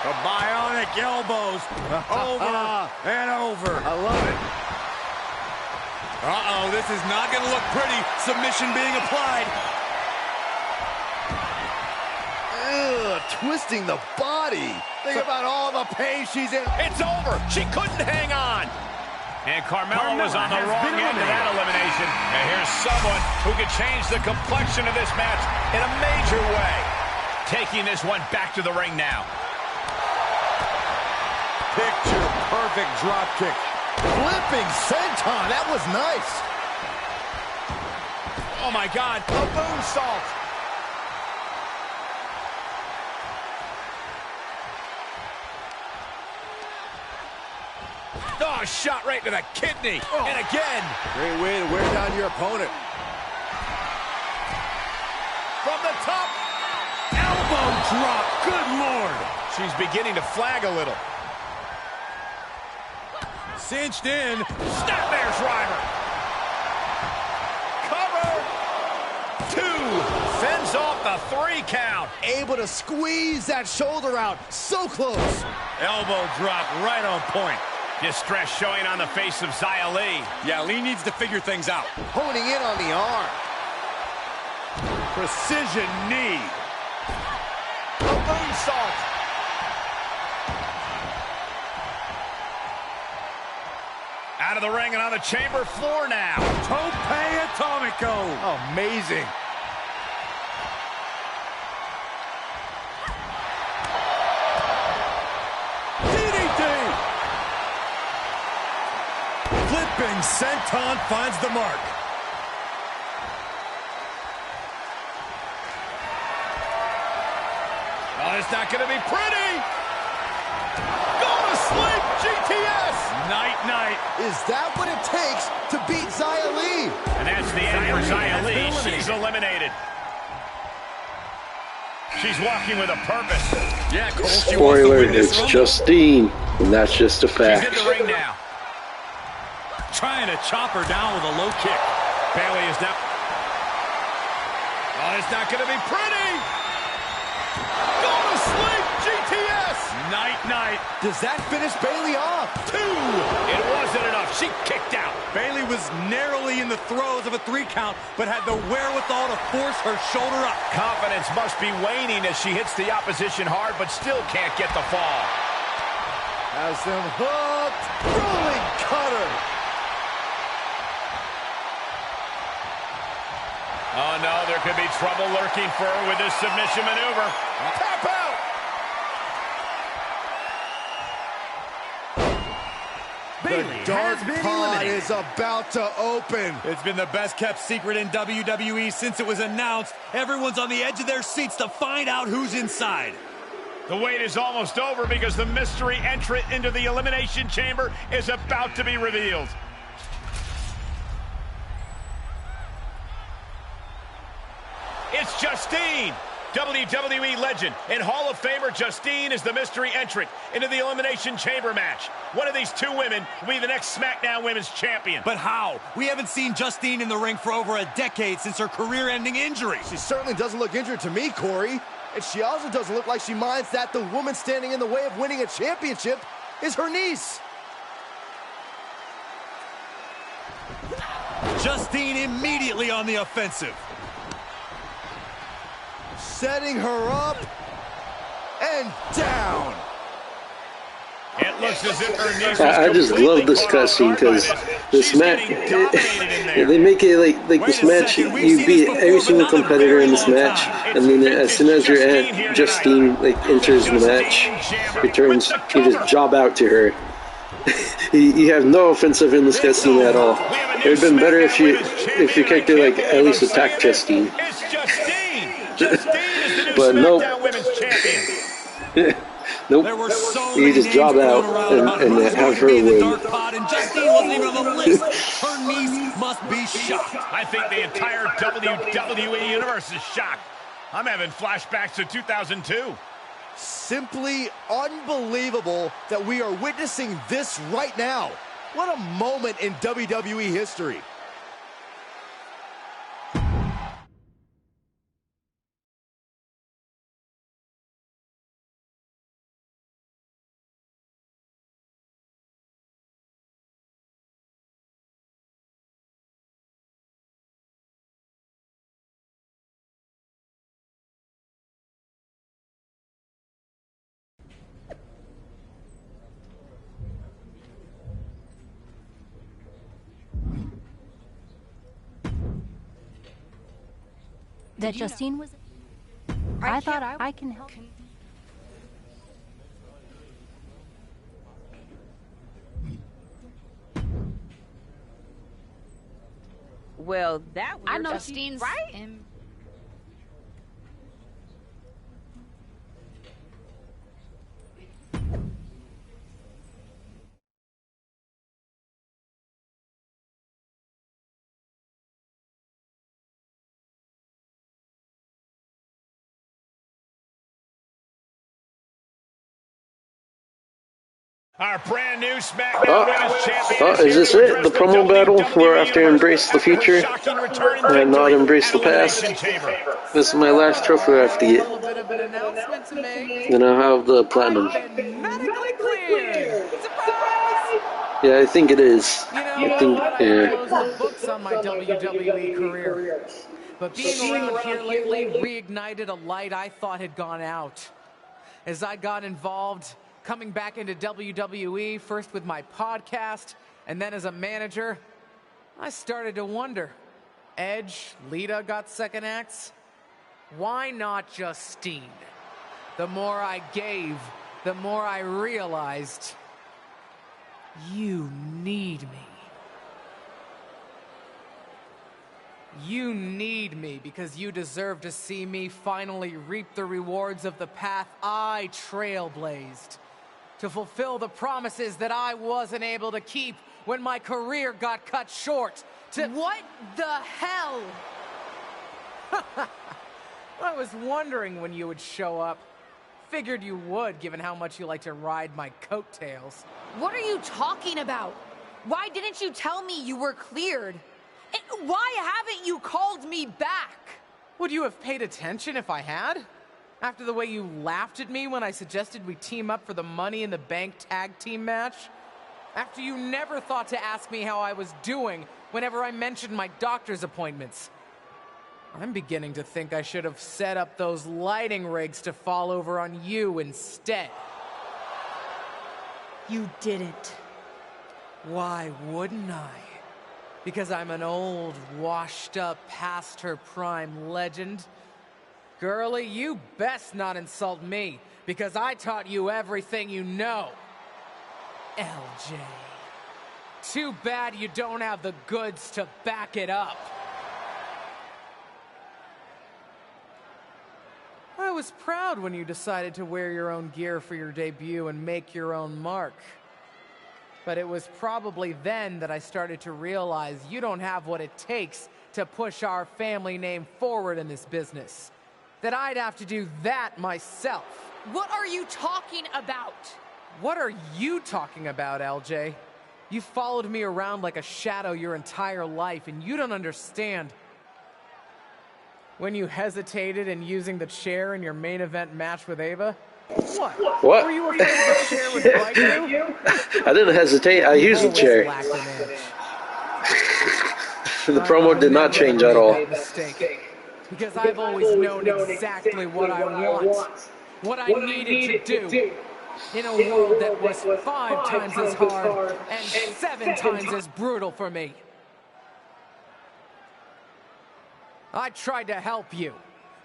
The bionic elbows. Over and over. I love it. Uh-oh, this is not going to look pretty. Submission being applied. Ugh, twisting the body. Think about all the pain she's in. It's over. She couldn't hang on. And Carmella was on the wrong end of that elimination. And here's someone who could change the complexion of this match in a major way. Taking this one back to the ring now. Picture perfect drop kick. Flipping senton. That was nice. Oh, my God. A moonsault. Oh, shot right to the kidney. Oh. And again. Great way to wear down your opponent. From the top. Elbow drop. Good Lord. She's beginning to flag a little. Cinched in. Snapmare driver. Cover. 2. Fends off the 3 count. Able to squeeze that shoulder out. So close. Elbow drop right on point. Distress showing on the face of Xia Li. Yeah, Lee needs to figure things out. Honing in on the arm. Precision knee. A moonsault. Out of the ring and on the chamber floor now. Tope Atomico. Amazing. Flipping senton finds the mark. Oh, it's not going to be pretty. Go to sleep, GTS. Night. Is that what it takes to beat Xia Li? And that's the end for Xia Li. She's eliminated. She's walking with a purpose. Yeah, Cole, Spoiler, it's Justine, and that's just a fact. She's in the ring now. Trying to chop her down with a low kick. Bayley is now. Oh, it's not going to be pretty. Go to sleep, GTS. Night. Does that finish Bayley off? 2. It wasn't enough. She kicked out. Bayley was narrowly in the throes of a 3 count, but had the wherewithal to force her shoulder up. Confidence must be waning as she hits the opposition hard, but still can't get the fall. Has them hooked. Rolling cutter. Oh, no, there could be trouble lurking for her with this submission maneuver. Tap out! The dark pod is about to open. It's been the best kept secret in WWE since it was announced. Everyone's on the edge of their seats to find out who's inside. The wait is almost over because the mystery entrant into the Elimination Chamber is about to be revealed. It's Justine, WWE legend and Hall of Famer Justine is the mystery entrant into the Elimination Chamber match. One of these 2 women will be the next SmackDown Women's Champion. But how? We haven't seen Justine in the ring for over a decade since her career-ending injury. She certainly doesn't look injured to me, Corey. And she also doesn't look like she minds that the woman standing in the way of winning a championship is her niece. Justine immediately on the offensive. Setting her up. and down. It looks as if her knees I just love this cutscene because this match, they make it like this match, you beat every single competitor in this match, and then as soon as your Aunt Justine like enters the match, you just job out to her. You have no offensive in this cutscene at all. It would have been better if your character like at least attacked Justine. But nope. Nope. You just job out and have her win. And Justine wasn't even on the list. Her niece must be shocked. I think the entire WWE Universe is shocked. I'm having flashbacks to 2002. Simply unbelievable that we are witnessing this right now. What a moment in WWE history. That Justine was... I thought I can help. Well, that I know Justine's right. Our brand new SmackDown Women's Champion. Is this it? The promo battle where I have to embrace the future and not embrace the past? This is my last trophy I have to get. Then I'll have the platinum. Yeah, I think it is. I think, yeah. Books on my WWE career. But being around here lately reignited a light I thought had gone out. As I got involved coming back into WWE, first with my podcast, and then as a manager, I started to wonder. Edge, Lita got second acts. Why not Justine? The more I gave, the more I realized you need me. You need me because you deserve to see me finally reap the rewards of the path I trailblazed, to fulfill the promises that I wasn't able to keep when my career got cut short. What the hell? I was wondering when you would show up. Figured you would, given how much you like to ride my coattails. What are you talking about? Why didn't you tell me you were cleared? And why haven't you called me back? Would you have paid attention if I had? After the way you laughed at me when I suggested we team up for the Money in the Bank tag team match? After you never thought to ask me how I was doing whenever I mentioned my doctor's appointments? I'm beginning to think I should have set up those lighting rigs to fall over on you instead. You didn't. Why wouldn't I? Because I'm an old, washed-up, past-her-prime legend? Girlie, you best not insult me, because I taught you everything you know. LJ. Too bad you don't have the goods to back it up. I was proud when you decided to wear your own gear for your debut and make your own mark. But it was probably then that I started to realize you don't have what it takes to push our family name forward in this business. That I'd have to do that myself. What are you talking about? What are you talking about, LJ? You followed me around like a shadow your entire life, and you don't understand. When you hesitated in using the chair in your main event match with Ava? What? Were you afraid the chair would bite you? I didn't hesitate. I used the chair. The promo did not change at all. Because I've always known exactly what I want. what I needed to do in a world that was 5 times as hard and 7 times as brutal for me. I tried to help you,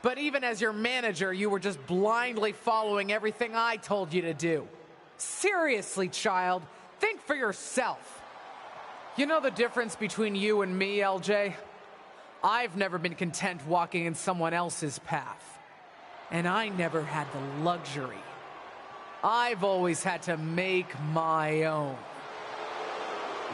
but even as your manager, you were just blindly following everything I told you to do. Seriously, child, think for yourself. You know the difference between you and me, LJ? I've never been content walking in someone else's path. And I never had the luxury. I've always had to make my own.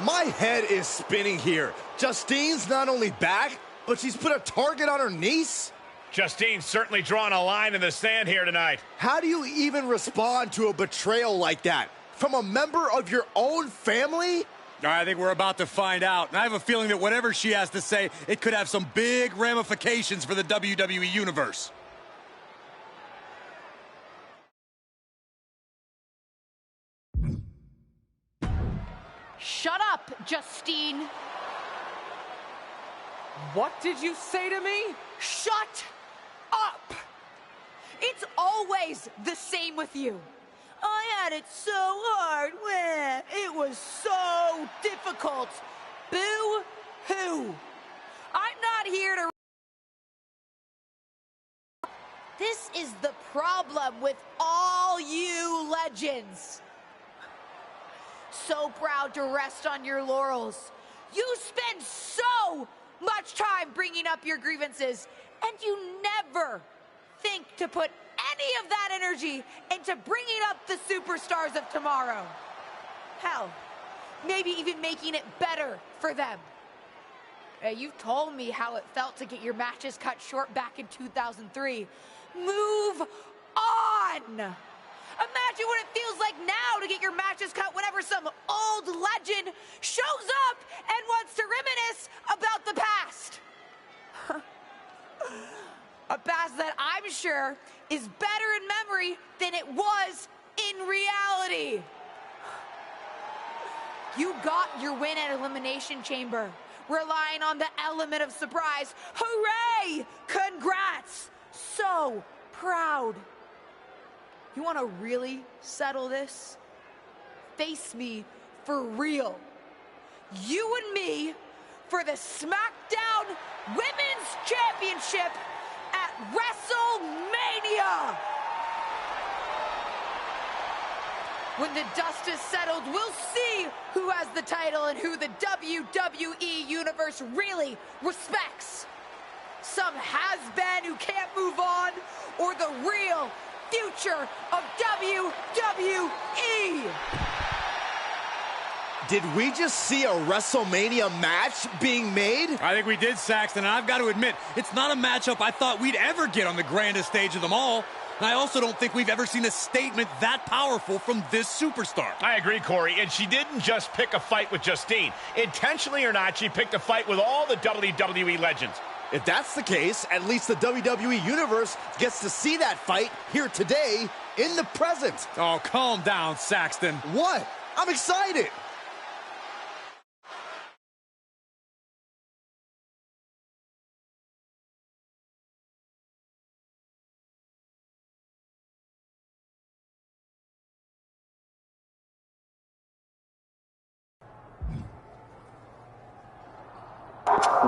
My head is spinning here. Justine's not only back, but she's put a target on her niece? Justine's certainly drawn a line in the sand here tonight. How do you even respond to a betrayal like that? From a member of your own family? I think we're about to find out. And I have a feeling that whatever she has to say, it could have some big ramifications for the WWE Universe. Shut up, Justine. What did you say to me? Shut up. It's always the same with you. I had it so hard. It was so difficult. Boo-hoo. I'm not here to... This is the problem with all you legends. So proud to rest on your laurels. You spend so much time bringing up your grievances, and you never think to put any of that energy into bringing up the superstars of tomorrow. Hell, maybe even making it better for them. You've told me how it felt to get your matches cut short back in 2003. Move on! Imagine what it feels like now to get your matches cut whenever some old legend shows up and wants to reminisce about the past. A past that I'm sure is better in memory than it was in reality. You got your win at Elimination Chamber, relying on the element of surprise. Hooray! Congrats! So proud. You want to really settle this? Face me for real. You and me for the SmackDown Women's Championship at WrestleMania. When the dust is settled, we'll see who has the title and who the WWE Universe really respects. Some has-been who can't move on, or the real future of WWE. Did we just see a WrestleMania match being made? I think we did, Saxton, and I've got to admit, it's not a matchup I thought we'd ever get on the grandest stage of them all. And I also don't think we've ever seen a statement that powerful from this superstar. I agree, Corey, and she didn't just pick a fight with Justine. Intentionally or not, she picked a fight with all the WWE legends. If that's the case, at least the WWE Universe gets to see that fight here today in the present. Oh, calm down, Saxton. What? I'm excited.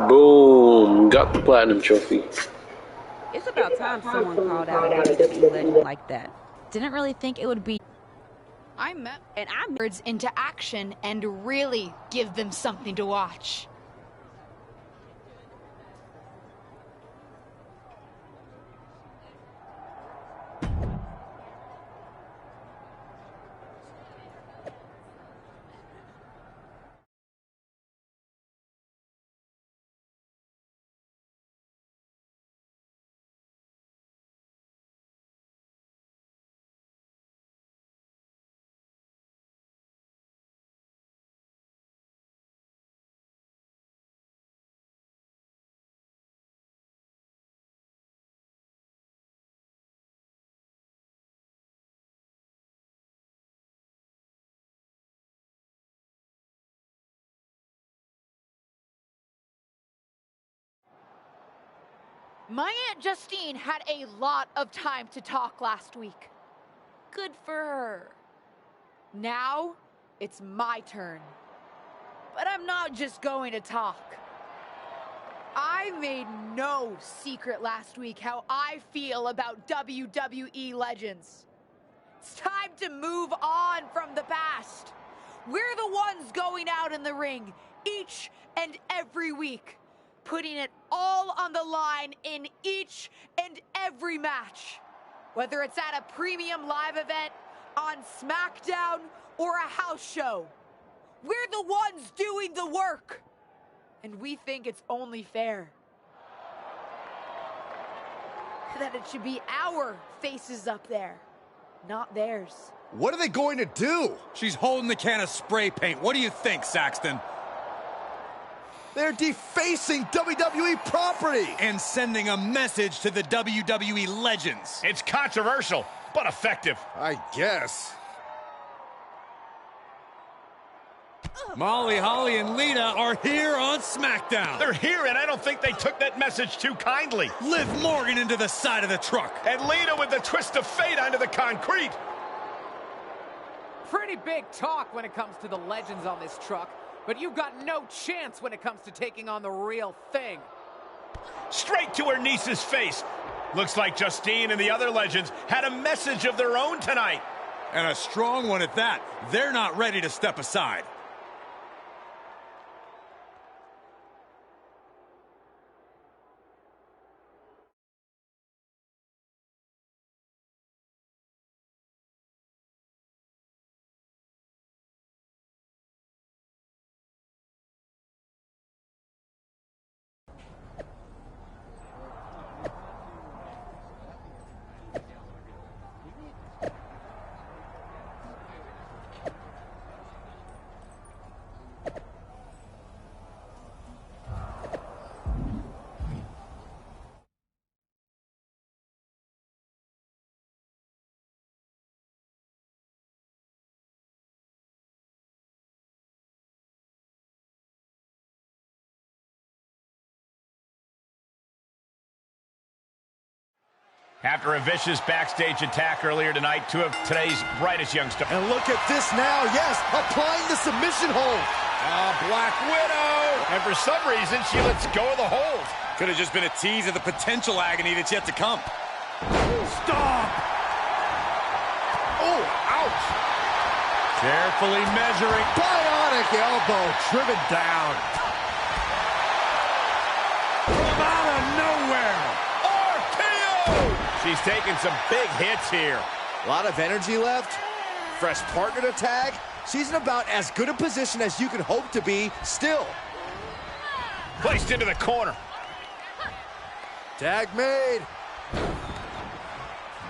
Boom! Got the Platinum Trophy. It's about time someone called out a WWE legend like that. Didn't really think it would be. I'm words into action and really give them something to watch. My Aunt Justine had a lot of time to talk last week. Good for her. Now, it's my turn. But I'm not just going to talk. I made no secret last week how I feel about WWE legends. It's time to move on from the past. We're the ones going out in the ring each and every week, putting it all on the line in each and every match. Whether it's at a premium live event, on SmackDown, or a house show. We're the ones doing the work. And we think it's only fair that it should be our faces up there, not theirs. What are they going to do? She's holding the can of spray paint. What do you think, Saxton? They're defacing WWE property. And sending a message to the WWE legends. It's controversial, but effective. I guess. Molly, Holly, and Lita are here on SmackDown. They're here, and I don't think they took that message too kindly. Liv Morgan into the side of the truck. And Lita with the twist of fate onto the concrete. Pretty big talk when it comes to the legends on this truck, but you've got no chance when it comes to taking on the real thing. Straight to her niece's face. Looks like Justine and the other legends had a message of their own tonight. And a strong one at that. They're not ready to step aside. After a vicious backstage attack earlier tonight, two of today's brightest young stars. And look at this now, yes, applying the submission hold. Black Widow. And for some reason, she lets go of the hold. Could have just been a tease of the potential agony that's yet to come. Stop! Oh, ouch! Carefully measuring. Bionic elbow driven down. From out of nowhere. She's taking some big hits here. A lot of energy left. Fresh partner to tag. She's in about as good a position as you could hope to be still. Placed into the corner. Tag made.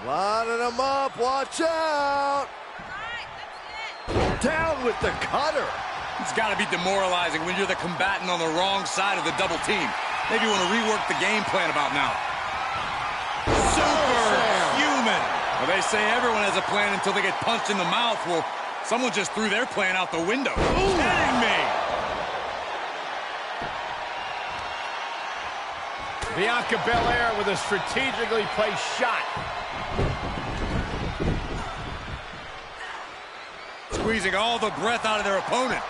Lining them up. Watch out. Down with the cutter. It's got to be demoralizing when you're the combatant on the wrong side of the double team. Maybe you want to rework the game plan about now. Superhuman. Well, they say everyone has a plan until they get punched in the mouth. Well, someone just threw their plan out the window. Ooh. Kidding me. Bianca Belair with a strategically placed shot. Squeezing all the breath out of their opponent.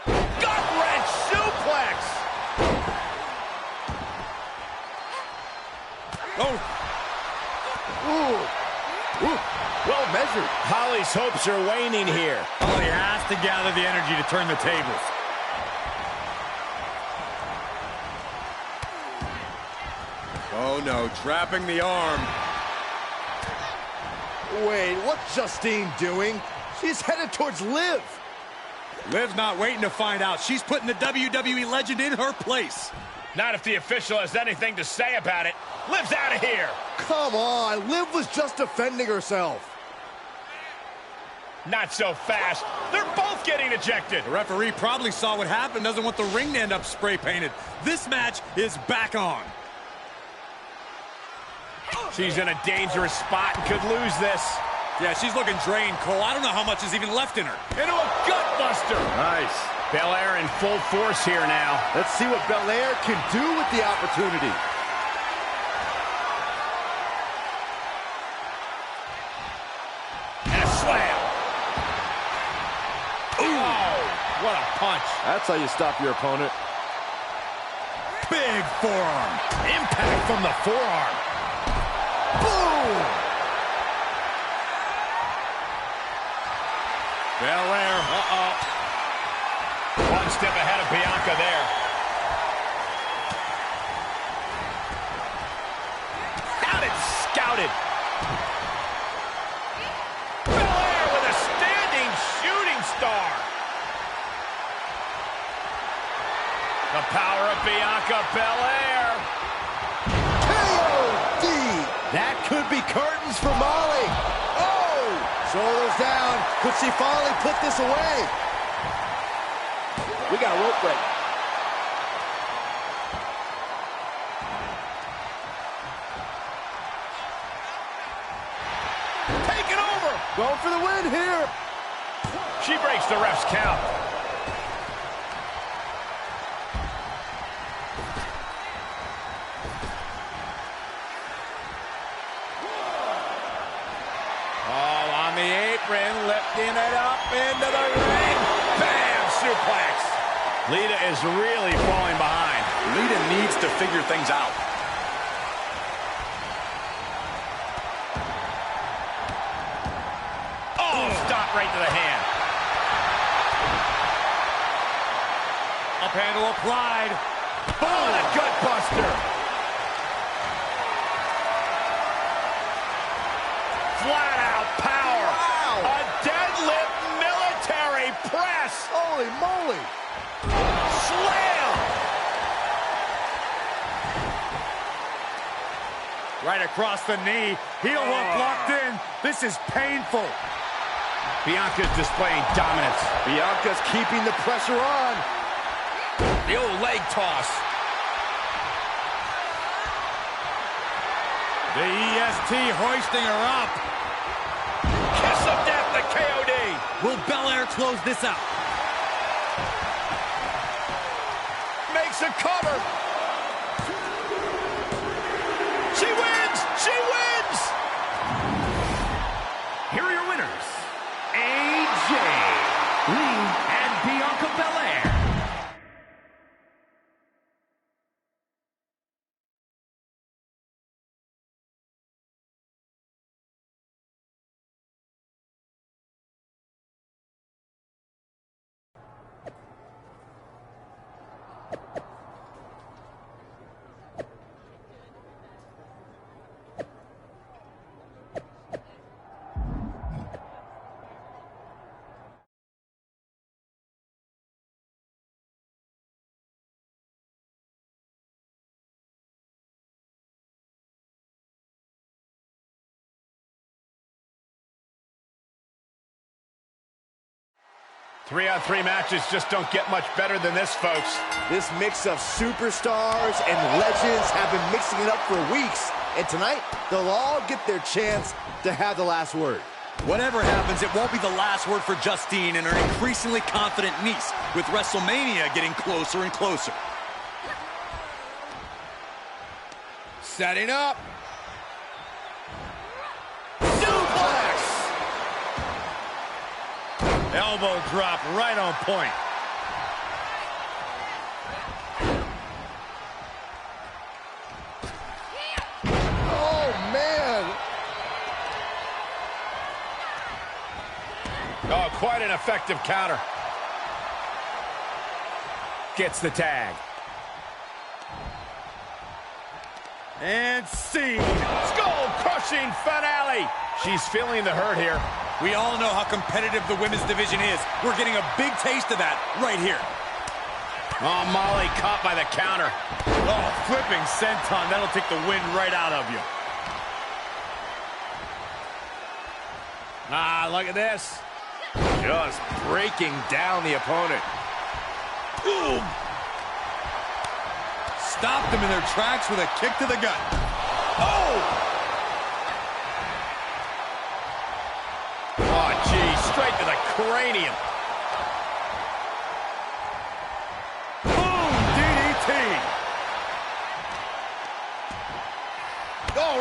Gut-wrench suplex. Oh. Ooh. Ooh. Well measured. Holly's hopes are waning here. Holly has to gather the energy to turn the tables. Oh no, trapping the arm. Wait, what's Justine doing? She's headed towards Liv. Liv's not waiting to find out. She's putting the WWE legend in her place. Not if the official has anything to say about it. Liv's out of here. Come on, Liv was just defending herself. Not so fast. They're both getting ejected. The referee probably saw what happened, doesn't want the ring to end up spray painted. This match is back on. She's in a dangerous spot and could lose this. Yeah, she's looking drained, Cole. I don't know how much is even left in her. Into a gut buster. Nice. Belair in full force here now. Let's see what Belair can do with the opportunity. And a slam. Oh, what a punch. That's how you stop your opponent. Big forearm. Impact from the forearm. Boom! Belair, One step ahead of Bianca there. Got it, scouted. Belair with a standing shooting star. The power of Bianca Belair. KOD! That could be curtains for Molly. Oh! Shoulders down. Could she finally put this away? We got a rope break. Taking over. Going for the win here. She breaks the ref's count. The apron, lifting it up into the ring. Bam! Suplex. Lita is really falling behind. Lita needs to figure things out. Oh, stop right to the hand. up handle applied. Oh, and a gut buster. Flat out power. Wow. A deadlift military press. Holy moly. Slam. Right across the knee. Heel hook locked in. This is painful. Bianca's displaying dominance. Bianca's keeping the pressure on. The old leg toss. The EST hoisting her up. Kiss of death, the KOD. Will Belair close this out? Makes a cover. She wins! She wins! Here are your winners, AJ Lee and Bianca Belair. Three-on-three matches just don't get much better than this, folks. This mix of superstars and legends have been mixing it up for weeks. And tonight, they'll all get their chance to have the last word. Whatever happens, it won't be the last word for Justine and her increasingly confident niece, with WrestleMania getting closer and closer. Setting up. Elbow drop right on point. Oh, man. Oh, quite an effective counter. Gets the tag. And scene. Skull-crushing finale. She's feeling the hurt here. We all know how competitive the women's division is. We're getting a big taste of that right here. Oh, Molly caught by the counter. Oh, flipping senton. That'll take the wind right out of you. Ah, look at this. Just breaking down the opponent. Boom. Stopped them in their tracks with a kick to the gut. Oh! Oh, geez, straight to the cranium.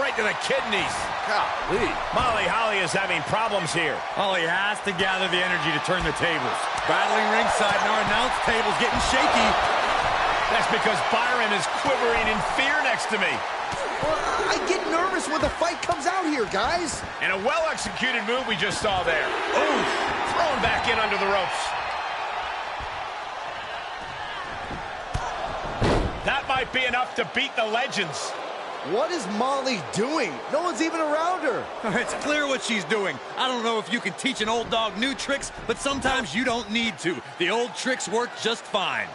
right to the kidneys. Golly. Molly Holly is having problems here. Holly has to gather the energy to turn the tables. Battling ringside, and our announce table's getting shaky. That's because Byron is quivering in fear next to me. Well, I get nervous when the fight comes out here, guys. And a well-executed move we just saw there. Ooh, thrown back in under the ropes. That might be enough to beat the legends. What is Molly doing? No one's even around her. It's clear what she's doing. I don't know if you can teach an old dog new tricks, but sometimes you don't need to. The old tricks work just fine.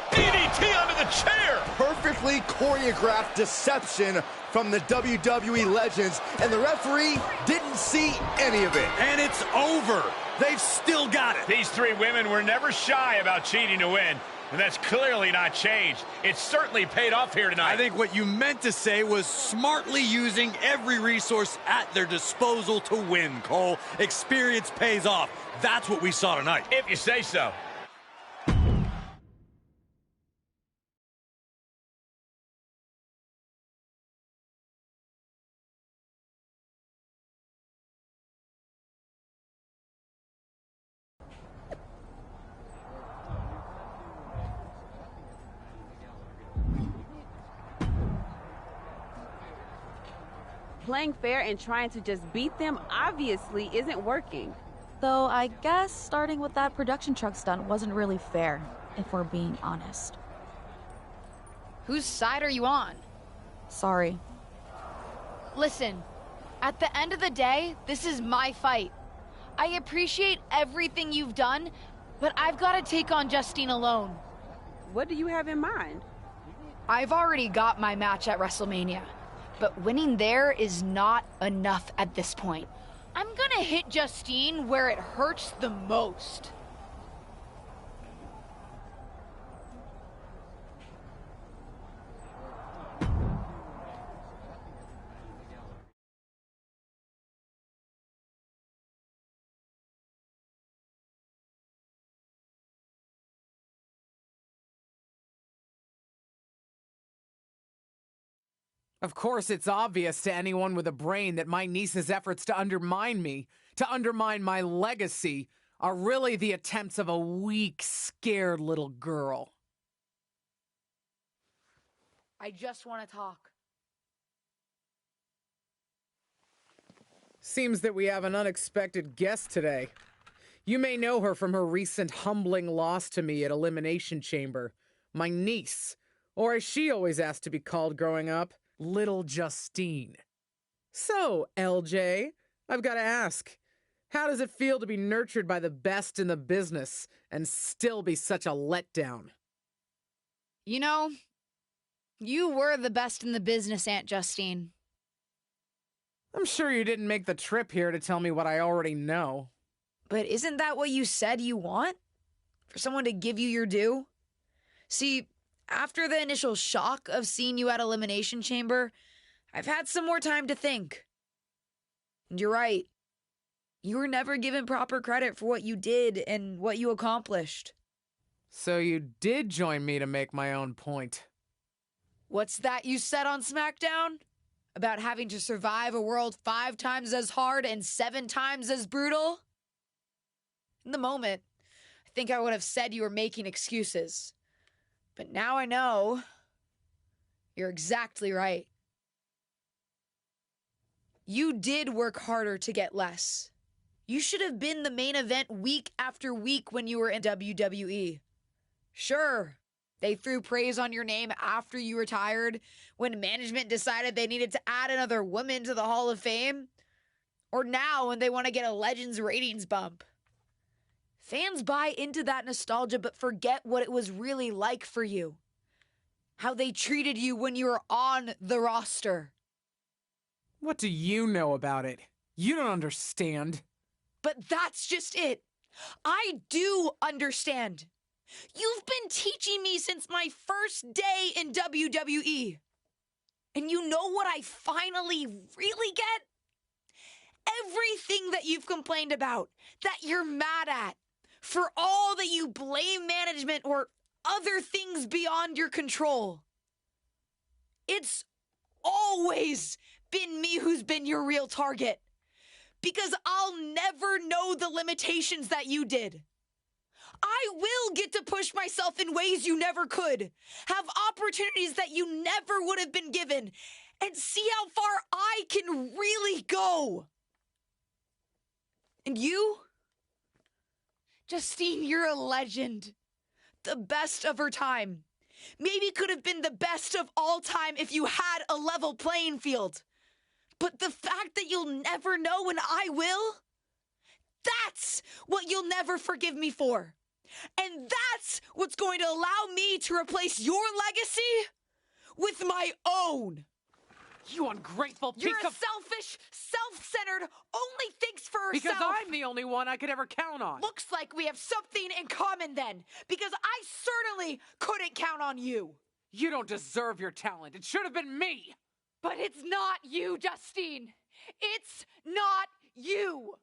DDT under the chair. Perfectly choreographed deception from the WWE legends, and the referee didn't see any of it. And it's over. They've still got it. These three women were never shy about cheating to win. And that's clearly not changed. It's certainly paid off here tonight. I think what you meant to say was smartly using every resource at their disposal to win, Cole. Experience pays off. That's what we saw tonight. If you say so. Playing fair and trying to just beat them obviously isn't working. Though I guess starting with that production truck stunt wasn't really fair, if we're being honest. Whose side are you on? Sorry. Listen, at the end of the day, this is my fight. I appreciate everything you've done, but I've got to take on Justine alone. What do you have in mind? I've already got my match at WrestleMania. But winning there is not enough at this point. I'm gonna hit Justine where it hurts the most. Of course, it's obvious to anyone with a brain that my niece's efforts to undermine me, to undermine my legacy, are really the attempts of a weak, scared little girl. I just want to talk. Seems that we have an unexpected guest today. You may know her from her recent humbling loss to me at Elimination Chamber. My niece, or as she always asked to be called growing up, Little Justine. So, LJ, I've got to ask, how does it feel to be nurtured by the best in the business and still be such a letdown? You know, you were the best in the business, Aunt Justine. I'm sure you didn't make the trip here to tell me what I already know. But isn't that what you said you want? For someone to give you your due? See, after the initial shock of seeing you at Elimination Chamber, I've had some more time to think. And you're right. You were never given proper credit for what you did and what you accomplished. So you did join me to make my own point. What's that you said on SmackDown? About having to survive a world 5 times as hard and 7 times as brutal? In the moment, I think I would have said you were making excuses. But now I know you're exactly right. You did work harder to get less. You should have been the main event week after week when you were in WWE. Sure, they threw praise on your name after you retired when management decided they needed to add another woman to the Hall of Fame. Or now when they want to get a Legends ratings bump. Fans buy into that nostalgia but forget what it was really like for you. How they treated you when you were on the roster. What do you know about it? You don't understand. But that's just it. I do understand. You've been teaching me since my first day in WWE. And you know what I finally really get? Everything that you've complained about, that you're mad at, for all that you blame management or other things beyond your control. It's always been me who's been your real target. Because I'll never know the limitations that you did. I will get to push myself in ways you never could, have opportunities that you never would have been given, and see how far I can really go. And you? Justine, you're a legend. The best of her time. Maybe could have been the best of all time if you had a level playing field. But the fact that you'll never know and I will, that's what you'll never forgive me for. And that's what's going to allow me to replace your legacy with my own. You ungrateful piece You're a of... selfish, self-centered, only thinks for herself. Because I'm the only one I could ever count on. Looks like we have something in common then, because I certainly couldn't count on you. You don't deserve your talent. It should have been me. But it's not you, Justine. It's not you.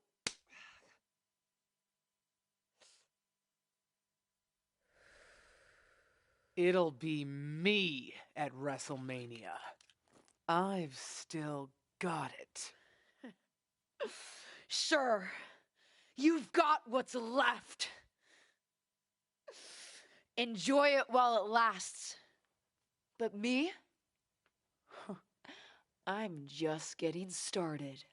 It'll be me at WrestleMania. I've still got it. Sure, you've got what's left. Enjoy it while it lasts. But me? I'm just getting started.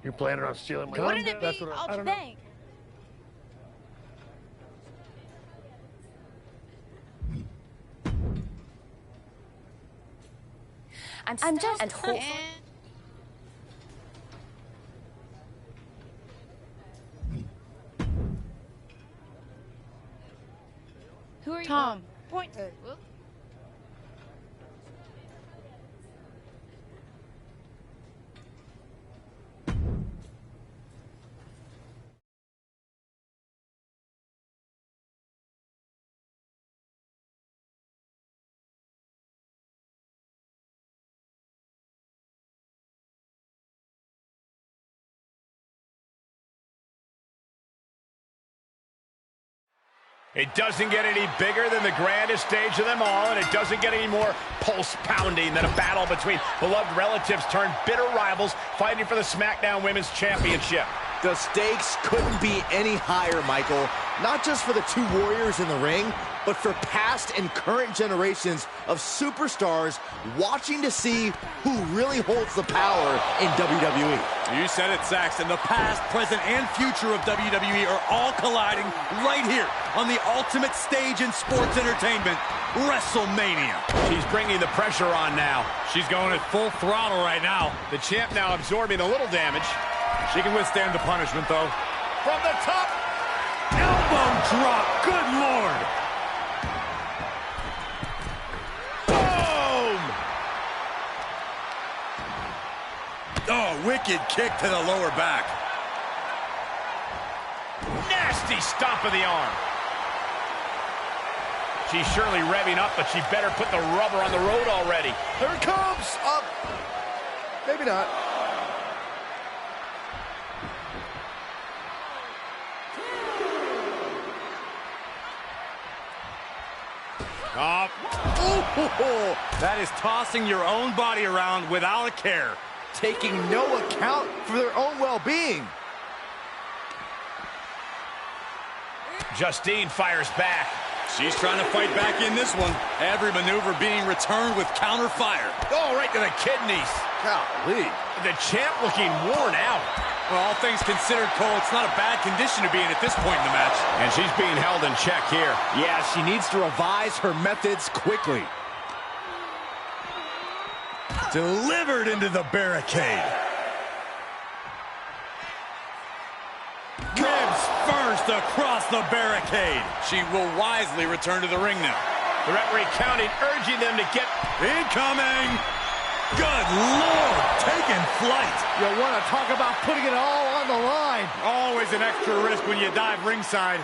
You're planning on stealing my gun? Wouldn't it be? I don't think. I'm just hopeful. Who are you? Tom. Point. It doesn't get any bigger than the grandest stage of them all, and it doesn't get any more pulse-pounding than a battle between beloved relatives turned bitter rivals fighting for the SmackDown Women's Championship. The stakes couldn't be any higher, Michael. Not just for the two warriors in the ring, but for past and current generations of superstars watching to see who really holds the power in WWE. You said it, Saxton. The past, present, and future of WWE are all colliding right here on the ultimate stage in sports entertainment, WrestleMania. She's bringing the pressure on now. She's going at full throttle right now. The champ now absorbing a little damage. She can withstand the punishment, though. From the top. Elbow drop. Good Lord. Boom! Oh, wicked kick to the lower back. Nasty stomp of the arm. She's surely revving up, but she better put the rubber on the road already. Here it comes. Up. Maybe not. Oh. Ooh, that is tossing your own body around without a care. Taking no account for their own well-being. Justine fires back. She's trying to fight back in this one. Every maneuver being returned with counter fire. Oh, right to the kidneys. Golly. The champ looking worn out. Well, all things considered, Cole, it's not a bad condition to be in at this point in the match. And she's being held in check here. Yeah, she needs to revise her methods quickly. Delivered into the barricade. Ribs first across the barricade. She will wisely return to the ring now. The referee counting, urging them to get... Incoming! Good Lord, taking flight. You want to talk about putting it all on the line. Always an extra risk when you dive ringside.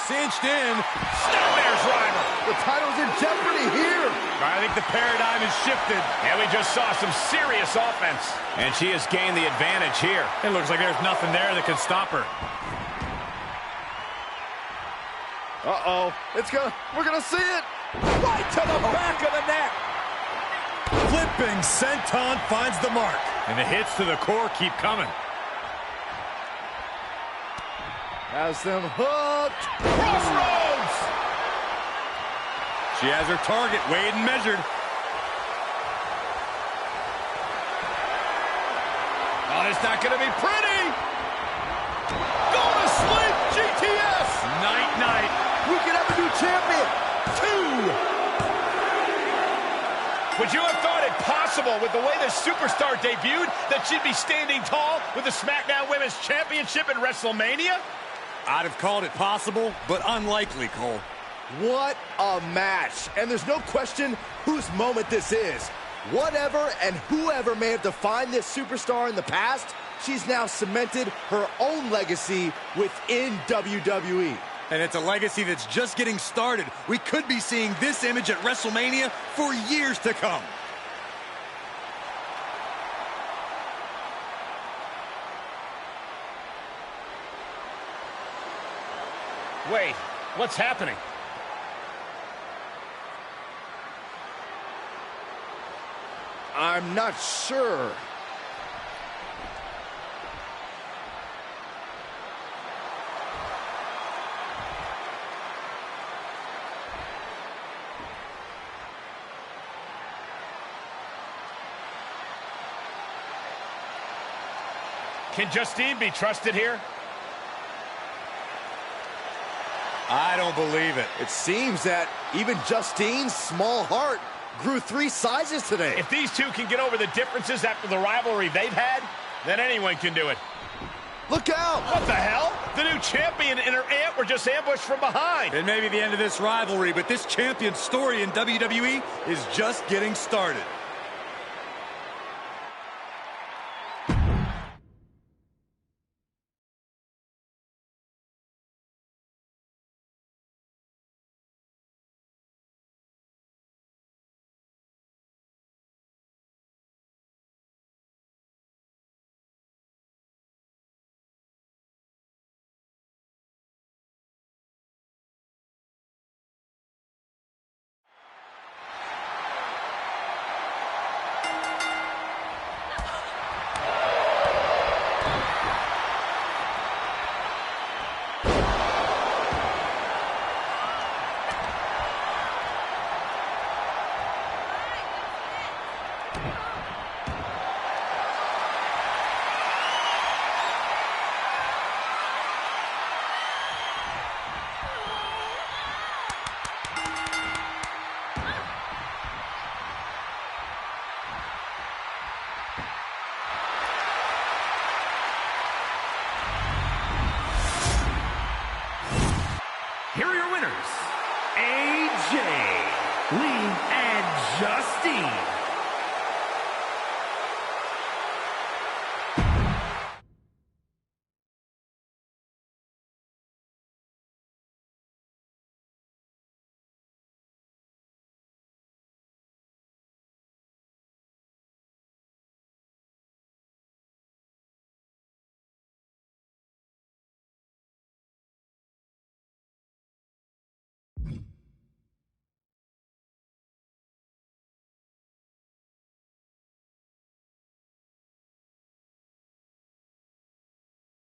Cinched in. Snapmare's rival. The title's in jeopardy here. I think the paradigm has shifted. And we just saw some serious offense. And she has gained the advantage here. It looks like there's nothing there that can stop her. Uh-oh. We're gonna see it. Right to the back of the neck. Flipping senton finds the mark. And the hits to the core keep coming. Has them hooked. Crossroads! She has her target weighed and measured. Oh, it's not going to be pretty. Go to sleep, GTS. Night-night. We could have a new champion. 2. Would you have thought it possible with the way this superstar debuted that she'd be standing tall with the SmackDown Women's Championship in WrestleMania? I'd have called it possible, but unlikely, Cole. What a match. And there's no question whose moment this is. Whatever and whoever may have defined this superstar in the past, she's now cemented her own legacy within WWE. And it's a legacy that's just getting started. We could be seeing this image at WrestleMania for years to come. Wait, what's happening? I'm not sure. Can Justine be trusted here? I don't believe it. It seems that even Justine's small heart grew 3 sizes today. If these two can get over the differences after the rivalry they've had, then anyone can do it. Look out! What the hell? The new champion and her aunt were just ambushed from behind. It may be the end of this rivalry, but this champion's story in WWE is just getting started.